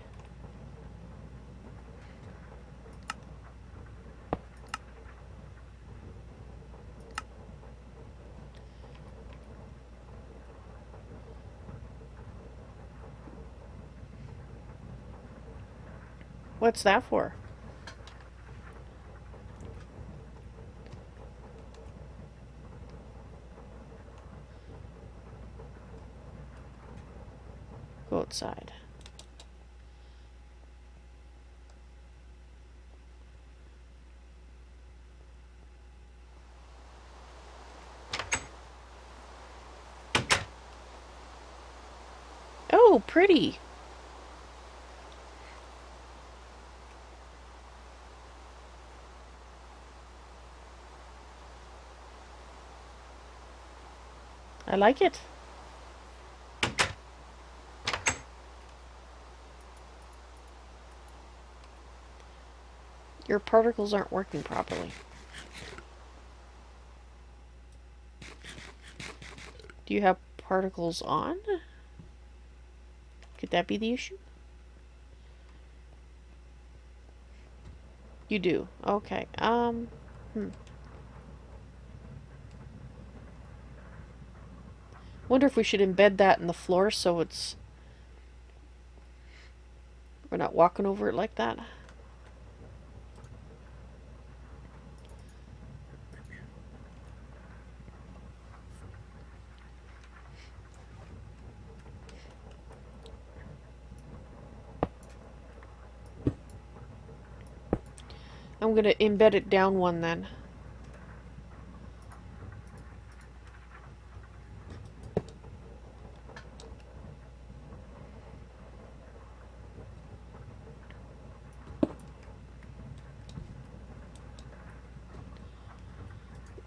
Speaker 1: What's that for? Go outside. Oh, pretty. I like it. Your particles aren't working properly. Do you have particles on? Could that be the issue? You do. Okay. Wonder if we should embed that in the floor so it's... we're not walking over it like that. I'm gonna embed it down one then.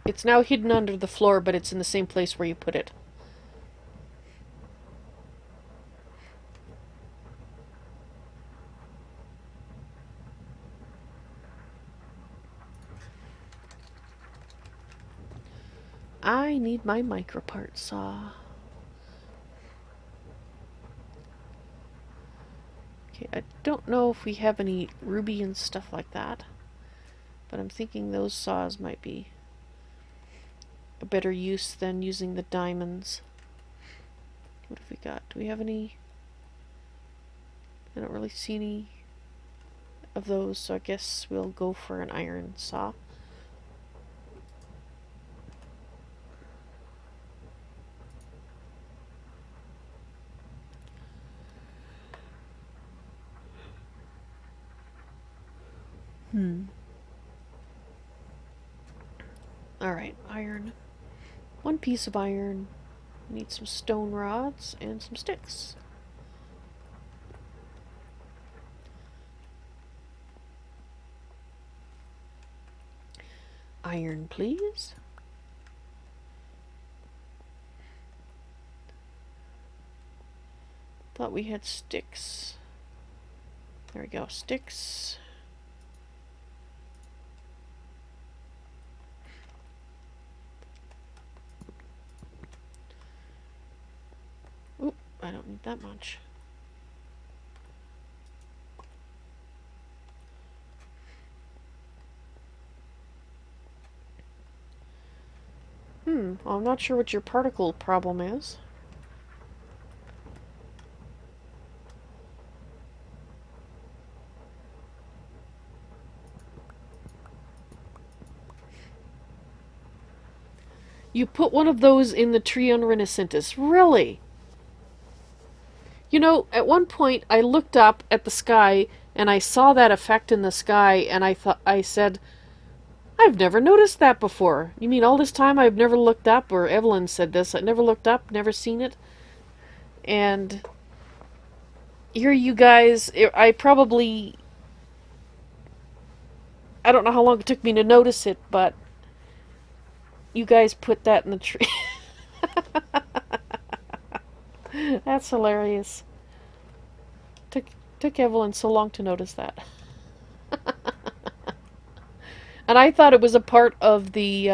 Speaker 1: It's now hidden under the floor, but it's in the same place where you put it. I need my micropart saw. Okay, I don't know if we have any ruby and stuff like that, but I'm thinking those saws might be a better use than using the diamonds. What have we got? Do we have any? I don't really see any of those, so I guess we'll go for an iron saw. Alright, iron. One piece of iron. Need some stone rods and some sticks. Iron, please. Thought we had sticks. There we go, sticks. Oop, I don't need that much. Well, I'm not sure what your particle problem is. You put one of those in the Trion Renacentis. Really? You know, at one point I looked up at the sky and I saw that effect in the sky and I said, I've never noticed that before. You mean all this time I've never looked up, or Evelyn said this, I never looked up, never seen it? And here you guys, I don't know how long it took me to notice it, but you guys put that in the tree. That's hilarious. Took Evelyn so long to notice that. And I thought it was a part of the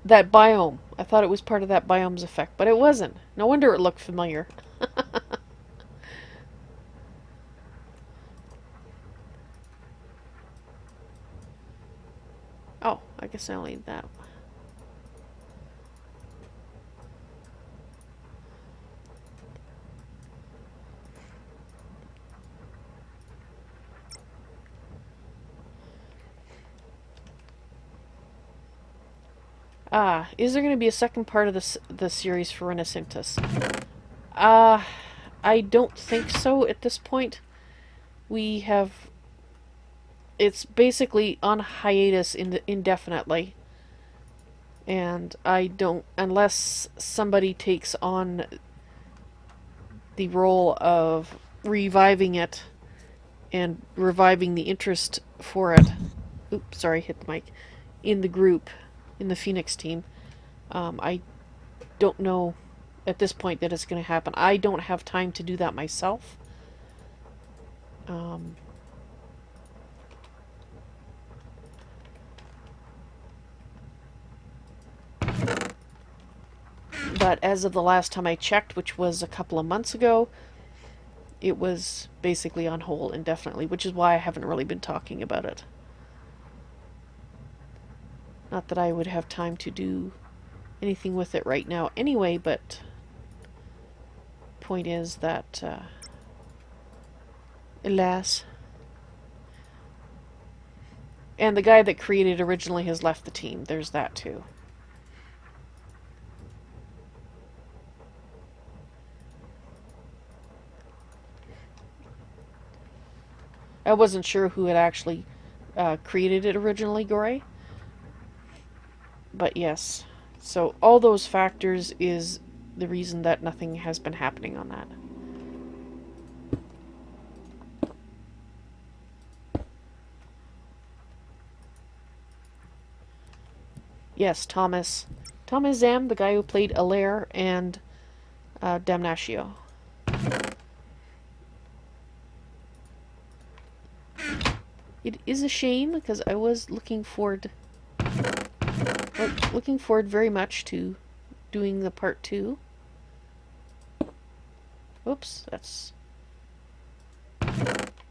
Speaker 1: that biome. I thought it was part of that biome's effect, but it wasn't. No wonder it looked familiar. Oh, I guess I only need that. Is there going to be a second part of the series for Renacentis? I don't think so at this point. We have... it's basically on hiatus indefinitely. And I don't... unless somebody takes on the role of reviving it and reviving the interest for it. Oops, sorry, hit the mic. In the group, in the Phoenix team. I don't know at this point that it's going to happen. I don't have time to do that myself. But as of the last time I checked, which was a couple of months ago, it was basically on hold indefinitely, which is why I haven't really been talking about it. Not that I would have time to do anything with it right now anyway, but point is that, alas. And the guy that created it originally has left the team. There's that too. I wasn't sure who had actually created it originally, Gore. But yes. So all those factors is the reason that nothing has been happening on that. Yes, Thomas. Thomas Zam, the guy who played Alair and Damnatio. It is a shame because I was looking forward very much to doing the part 2. Oops, that's... I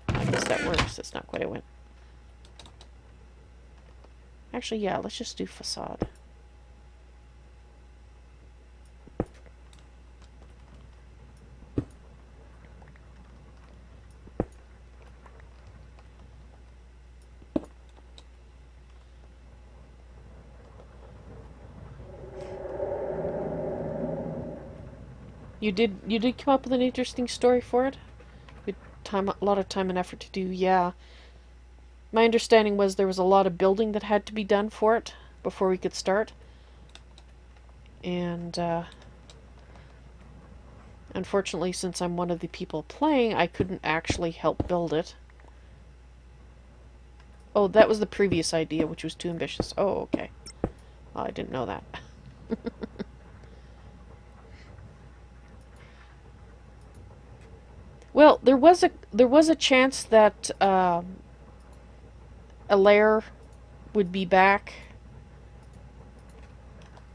Speaker 1: guess that works. That's not quite how it went. Actually, yeah, let's just do facade. You did come up with an interesting story for it? With a lot of time and effort to do, yeah. My understanding was there was a lot of building that had to be done for it before we could start. And, unfortunately, since I'm one of the people playing, I couldn't actually help build it. Oh, that was the previous idea, which was too ambitious. Oh, okay. Oh, I didn't know that. Well, there was a chance that Alair would be back.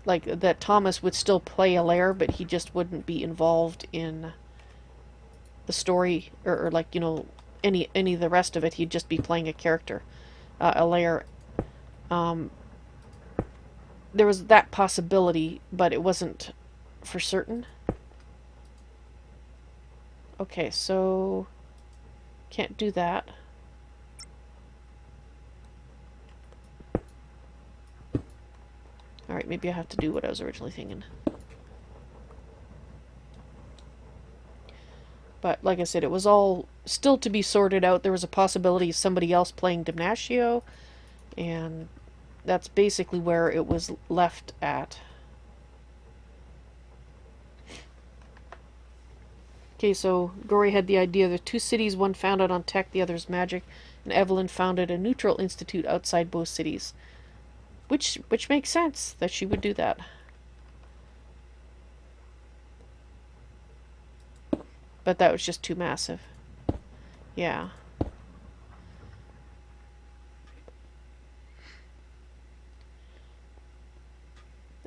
Speaker 1: Like, that Thomas would still play Alair, but he just wouldn't be involved in the story, or like, any of the rest of it. He'd just be playing a character. Alair, there was that possibility, but it wasn't for certain. Okay, so can't do that. Alright, maybe I have to do what I was originally thinking. But like I said, it was all still to be sorted out. There was a possibility of somebody else playing Damnatio, and that's basically where it was left at. Okay, so Gory had the idea that 2 cities, one founded on tech, the other's magic, and Evelyn founded a neutral institute outside both cities. Which makes sense that she would do that. But that was just too massive. Yeah.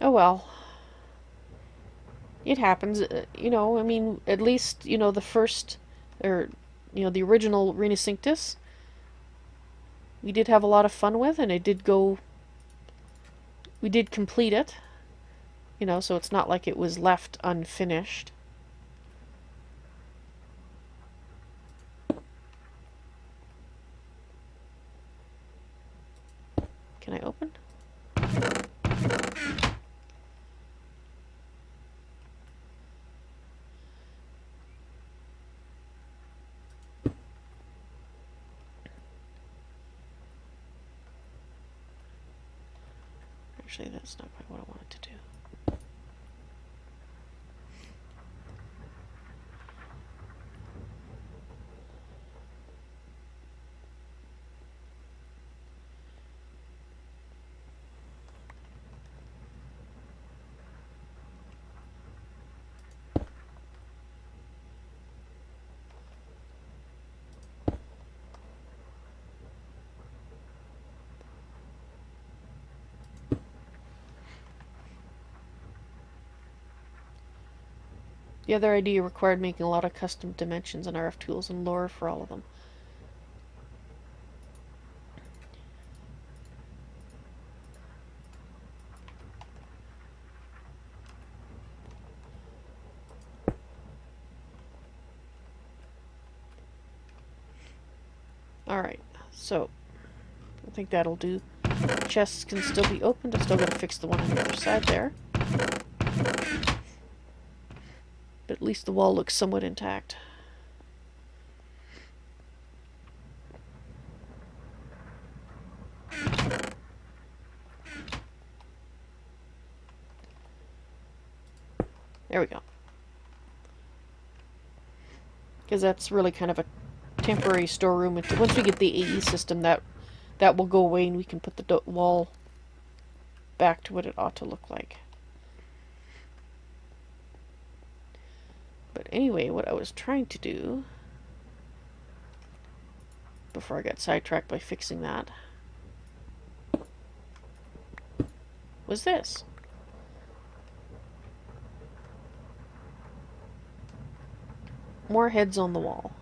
Speaker 1: Oh well. It happens, I mean, at least, the first, or, the original Rena Cinctus, we did have a lot of fun with, and we did complete it, so it's not like it was left unfinished. Can I open? Actually, that's not quite what I wanted to do. The other idea required making a lot of custom dimensions and RF tools and lore for all of them. Alright, so I think that'll do. Chests can still be opened. I still gotta fix the one on the other side there. But at least the wall looks somewhat intact. There we go. Because that's really kind of a temporary storeroom. Once we get the AE system, that will go away and we can put the wall back to what it ought to look like. But anyway, what I was trying to do, before I got sidetracked by fixing that, was this. More heads on the wall.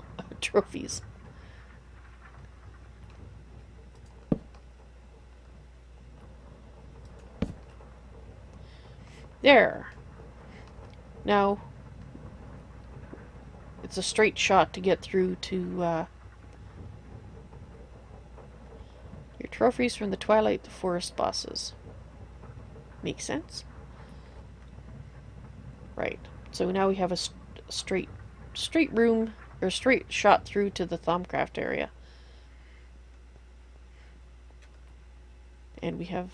Speaker 1: Trophies. There. Now, it's a straight shot to get through to your trophies from the Twilight Forest bosses. Makes sense? Right. So now we have a straight room, or straight shot through to the Thaumcraft area. And we have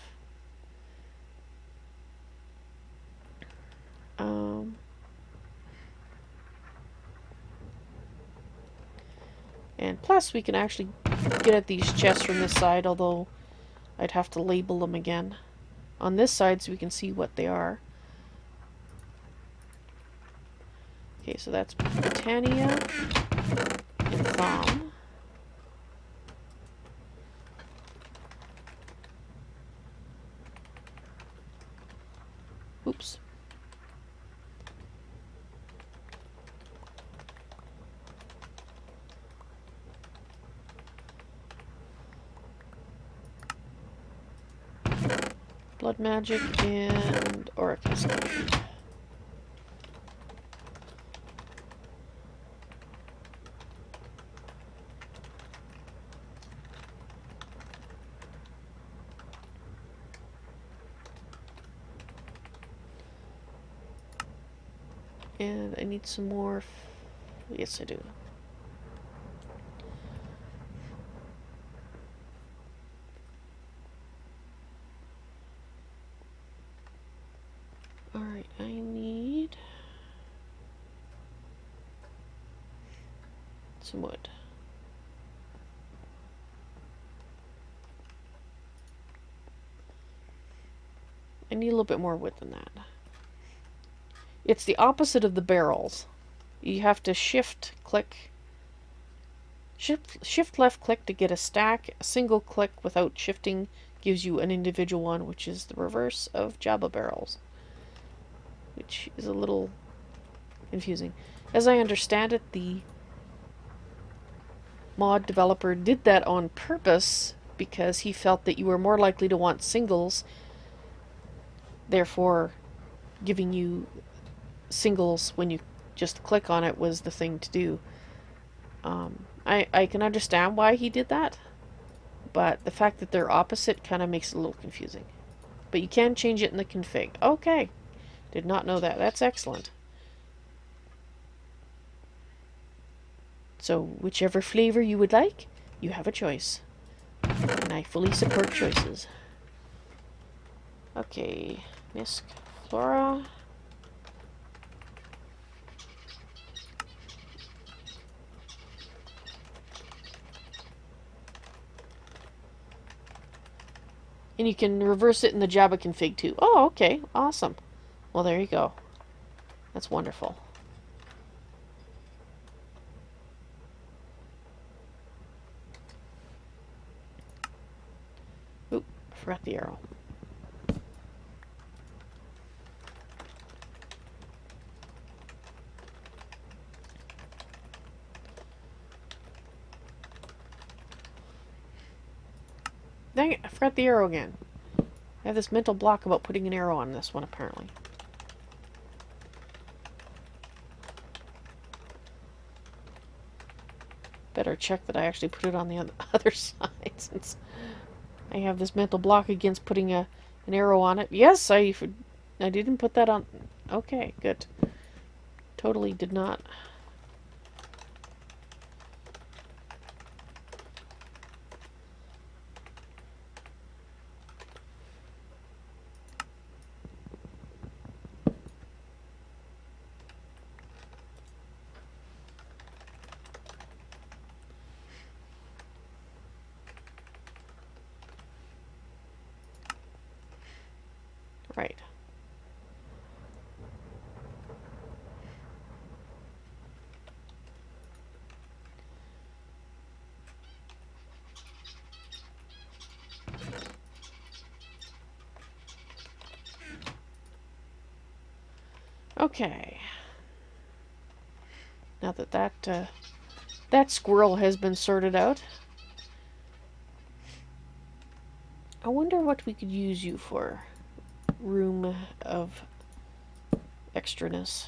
Speaker 1: and plus we can actually get at these chests from this side, although I'd have to label them again on this side so we can see what they are. Okay, so that's Britannia and Thom. Oops. Blood Magic and Aura Cascade. And I need some more. Yes, I do. Alright, I need some wood. I need a little bit more wood than that. It's the opposite of the barrels. You have to shift left click to get a stack. A single click without shifting gives you an individual one, which is the reverse of Jabba barrels, which is a little confusing. As I understand it, the mod developer did that on purpose because he felt that you were more likely to want singles, therefore giving you singles when you just click on it was the thing to do. I can understand why he did that, but the fact that they're opposite kind of makes it a little confusing. But you can change it in the config. Okay, did not know that. That's excellent. So whichever flavor you would like, you have a choice. And I fully support choices. Okay, Misk Flora. And you can reverse it in the Java config too. Oh, okay. Awesome. Well, there you go. That's wonderful. Oop, I forgot the arrow. dang it, I forgot the arrow again. I have this mental block about putting an arrow on this one, apparently. Better check that I actually put it on the other side, since I have this mental block against putting an arrow on it. Yes, I didn't put that on. Okay, good. Totally did not. Right. Okay. Now that that squirrel has been sorted out, I wonder what we could use you for. Room of extraness.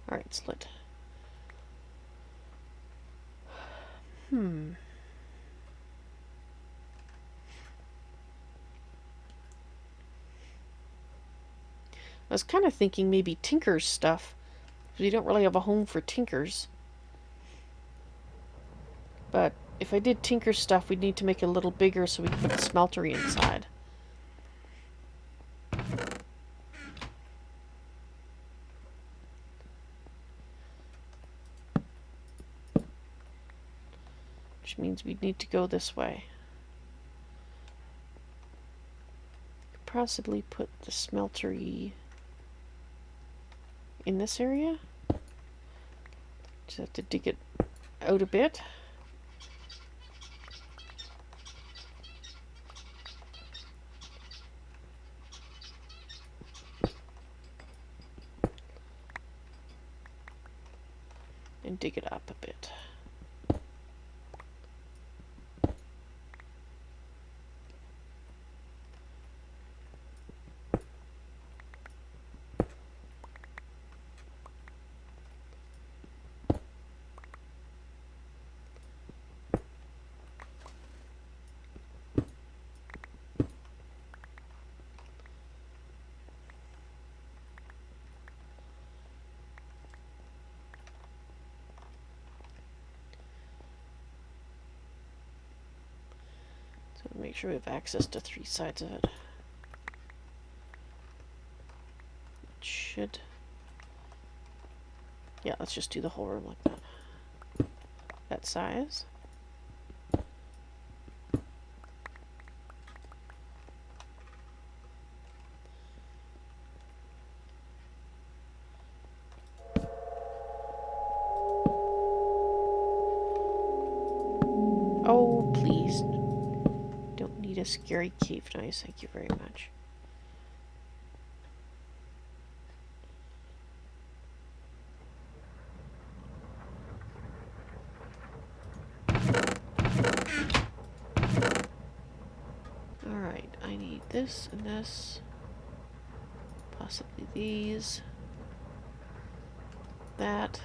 Speaker 1: Alright, slit. I was kind of thinking maybe Tinker's stuff. We don't really have a home for Tinkers. But if I did Tinker's stuff, we'd need to make it a little bigger so we could put the smeltery inside. Which means we'd need to go this way. Possibly put the smeltery in this area. Just have to dig it out a bit. And dig it up a bit. Make sure we have access to 3 sides of it. It should. Yeah, let's just do the whole room like that. That size. Oh, please. Don't need a scary cave noise. Thank you very much. Alright, I need this and this. Possibly these. That.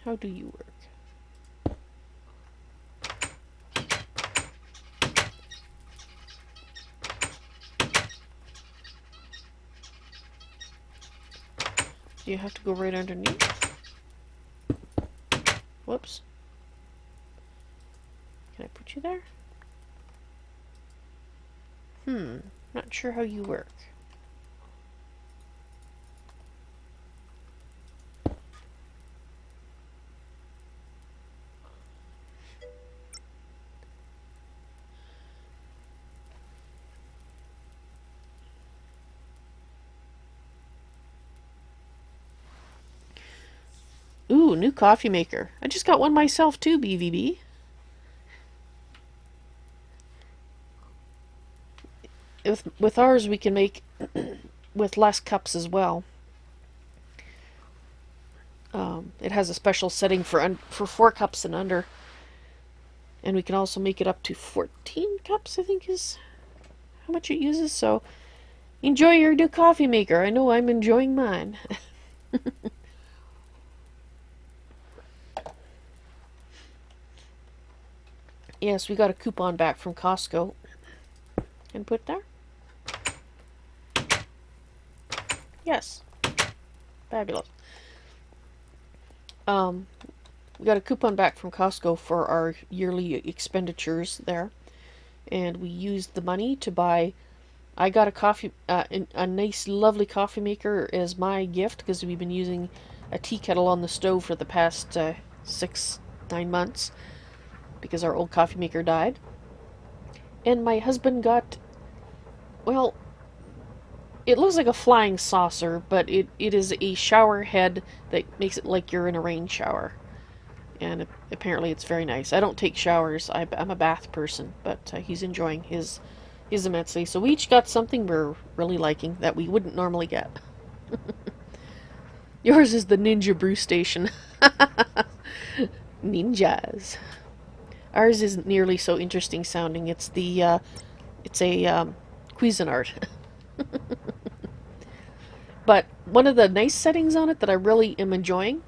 Speaker 1: How do you work? Do you have to go right underneath? Whoops. Can I put you there? Not sure how you work. Ooh, new coffee maker. I just got one myself too, BVB. With ours, we can make with less cups as well. It has a special setting for 4 cups and under, and we can also make it up to 14 cups. I think is how much it uses. So enjoy your new coffee maker. I know I'm enjoying mine. Yes, we got a coupon back from Costco. And put there. Yes. Fabulous. We got a coupon back from Costco for our yearly expenditures there, and we used the money to buy. I got a nice, lovely coffee maker as my gift because we've been using a tea kettle on the stove for the past 6-9 months because our old coffee maker died. And my husband got, well, it looks like a flying saucer, but it is a shower head that makes it like you're in a rain shower. And apparently it's very nice. I don't take showers. I'm a bath person, but he's enjoying his immensely. So we each got something we're really liking that we wouldn't normally get. Yours is the Ninja Brew Station. Ninjas. Ours isn't nearly so interesting sounding. It's a Cuisinart. But one of the nice settings on it that I really am enjoying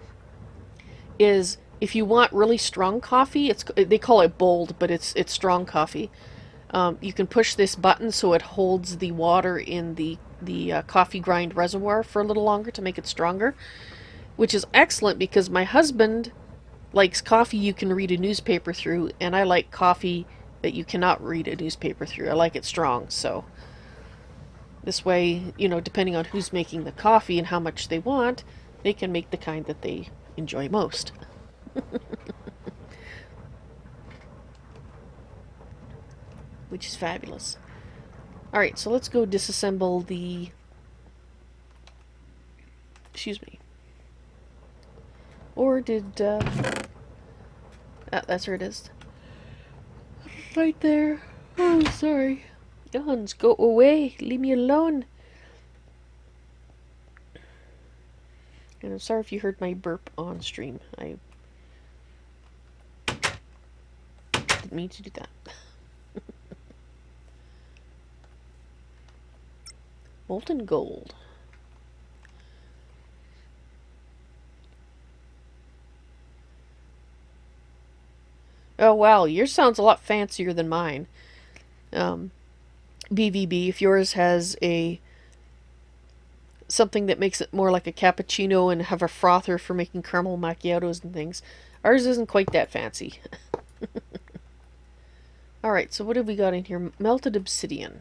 Speaker 1: is if you want really strong coffee, they call it bold, but it's strong coffee. You can push this button so it holds the water in the coffee grind reservoir for a little longer to make it stronger, which is excellent because my husband likes coffee you can read a newspaper through, and I like coffee that you cannot read a newspaper through. I like it strong, so this way, depending on who's making the coffee and how much they want, they can make the kind that they enjoy most. Which is fabulous. Alright, so let's go disassemble the... Excuse me. Or did... that's where it is. Right there. Oh, sorry. Guns, go away. Leave me alone. And I'm sorry if you heard my burp on stream. I didn't mean to do that. Molten gold. Oh wow, yours sounds a lot fancier than mine. BVB, if yours has something that makes it more like a cappuccino and have a frother for making caramel macchiatos and things, ours isn't quite that fancy. Alright, so what have we got in here? Melted obsidian.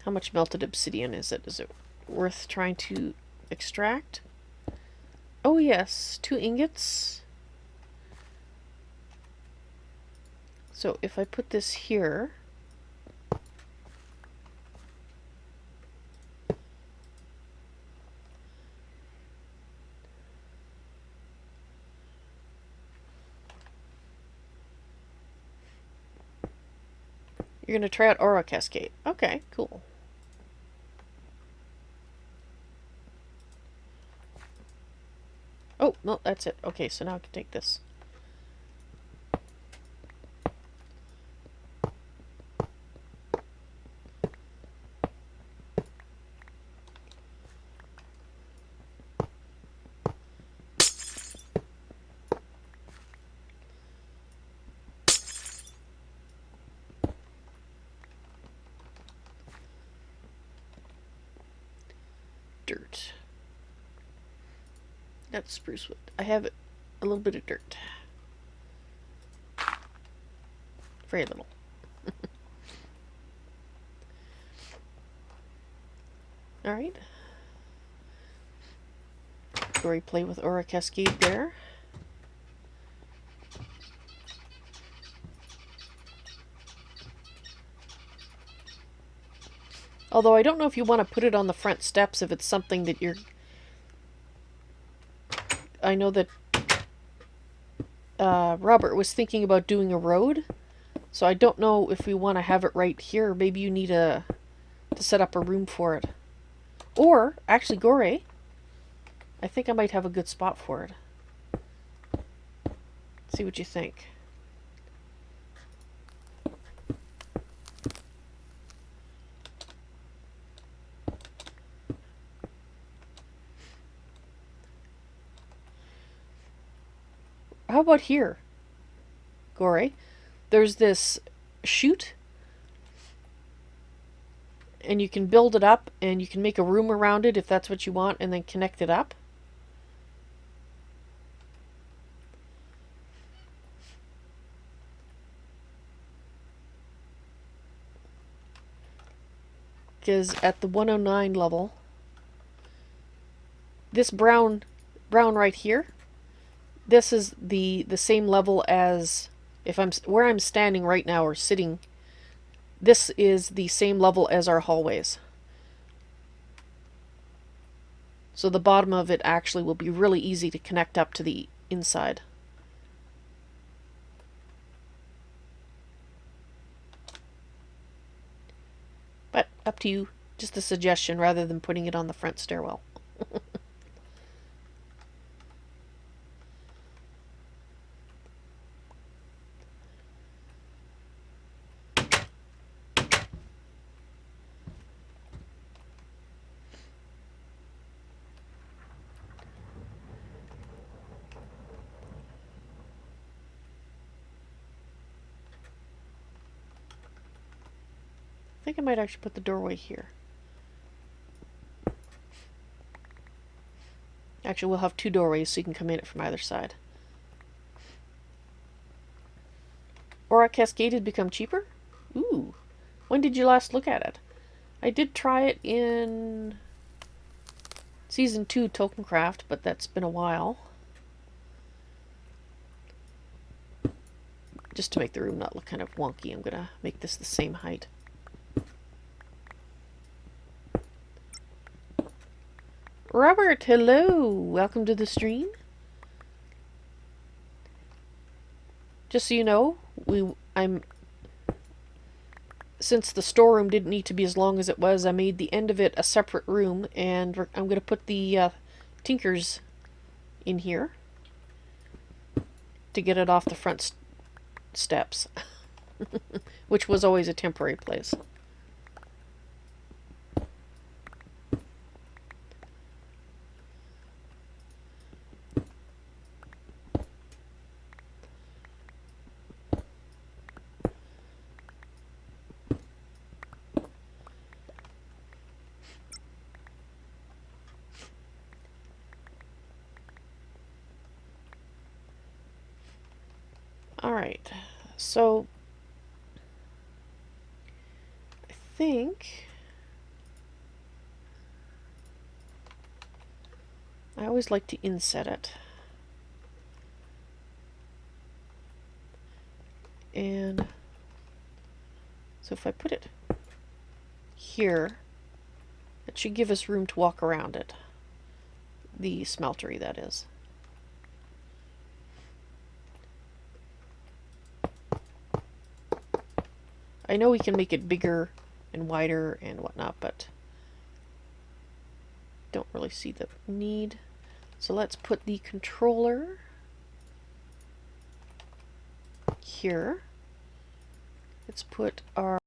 Speaker 1: How much melted obsidian is it? Is it worth trying to extract? Oh yes, 2 ingots. So if I put this here... You're going to try out Aura Cascade. Okay, cool. Oh, no, that's it. Okay, so now I can take this. Dirt. That's spruce wood. I have a little bit of dirt. Very little. Alright. Gory play with Aura Cascade there. Although I don't know if you want to put it on the front steps if it's something that you're... I know that Robert was thinking about doing a road, so I don't know if we want to have it right here. Maybe you need to set up a room for it. Or, actually, Gore, I think I might have a good spot for it. See what you think. How about here, Gore? There's this chute, and you can build it up, and you can make a room around it if that's what you want, and then connect it up. Because at the 109 level, this brown right here, this is the same level as if I'm where I'm standing right now or sitting. This is the same level as our hallways. So the bottom of it actually will be really easy to connect up to the inside. But up to you. Just a suggestion rather than putting it on the front stairwell. I think I might actually put the doorway here. Actually, we'll have two doorways so you can come in it from either side. Aura Cascade has become cheaper? Ooh. When did you last look at it? I did try it in Season 2 Tokencraft, but that's been a while. Just to make the room not look kind of wonky, I'm gonna make this the same height. Robert, hello! Welcome to the stream. Just so you know, since the storeroom didn't need to be as long as it was, I made the end of it a separate room, and I'm going to put the Tinkers in here to get it off the front steps, which was always a temporary place. Alright, so I think I always like to inset it. And so if I put it here, it should give us room to walk around it. The smeltery, that is. I know we can make it bigger and wider and whatnot, but don't really see the need. So let's put the controller here. Let's put our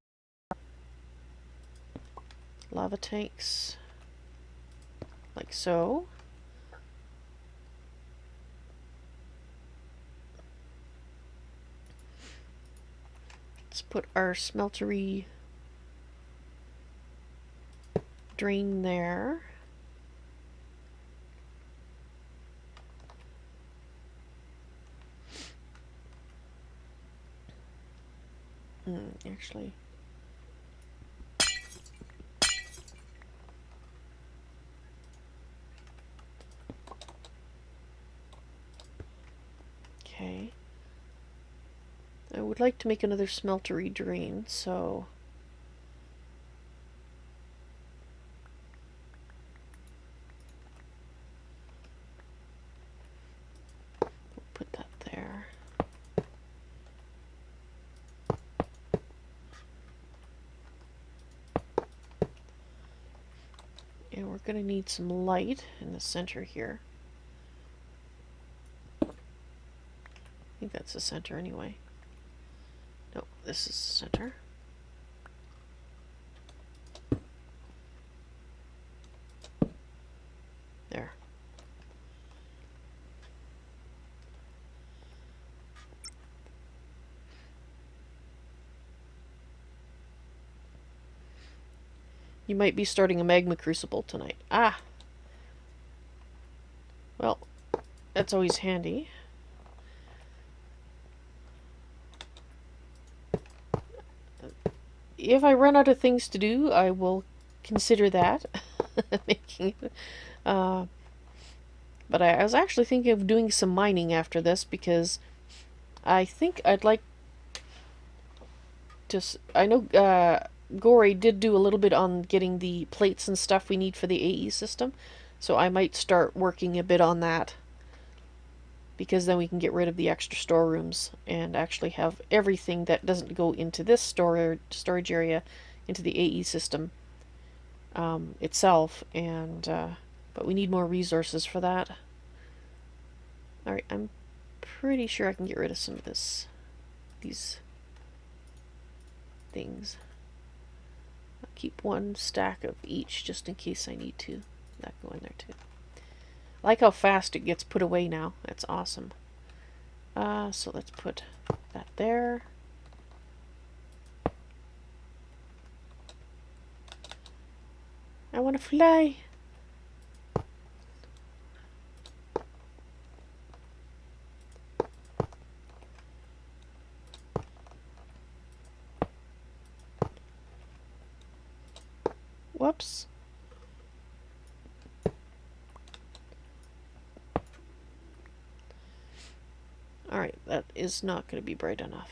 Speaker 1: lava tanks like so. Let's put our smeltery drain there. Actually. Okay. I would like to make another smeltery drain, so... we'll put that there. And we're going to need some light in the center here. I think that's the center anyway. No, this is the center. There. You might be starting a magma crucible tonight. Ah! Well, that's always handy. If I run out of things to do, I will consider that. Making it. But I was actually thinking of doing some mining after this because I think I'd like to... I know Gore did do a little bit on getting the plates and stuff we need for the AE system, so I might start working a bit on that. Because then we can get rid of the extra storerooms and actually have everything that doesn't go into this storage area into the AE system itself. And but we need more resources for that. Alright, I'm pretty sure I can get rid of some of these things. I'll keep one stack of each just in case I need to. That go in there too. I like how fast it gets put away now. That's awesome. So let's put that there. I want to fly. Whoops. Alright, that is not going to be bright enough.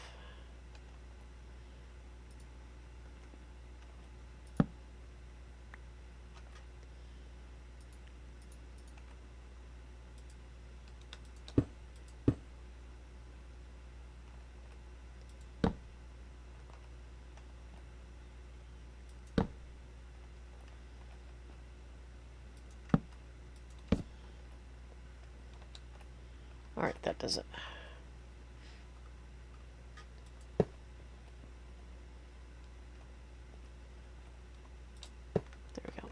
Speaker 1: Alright, that does it. There we go.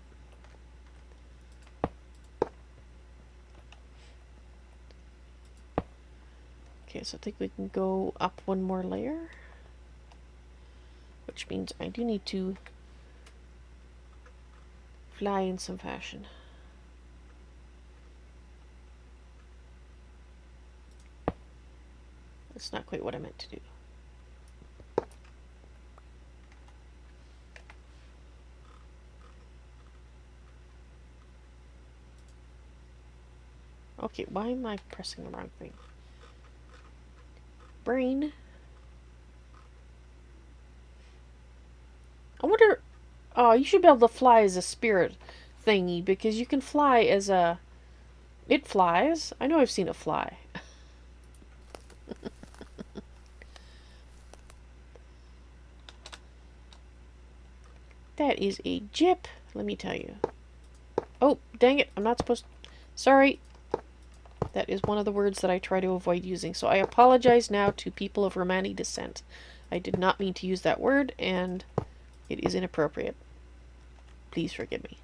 Speaker 1: Okay, so I think we can go up one more layer. Which means I do need to fly in some fashion. That's not quite what I meant to do. Okay, why am I pressing the wrong thing? Brain. I wonder... Oh, you should be able to fly as a spirit thingy, because you can fly as a... It flies. I know I've seen it fly. That is a jip, let me tell you. Oh, dang it, I'm not supposed to... Sorry. That is one of the words that I try to avoid using, so I apologize now to people of Romani descent. I did not mean to use that word, and it is inappropriate. Please forgive me.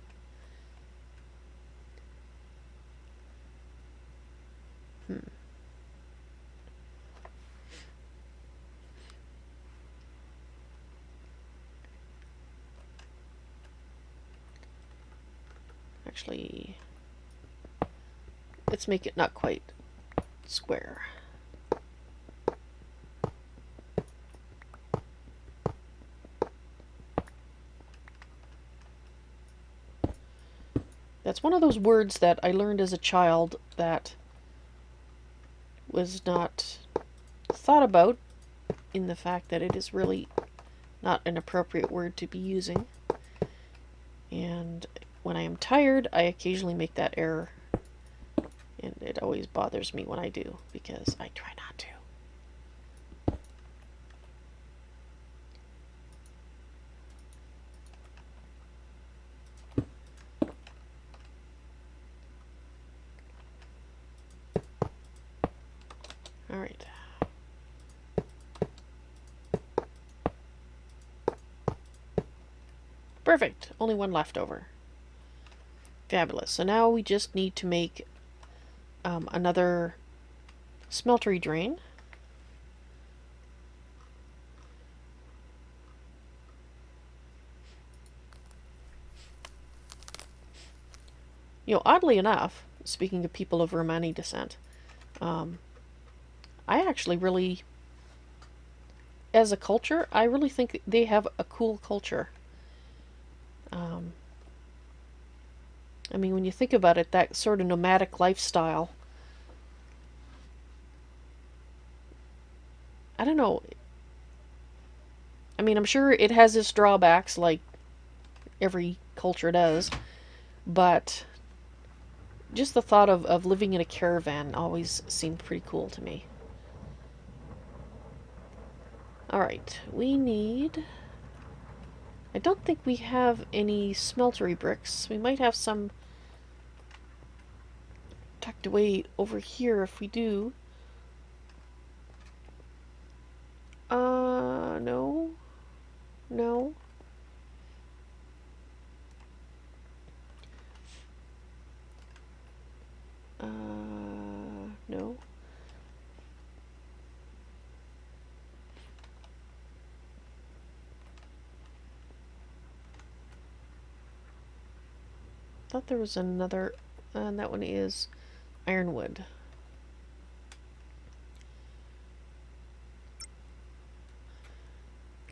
Speaker 1: Actually, let's make it not quite square. That's one of those words that I learned as a child that was not thought about in the fact that it is really not an appropriate word to be using. And when I am tired, I occasionally make that error. And it always bothers me when I do, because I try not to. Alright. Perfect. Only one left over. Fabulous. So now we just need to make another smeltery drain. You know, oddly enough, speaking of people of Romani descent, I actually really, as a culture, I really think they have a cool culture. I mean, when you think about it, that sort of nomadic lifestyle, I don't know. I mean, I'm sure it has its drawbacks, like every culture does, but just the thought of living in a caravan always seemed pretty cool to me. Alright, we need... I don't think we have any smeltery bricks. We might have some tucked away over here if we do. No. No. No. Thought there was another, and that one is ironwood.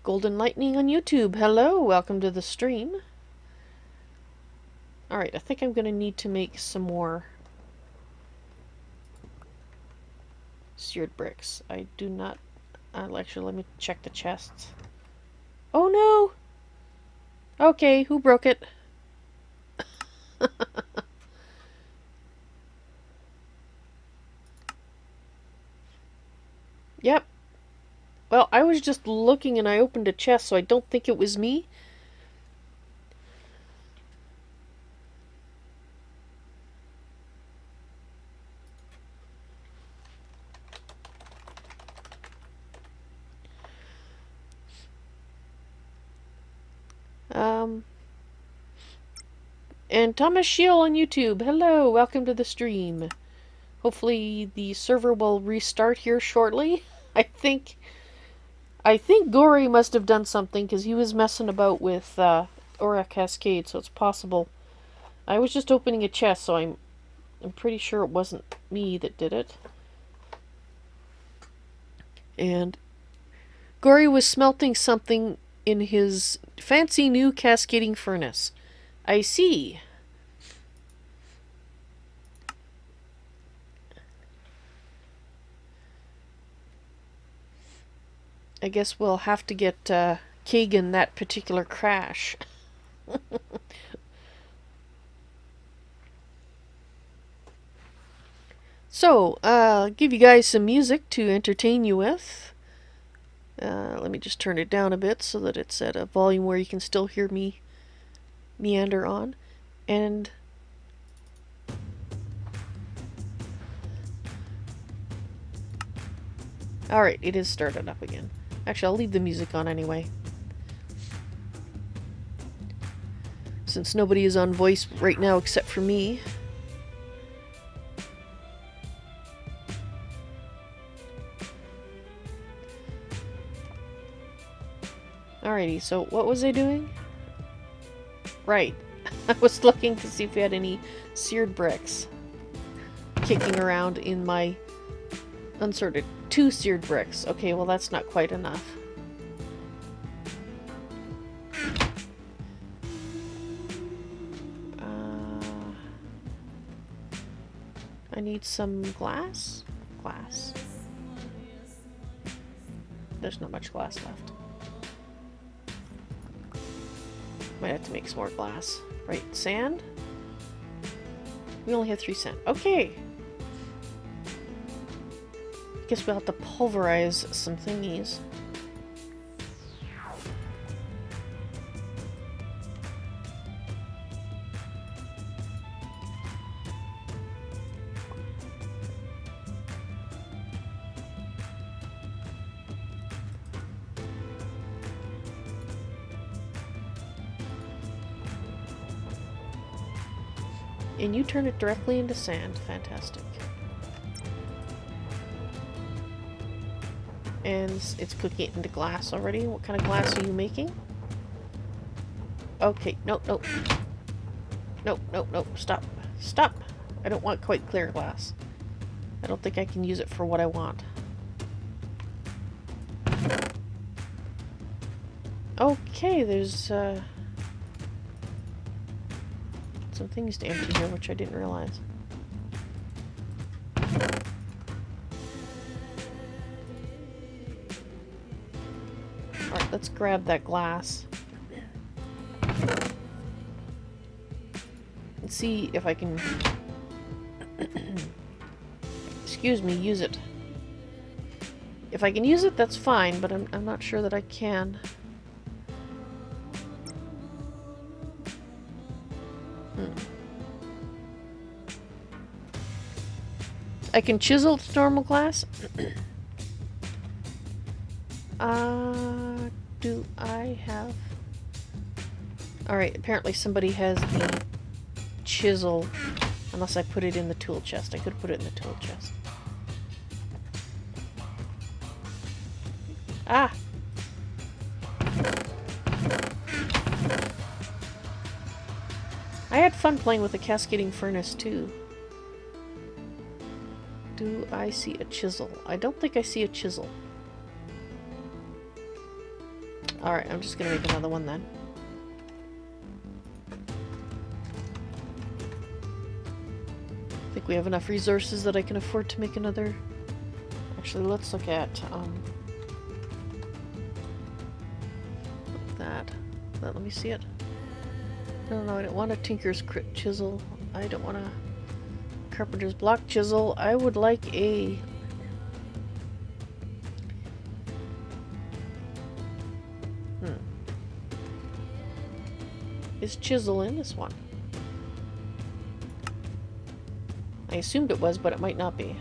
Speaker 1: Golden Lightning on YouTube. Hello, welcome to the stream. Alright, I think I'm going to need to make some more seared bricks. I do not... actually, let me check the chests. Oh no! Okay, who broke it? Yep. Well, I was just looking and I opened a chest, so I don't think it was me. And Thomas Shield on YouTube. Hello, welcome to the stream. Hopefully the server will restart here shortly. I think Gory must have done something because he was messing about with Aura Cascade, so it's possible. I was just opening a chest, so I'm pretty sure it wasn't me that did it. And Gory was smelting something in his fancy new cascading furnace. I see. I guess we'll have to get Kagan that particular crash. So, give you guys some music to entertain you with. Let me just turn it down a bit so that it's at a volume where you can still hear me meander on. And alright, it is started up again. Actually, I'll leave the music on anyway. Since nobody is on voice right now except for me. Alrighty, so what was I doing? Right. I was looking to see if we had any seared bricks kicking around in my unsorted. 2 seared bricks. Okay, well that's not quite enough. I need some glass. Glass. There's not much glass left. Might have to make some more glass. Right, sand? We only have 3 sand. Okay! Guess we'll have to pulverize some thingies. And you turn it directly into sand. Fantastic. And it's cooking it into glass already. What kind of glass are you making? Okay, nope, nope. Nope, nope, nope. Stop. Stop! I don't want quite clear glass. I don't think I can use it for what I want. Okay, there's some things to empty here, which I didn't realize. Alright, let's grab that glass. And see if I can... excuse me, use it. If I can use it, that's fine, but I'm not sure that I can. I can chisel normal glass. Do I have... Alright, apparently somebody has the chisel. Unless I put it in the tool chest. I could put it in the tool chest. Ah! I had fun playing with the cascading furnace too. Do I see a chisel? I don't think I see a chisel. Alright, I'm just gonna make another one then. I think we have enough resources that I can afford to make another. Actually, let's look at that. Let me see it. No, I don't want a tinker's crit chisel. I don't want a carpenter's block chisel. I would like a... Is chisel in this one? I assumed it was, but it might not be.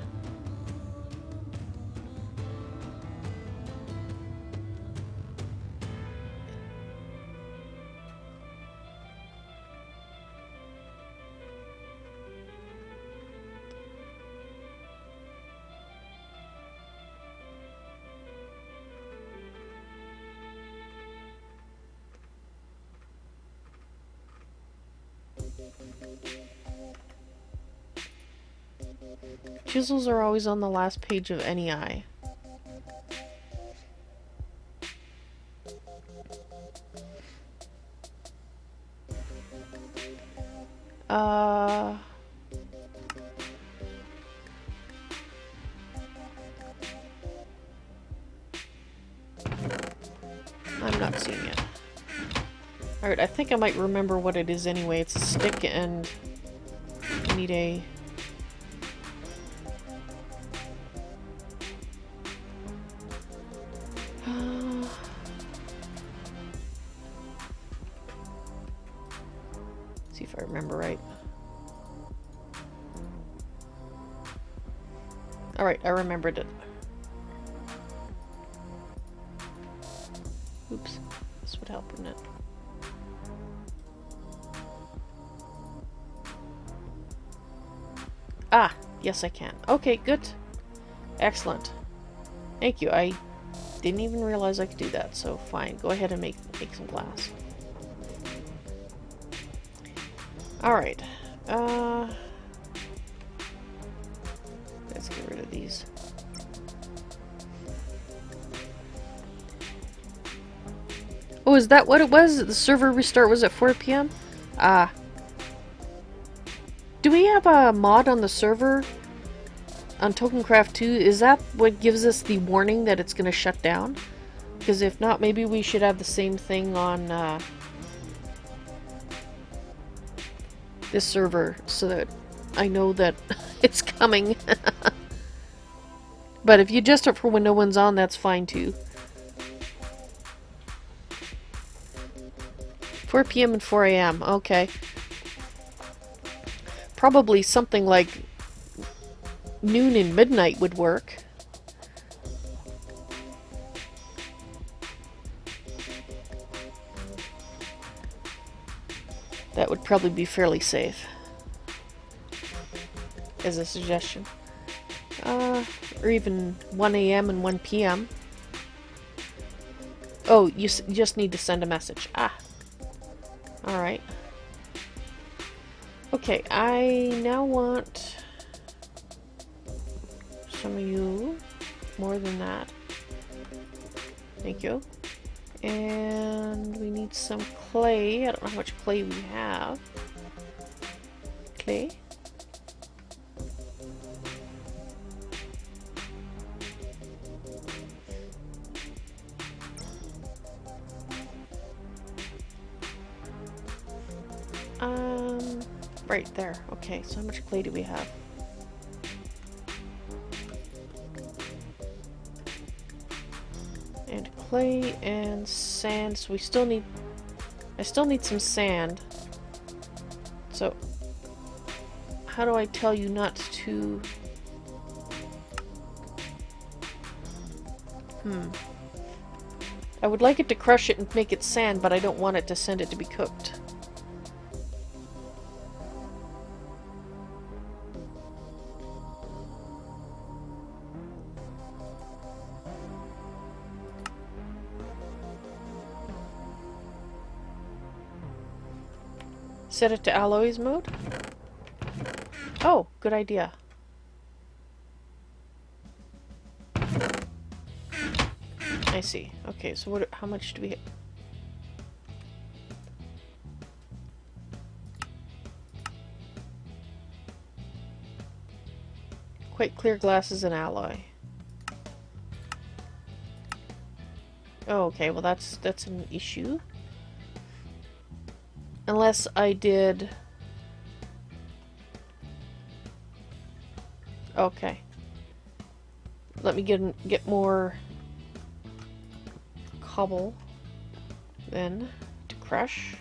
Speaker 1: Chisels are always on the last page of any eye. I'm not seeing it. Alright, I think I might remember what it is anyway. It's a stick and I need a... see if I remember right. Alright, I remembered it. Oops. This would help, wouldn't it? Ah! Yes, I can. Okay, good. Excellent. Thank you. I didn't even realize I could do that, so fine. Go ahead and make some glass. Alright. Let's get rid of these. Oh, is that what it was? The server restart was at 4 p.m.? Ah. Do we have a mod on the server on TokenCraft 2, is that what gives us the warning that it's going to shut down? Because if not, maybe we should have the same thing on this server so that I know that it's coming. But if you adjust it for when no one's on, that's fine too. 4 p.m. and 4 a.m. Okay. Probably something like noon and midnight would work. That would probably be fairly safe. As a suggestion. Or even 1 a.m. and 1 p.m. Oh, you just need to send a message. Ah. Alright. Okay, I now want some of you. More than that. Thank you. And we need some clay. I don't know how much clay we have. Clay. Right there. Okay, so how much clay do we have? And clay and sand, so we still need... I still need some sand. So, how do I tell you not to... I would like it to crush it and make it sand, but I don't want it to send it to be cooked. Set it to alloys mode? Oh, good idea. I see. Okay, so what? How much do we... Quite clear glass is an alloy. Oh, okay, well that's an issue. Unless I did... Okay. Let me get more cobble then to crush.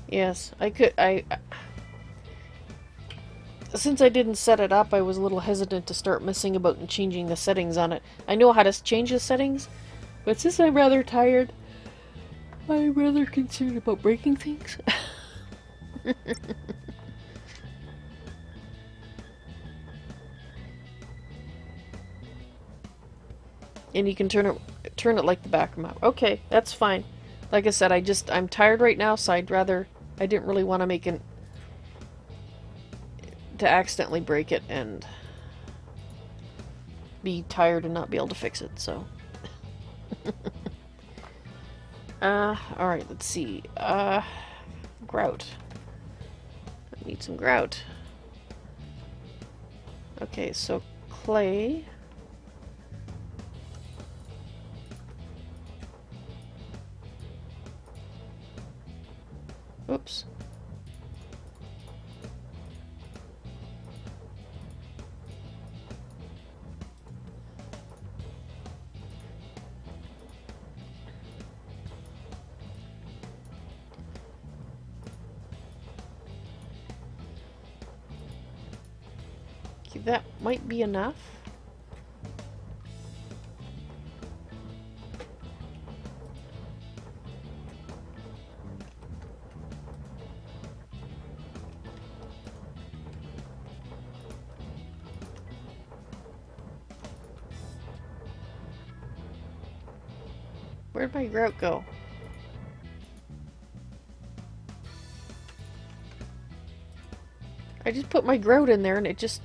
Speaker 1: Yes, since I didn't set it up, I was a little hesitant to start messing about and changing the settings on it. I know how to change the settings, but since I'm rather tired, I'm rather concerned about breaking things. And you can turn it like the back map. Okay, that's fine. Like I said, I'm tired right now, so I didn't really want to to accidentally break it and be tired and not be able to fix it, so. Alright, let's see. Grout. I need some grout. Okay, so clay. Oops. Okay, that might be enough. Where'd my grout go? I just put my grout in there and it just...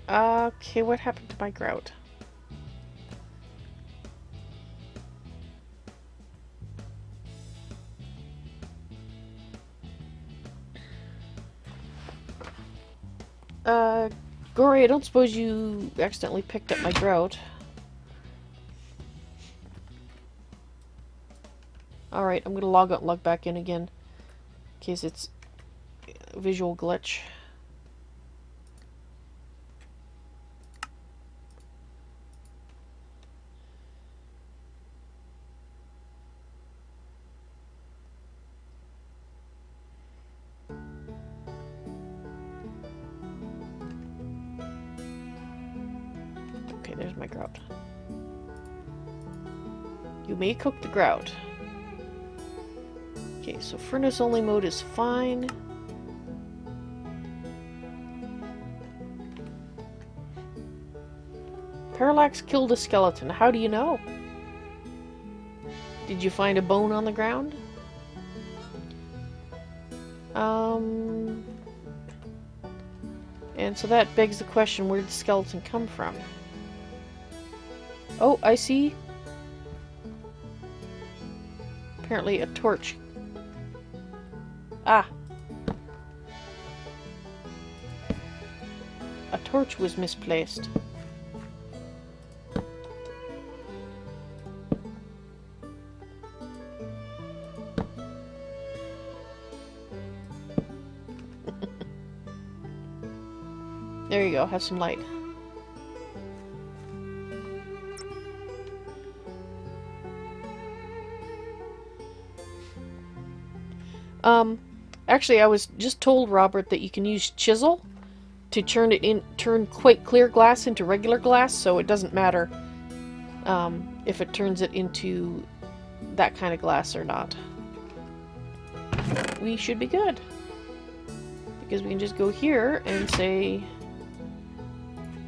Speaker 1: Okay, what happened to my grout? Gory, I don't suppose you accidentally picked up my grout. Alright, I'm gonna log out and log back in again. In case it's a visual glitch. Okay, there's my grout. You may cook the grout. Okay, so furnace only mode is fine. Parallax killed a skeleton. How do you know? Did you find a bone on the ground? And so that begs the question, where did the skeleton come from? Oh, I see. Apparently a torch. Ah. A torch was misplaced. There you go, have some light. Actually, I was just told, Robert, that you can use chisel to turn quite clear glass into regular glass, so it doesn't matter if it turns it into that kind of glass or not. We should be good. Because we can just go here and say,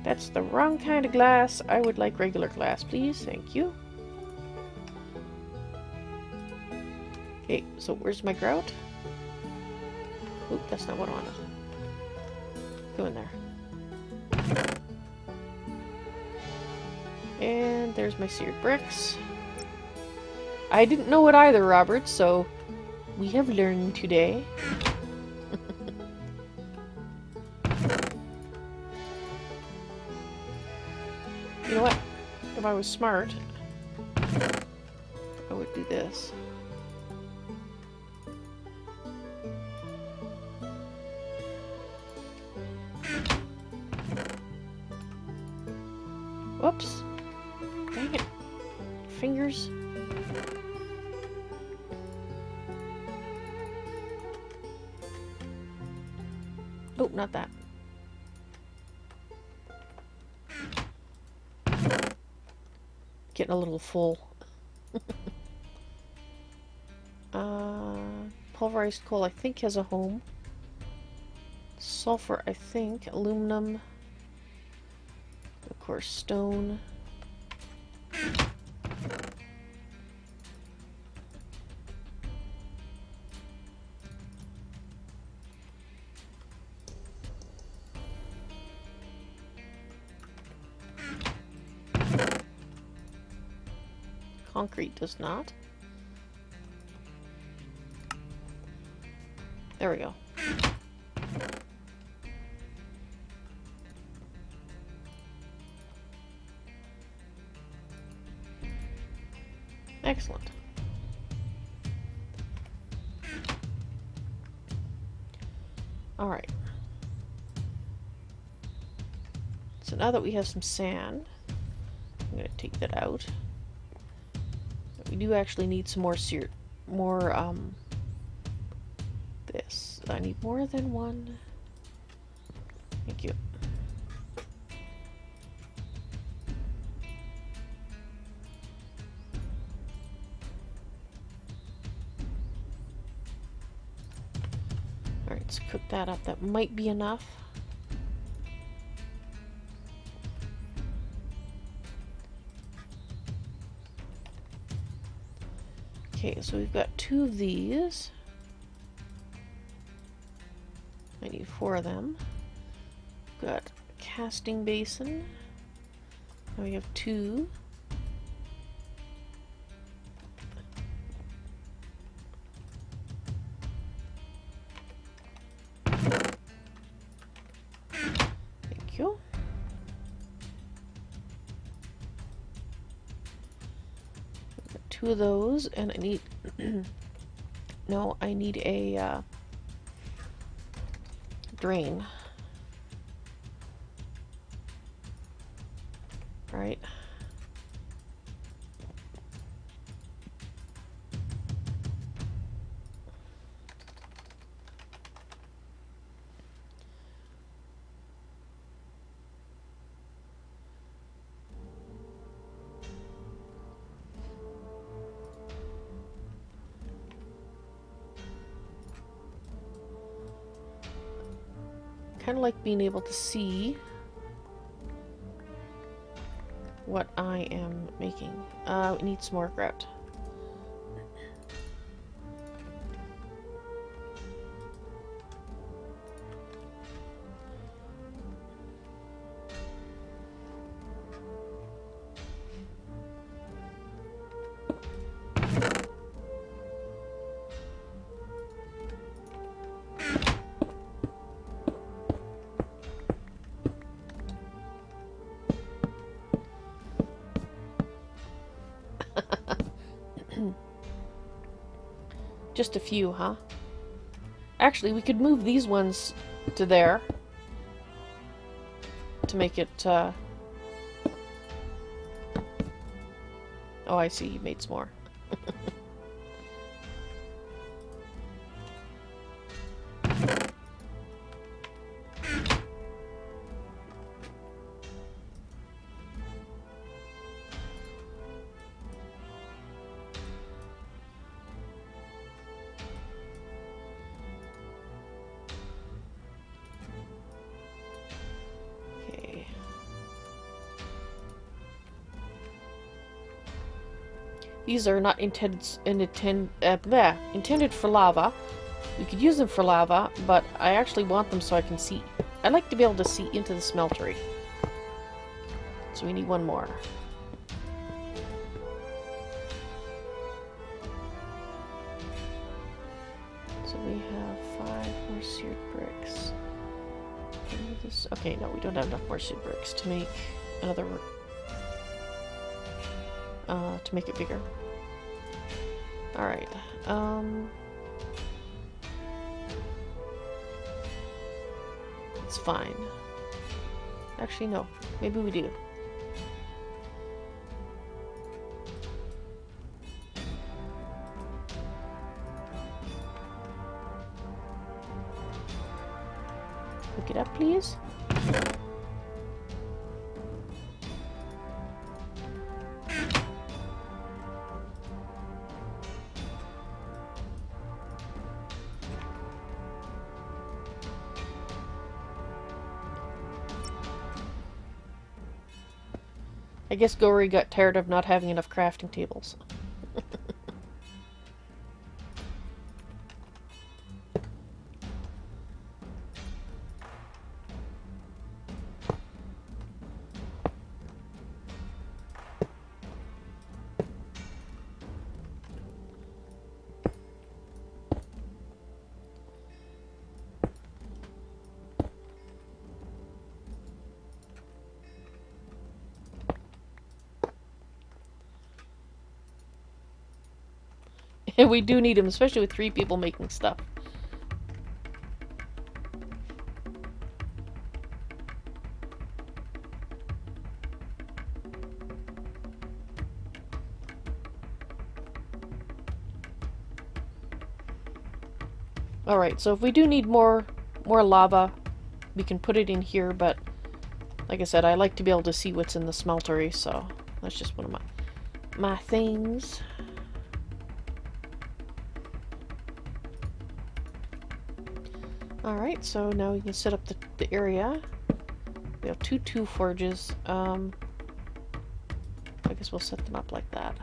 Speaker 1: that's the wrong kind of glass. I would like regular glass, please. Thank you. Okay, so where's my grout? Oop, that's not what I wanted. Go in there. And there's my seared bricks. I didn't know it either, Robert, so we have learned today. You know what? If I was smart, I would do this. Whoops. Dang it. Fingers. Oh, not that. Getting a little full. Pulverized coal, I think, has a home. Sulfur, I think. Aluminum. Of course, stone. Concrete does not. There we go. Excellent. All right. So now that we have some sand, I'm going to take that out. We do actually need some more this. I need more than one. Thank you. Alright, let's cook that up. That might be enough. Okay, so we've got 2 of these. I need 4 of them. We've got a casting basin. Now we have 2. Thank you. We've got 2 of those, and I need no, I need a drain. Right. Kind of like being able to see what I am making. It needs more grout. Just a few, huh? Actually, we could move these ones to there to make it, Oh, I see, you made some more. These are not intended for lava. We could use them for lava, but I actually want them so I can see. I like to be able to see into the smeltery. So we need 1 more. So we have 5 more seared bricks. Okay, no, we don't have enough more seared bricks to make another to make it bigger. Alright, it's fine. Actually, no. Maybe we do. Look it up, please. I guess Gory got tired of not having enough crafting tables. And we do need them, especially with 3 people making stuff. Alright, so if we do need more lava, we can put it in here, but like I said, I like to be able to see what's in the smeltery, so that's just one of my things. Alright, so now we can set up the area. We have two forges. I guess we'll set them up like that.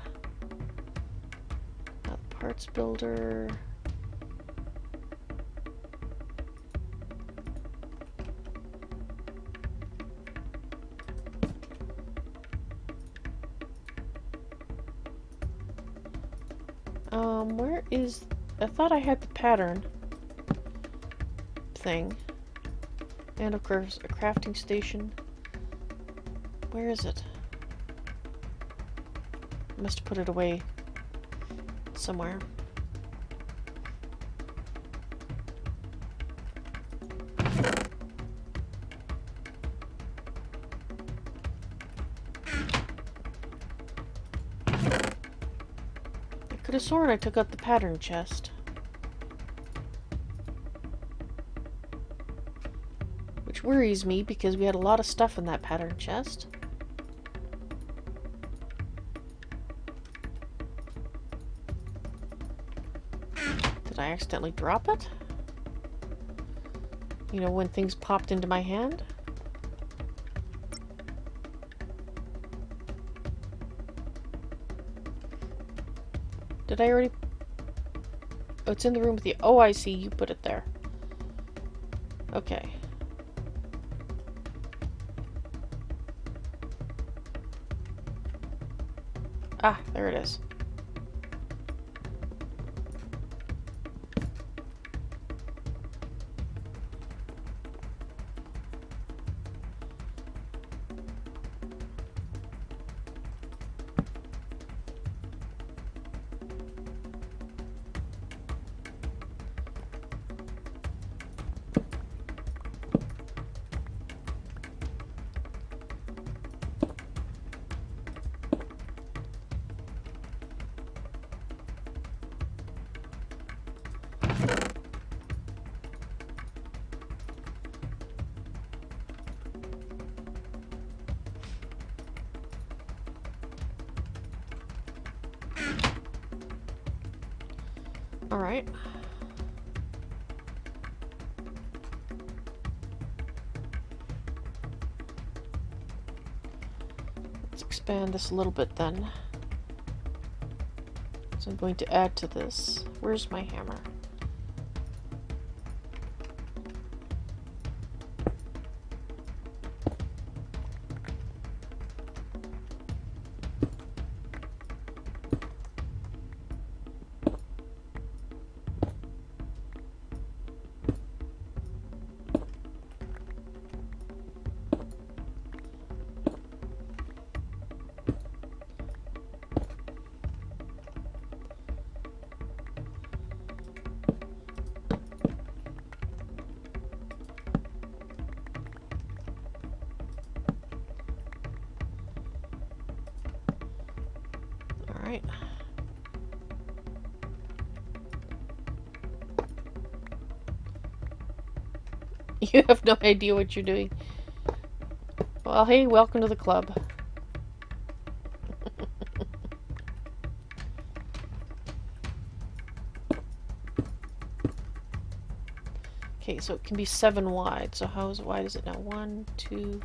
Speaker 1: Parts builder. Where is... I thought I had the pattern thing. And of course, a crafting station. Where is it? I must have put it away somewhere. I could have sworn I took out the pattern chest. Which worries me because we had a lot of stuff in that pattern chest. Did I accidentally drop it? You know, when things popped into my hand? Did I already... Oh, it's in the room with you. Oh, I see. You put it there. Okay. Ah, there it is. Alright. Let's expand this a little bit then. So I'm going to add to this. Where's my hammer? Alright. You have no idea what you're doing. Well, hey, welcome to the club. Okay, so it can be 7 wide. So how wide is it now? 1, 2,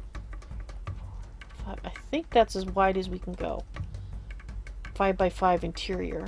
Speaker 1: 5. I think that's as wide as we can go. 5 by 5 interior.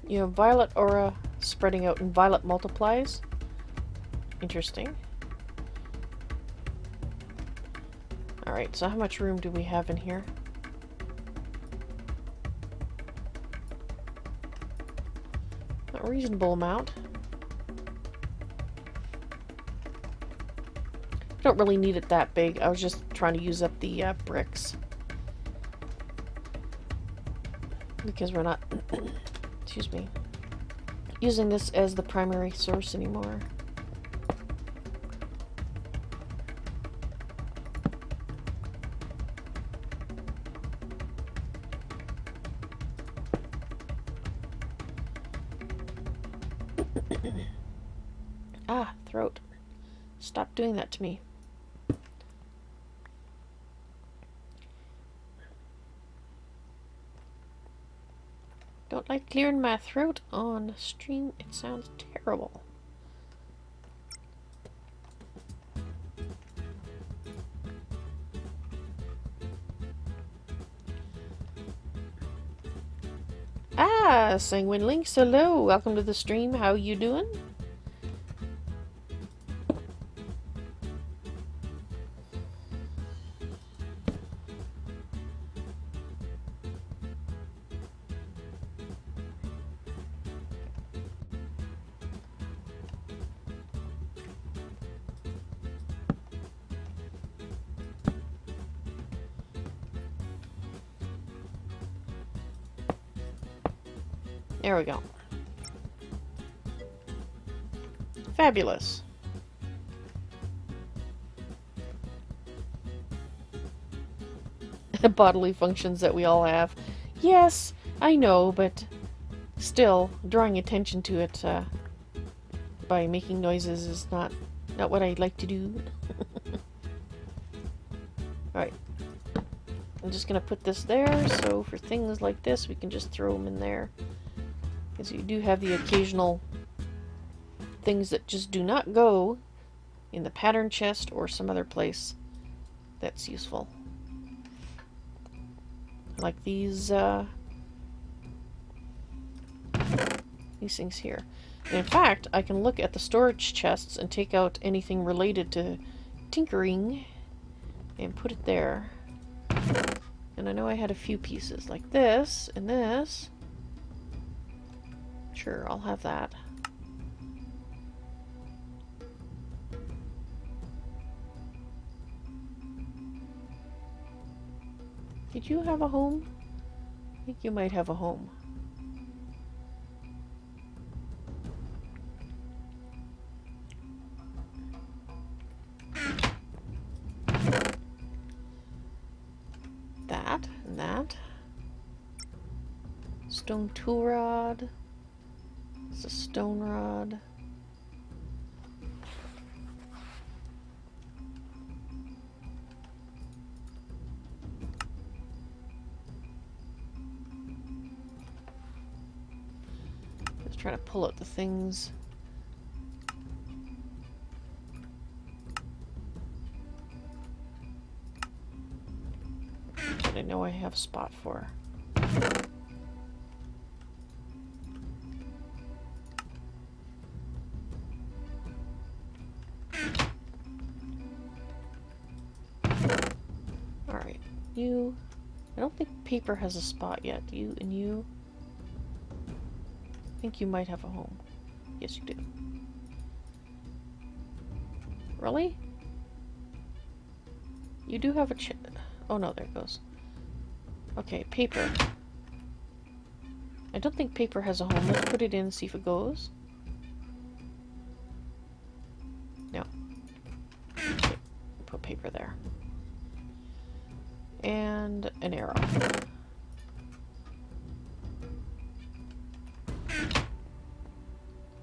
Speaker 1: You have violet aura spreading out and violet multiplies. Interesting. Alright, so how much room do we have in here? A reasonable amount. I don't really need it that big. I was just trying to use up the bricks. Because we're not... excuse me, using this as the primary source anymore. throat. Stop doing that to me. Don't like clearing my throat on stream. It sounds terrible. Ah, Sanguine Links, hello. Welcome to the stream. How you doing? There we go. Fabulous. Bodily functions that we all have. Yes, I know, but still, drawing attention to it by making noises is not what I'd like to do. Alright. I'm just going to put this there, so for things like this, we can just throw them in there. Because you do have the occasional things that just do not go in the pattern chest or some other place that's useful. Like these things here. And in fact, I can look at the storage chests and take out anything related to tinkering and put it there. And I know I had a few pieces like this and this. Sure, I'll have that. Did you have a home? I think you might have a home. That and that. Stone tool rod. It's a stone rod. Just trying to pull out the things. That I know I have a spot for. Alright, you... I don't think paper has a spot yet. You and you... I think you might have a home. Yes, you do. Really? You do have a oh no, there it goes. Okay, paper. I don't think paper has a home. Let's put it in and see if it goes. No. Okay, put paper there. And an arrow.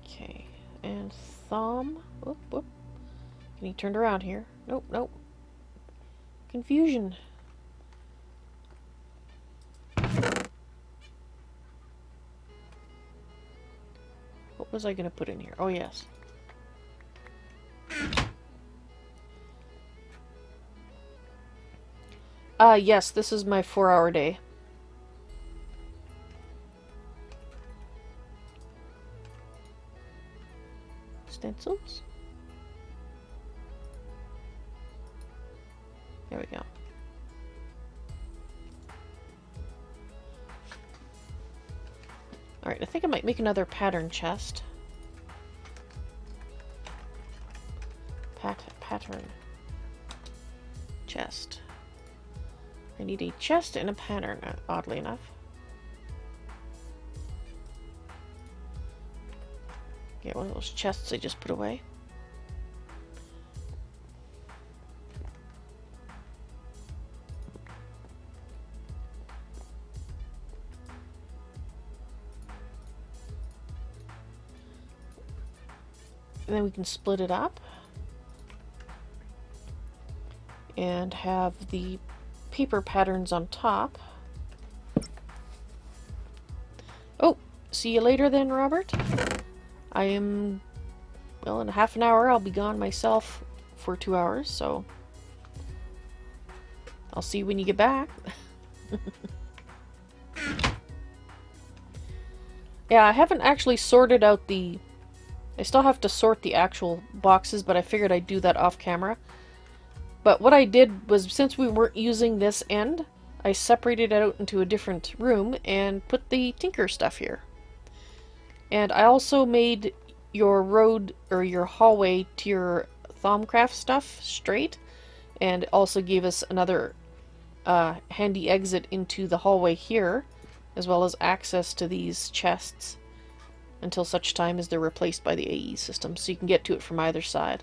Speaker 1: Okay, and thumb. Whoop, whoop. Can he turn around here? Nope, nope. Confusion. What was I going to put in here? Oh, yes. Yes, this is my 4-hour day. Stencils? There we go. Alright, I think I might make another pattern chest. Pattern chest. I need a chest and a pattern, oddly enough. Get one of those chests I just put away. And then we can split it up and have the paper patterns on top. Oh, see you later then, Robert. I am, well, in half an hour I'll be gone myself for 2 hours, so I'll see you when you get back. Yeah, I haven't actually sorted out the... I still have to sort the actual boxes, but I figured I'd do that off camera. But what I did was, since we weren't using this end, I separated it out into a different room and put the Tinker stuff here. And I also made your road, or your hallway to your Thaumcraft stuff straight, and also gave us another handy exit into the hallway here, as well as access to these chests until such time as they're replaced by the AE system, so you can get to it from either side.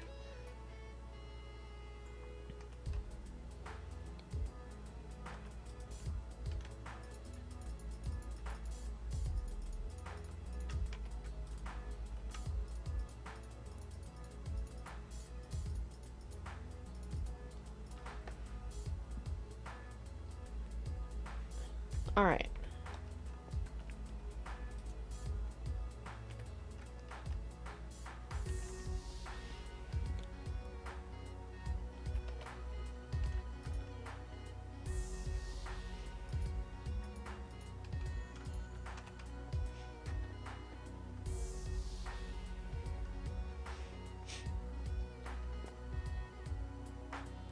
Speaker 1: Alright.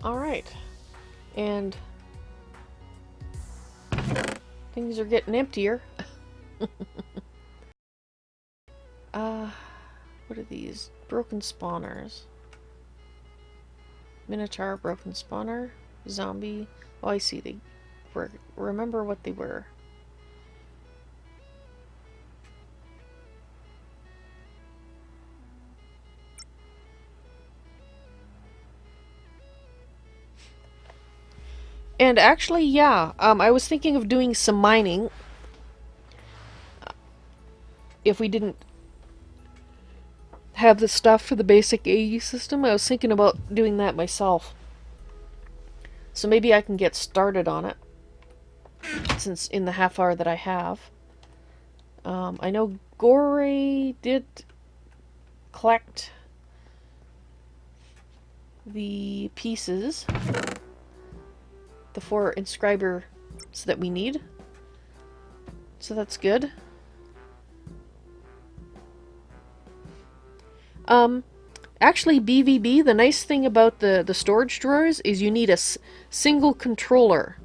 Speaker 1: Alright. And things are getting emptier. What are these? Broken spawners. Minotaur, broken spawner, zombie. Oh, I see. They were. Remember what they were. And actually, yeah, I was thinking of doing some mining. If we didn't have the stuff for the basic AE system, I was thinking about doing that myself. So maybe I can get started on it, since in the half hour that I have. I know Gore did collect the pieces, the 4 inscribers that we need, so that's good. Actually, BVB, the nice thing about the storage drawers is you need a single controller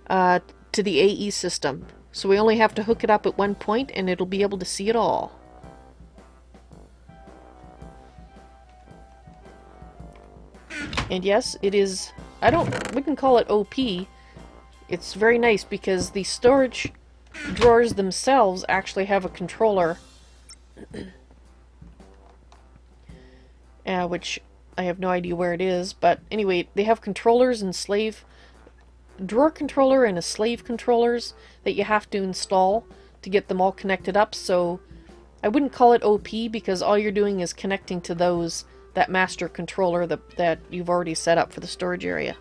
Speaker 1: to the AE system. So we only have to hook it up at one point and it'll be able to see it all. And yes, it is... I wouldn't call it OP. It's very nice because the storage drawers themselves actually have a controller. Which I have no idea where it is, but anyway, they have controllers and drawer controller and a slave controllers that you have to install to get them all connected up. So I wouldn't call it OP because all you're doing is connecting to that master controller that you've already set up for the storage area.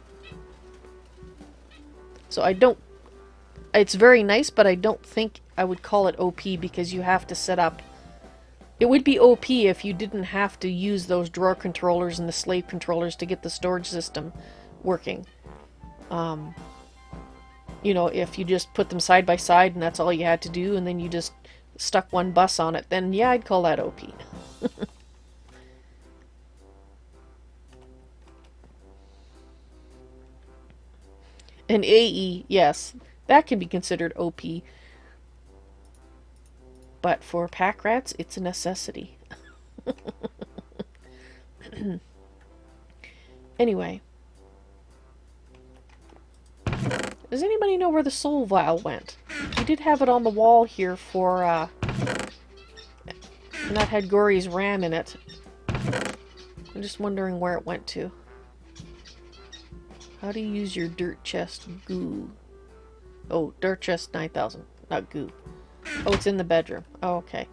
Speaker 1: So it's very nice, but I don't think I would call it OP because you have to set up. It would be OP if you didn't have to use those drawer controllers and the slave controllers to get the storage system working. You know, if you just put them side by side and that's all you had to do, and then you just stuck one bus on it, then yeah, I'd call that OP. And AE, yes, that can be considered OP. But for pack rats, it's a necessity. Anyway. Does anybody know where the soul vial went? We did have it on the wall here for, and that had Gory's RAM in it. I'm just wondering where it went to. How do you use your dirt chest goo? Oh, dirt chest 9000, not goo. Oh, it's in the bedroom. Oh, okay.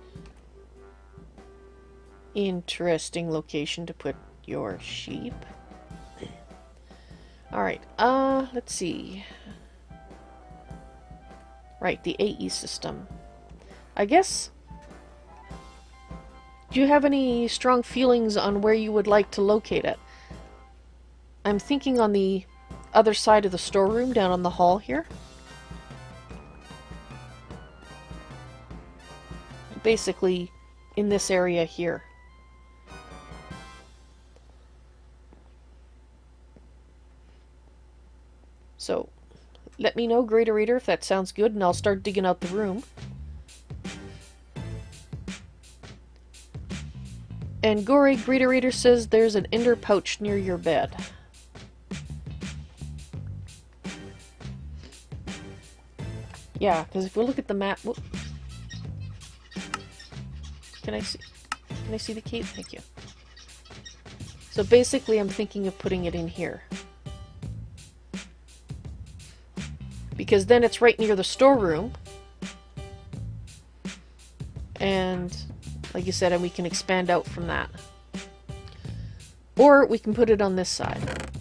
Speaker 1: Interesting location to put your sheep. Alright, let's see. Right, the AE system. I guess... Do you have any strong feelings on where you would like to locate it? I'm thinking on the other side of the storeroom, down on the hall here. Basically, in this area here. So, let me know, Greater Reader, if that sounds good, and I'll start digging out the room. And Gory Greeter Reader says there's an ender pouch near your bed. Yeah, because if we look at the map... Whoop. Can I see the cave? Thank you. So basically I'm thinking of putting it in here. Because then it's right near the storeroom. And... like you said, and we can expand out from that. Or we can put it on this side.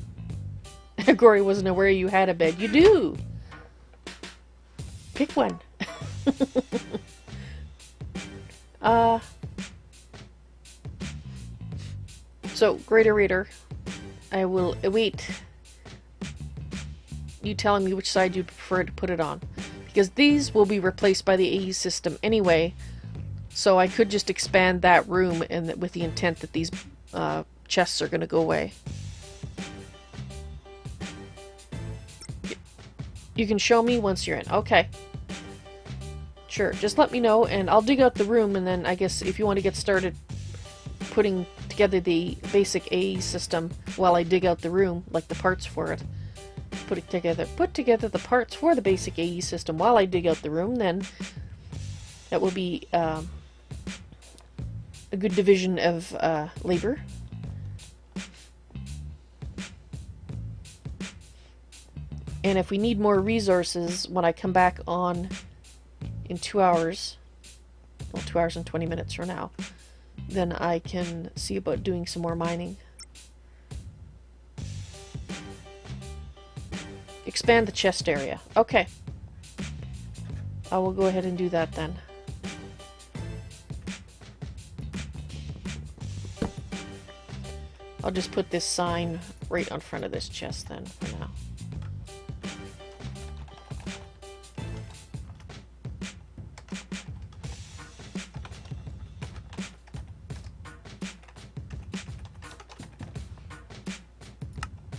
Speaker 1: Gory wasn't aware you had a bed. You do! Pick one. So, Greater Reader, I will await you telling me which side you'd prefer to put it on. Because these will be replaced by the AE system anyway. So I could just expand that room and with the intent that these chests are going to go away. You can show me once you're in. Okay. Sure, just let me know and I'll dig out the room, and then I guess if you want to get started putting together the basic AE system while I dig out the room, like the parts for it. Put together the parts for the basic AE system while I dig out the room, then that will be a good division of labor. And if we need more resources when I come back on in 2 hours, well, 2 hours and 20 minutes from now, then I can see about doing some more mining. Expand the chest area. Okay. I will go ahead and do that then. I'll just put this sign right on front of this chest then for now.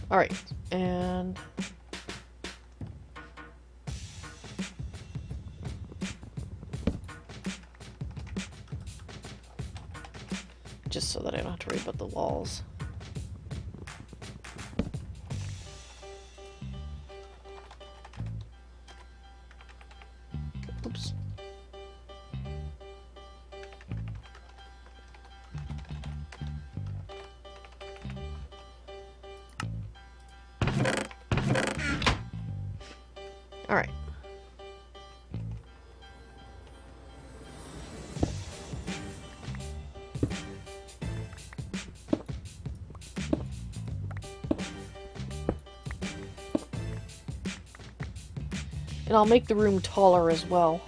Speaker 1: Alright, and just so that I don't have to worry about the walls. Oops. All right. And I'll make the room taller as well.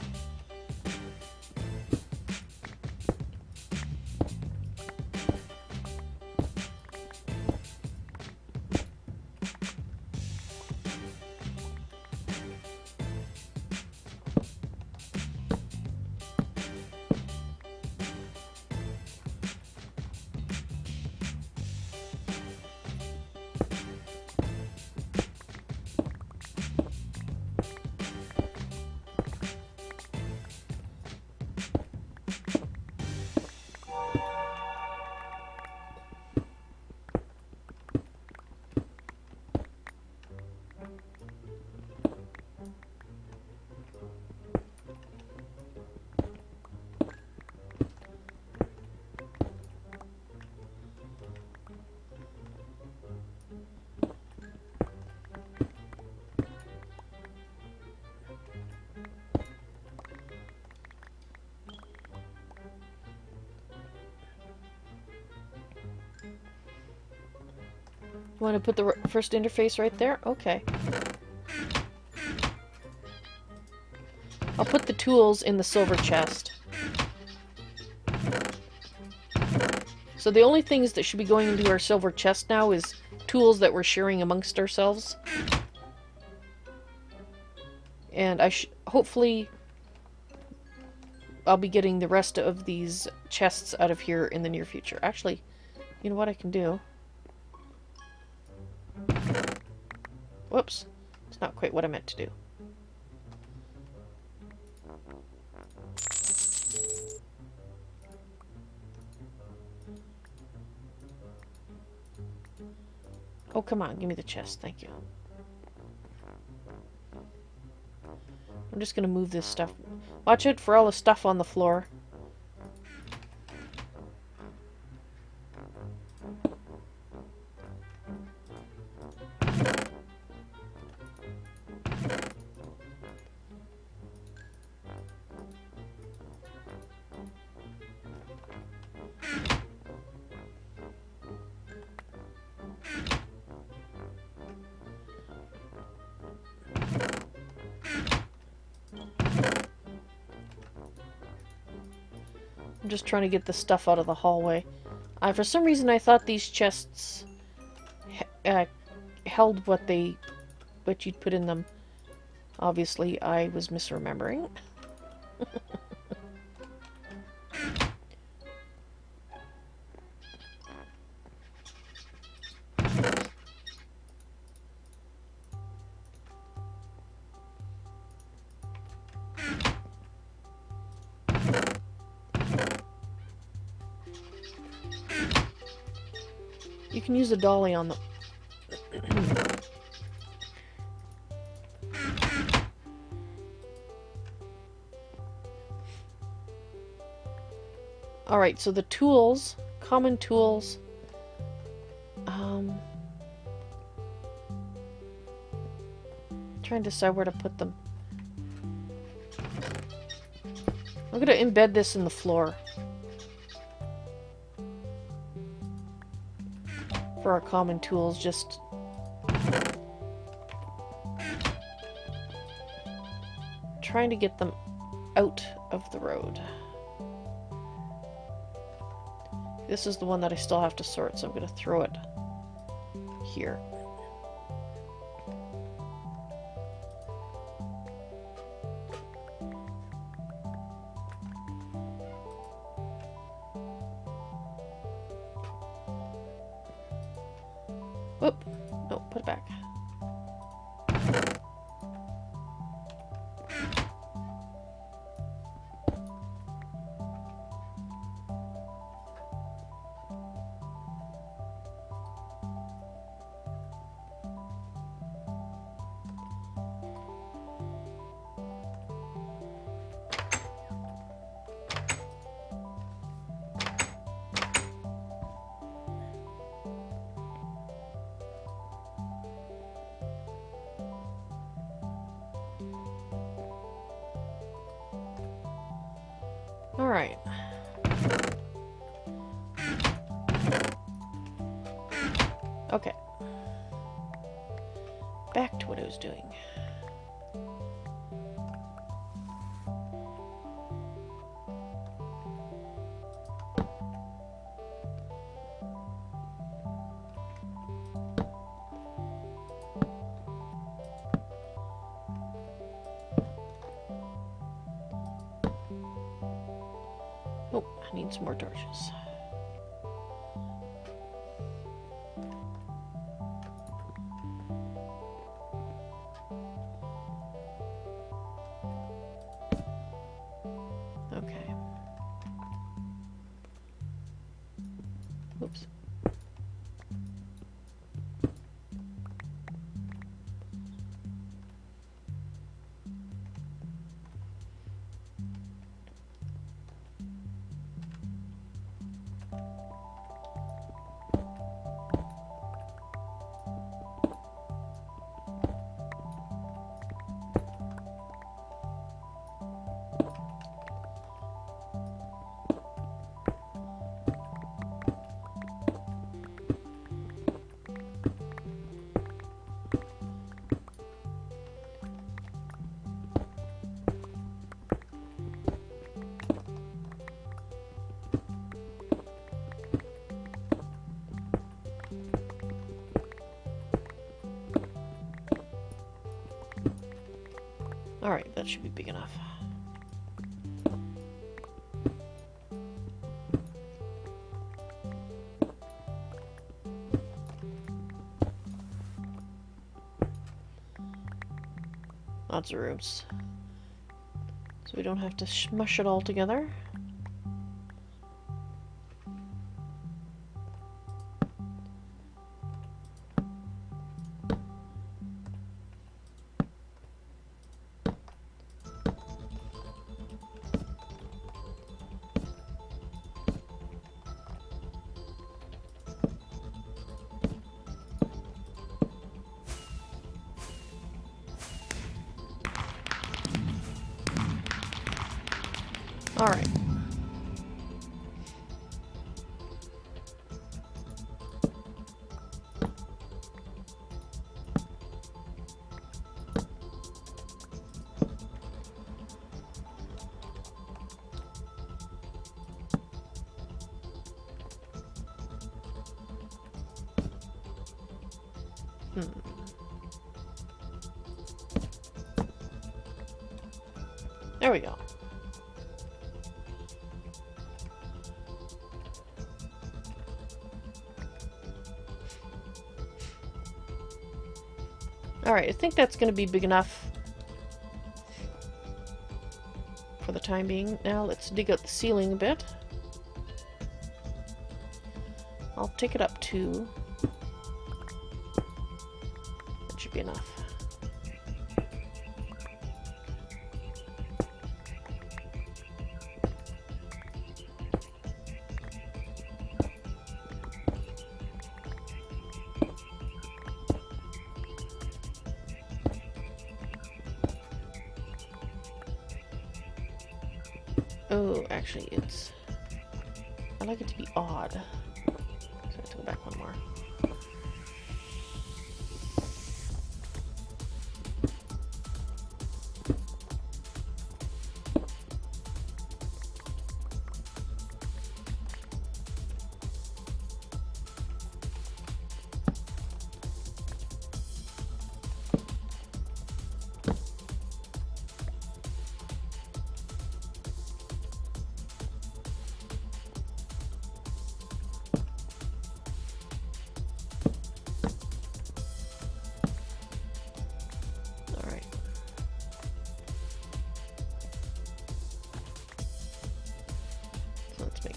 Speaker 1: want to put the first interface right there? Okay. I'll put the tools in the silver chest. So the only things that should be going into our silver chest now is tools that we're sharing amongst ourselves. And hopefully I'll be getting the rest of these chests out of here in the near future. Actually, you know what I can do? Whoops. It's not quite what I meant to do. Oh, come on. Give me the chest. Thank you. I'm just going to move this stuff. Watch it for all the stuff on the floor. I'm just trying to get the stuff out of the hallway. For some reason, I thought these chests held what you'd put in them. Obviously, I was misremembering. You can use a dolly on the... Alright, so the tools, common tools, trying to decide where to put them. I'm gonna embed this in the floor for our common tools, just trying to get them out of the road. This is the one that I still have to sort, so I'm gonna throw it here. Whoop. No, put it back. Alright. Okay. Back to what I was doing. Oh, I need some more torches. Okay. Oops. Alright, that should be big enough. Lots of rooms. So we don't have to smush it all together. Alright. There we go. Alright, I think that's going to be big enough for the time being. Now let's dig out the ceiling a bit. I'll take it up to... That should be enough. Oh, actually, it's... I like it to be odd. So I have to go back one more.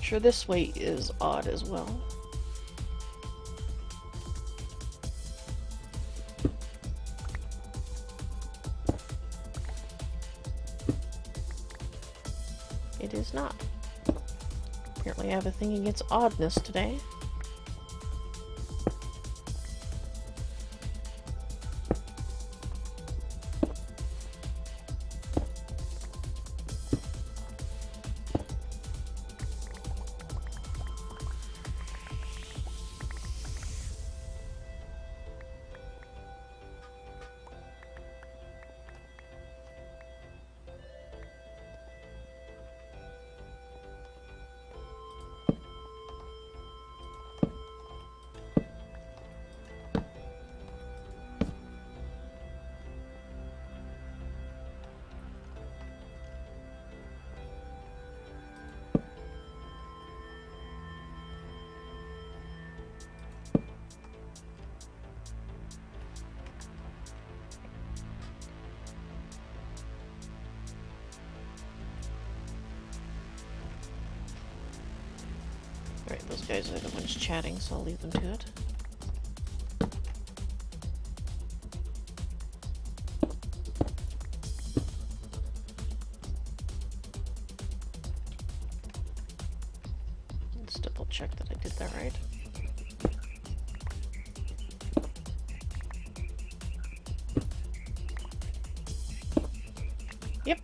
Speaker 1: Sure, this way is odd as well. It is not. Apparently I have a thing against oddness today. Alright, those guys are the ones chatting, so I'll leave them to it. Let's double check that I did that right. Yep.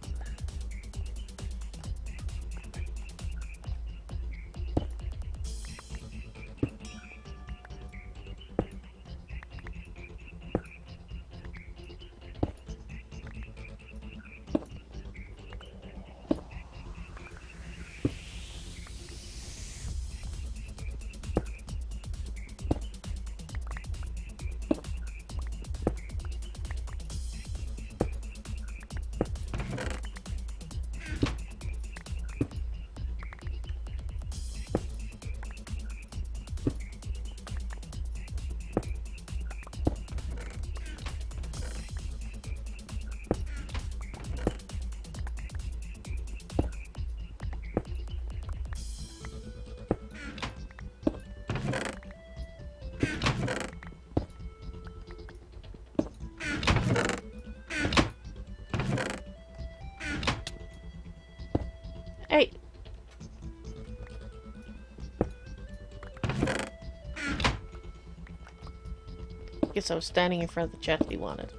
Speaker 1: Guess I was standing in front of the chest he wanted.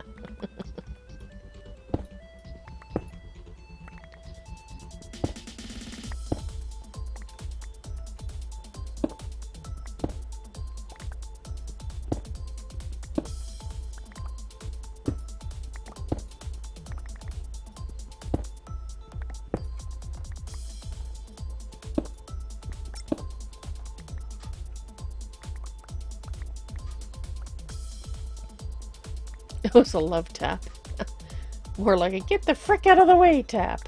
Speaker 1: It was a love tap. More like a get the frick out of the way tap.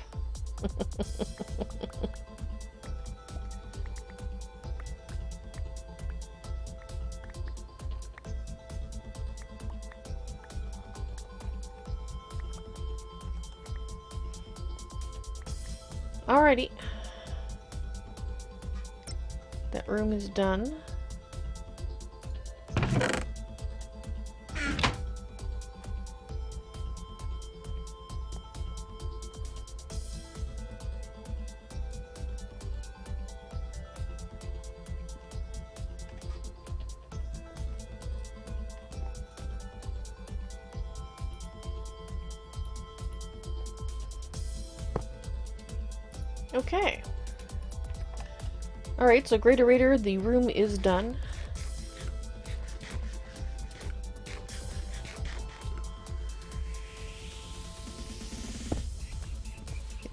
Speaker 1: Alrighty. That room is done. Okay. Alright, so Greater Raider, the room is done.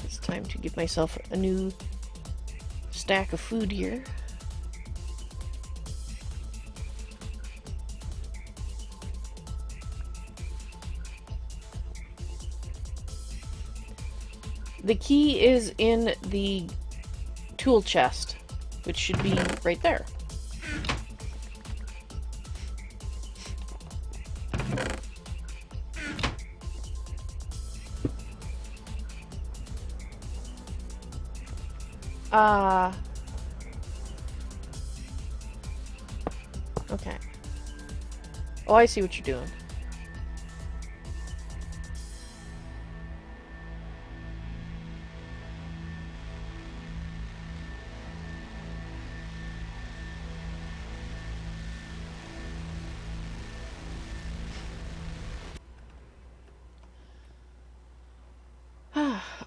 Speaker 1: It's time to give myself a new stack of food here. The key is in the tool chest, which should be right there. Okay. Oh, I see what you're doing.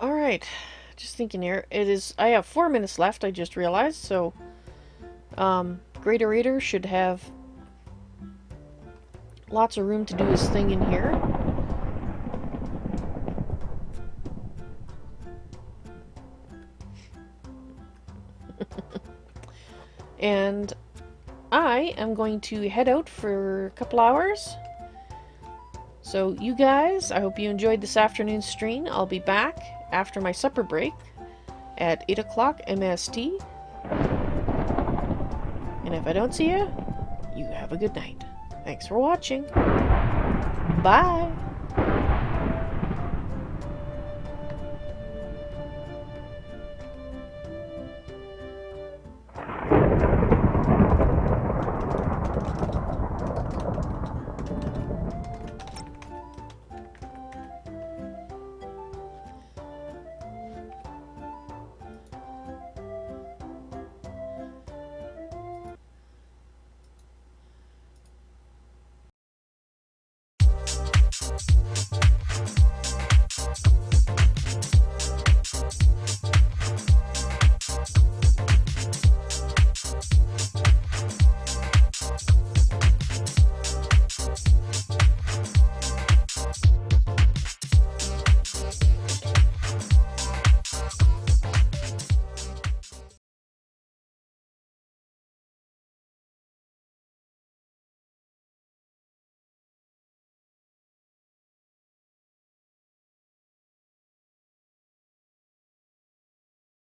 Speaker 1: Alright, just thinking here. I have 4 minutes left, I just realized, so Greater Raider should have lots of room to do his thing in here. And I am going to head out for a couple hours. So you guys, I hope you enjoyed this afternoon's stream. I'll be back after my supper break at 8 o'clock MST. And if I don't see you, you have a good night. Thanks for watching. Bye!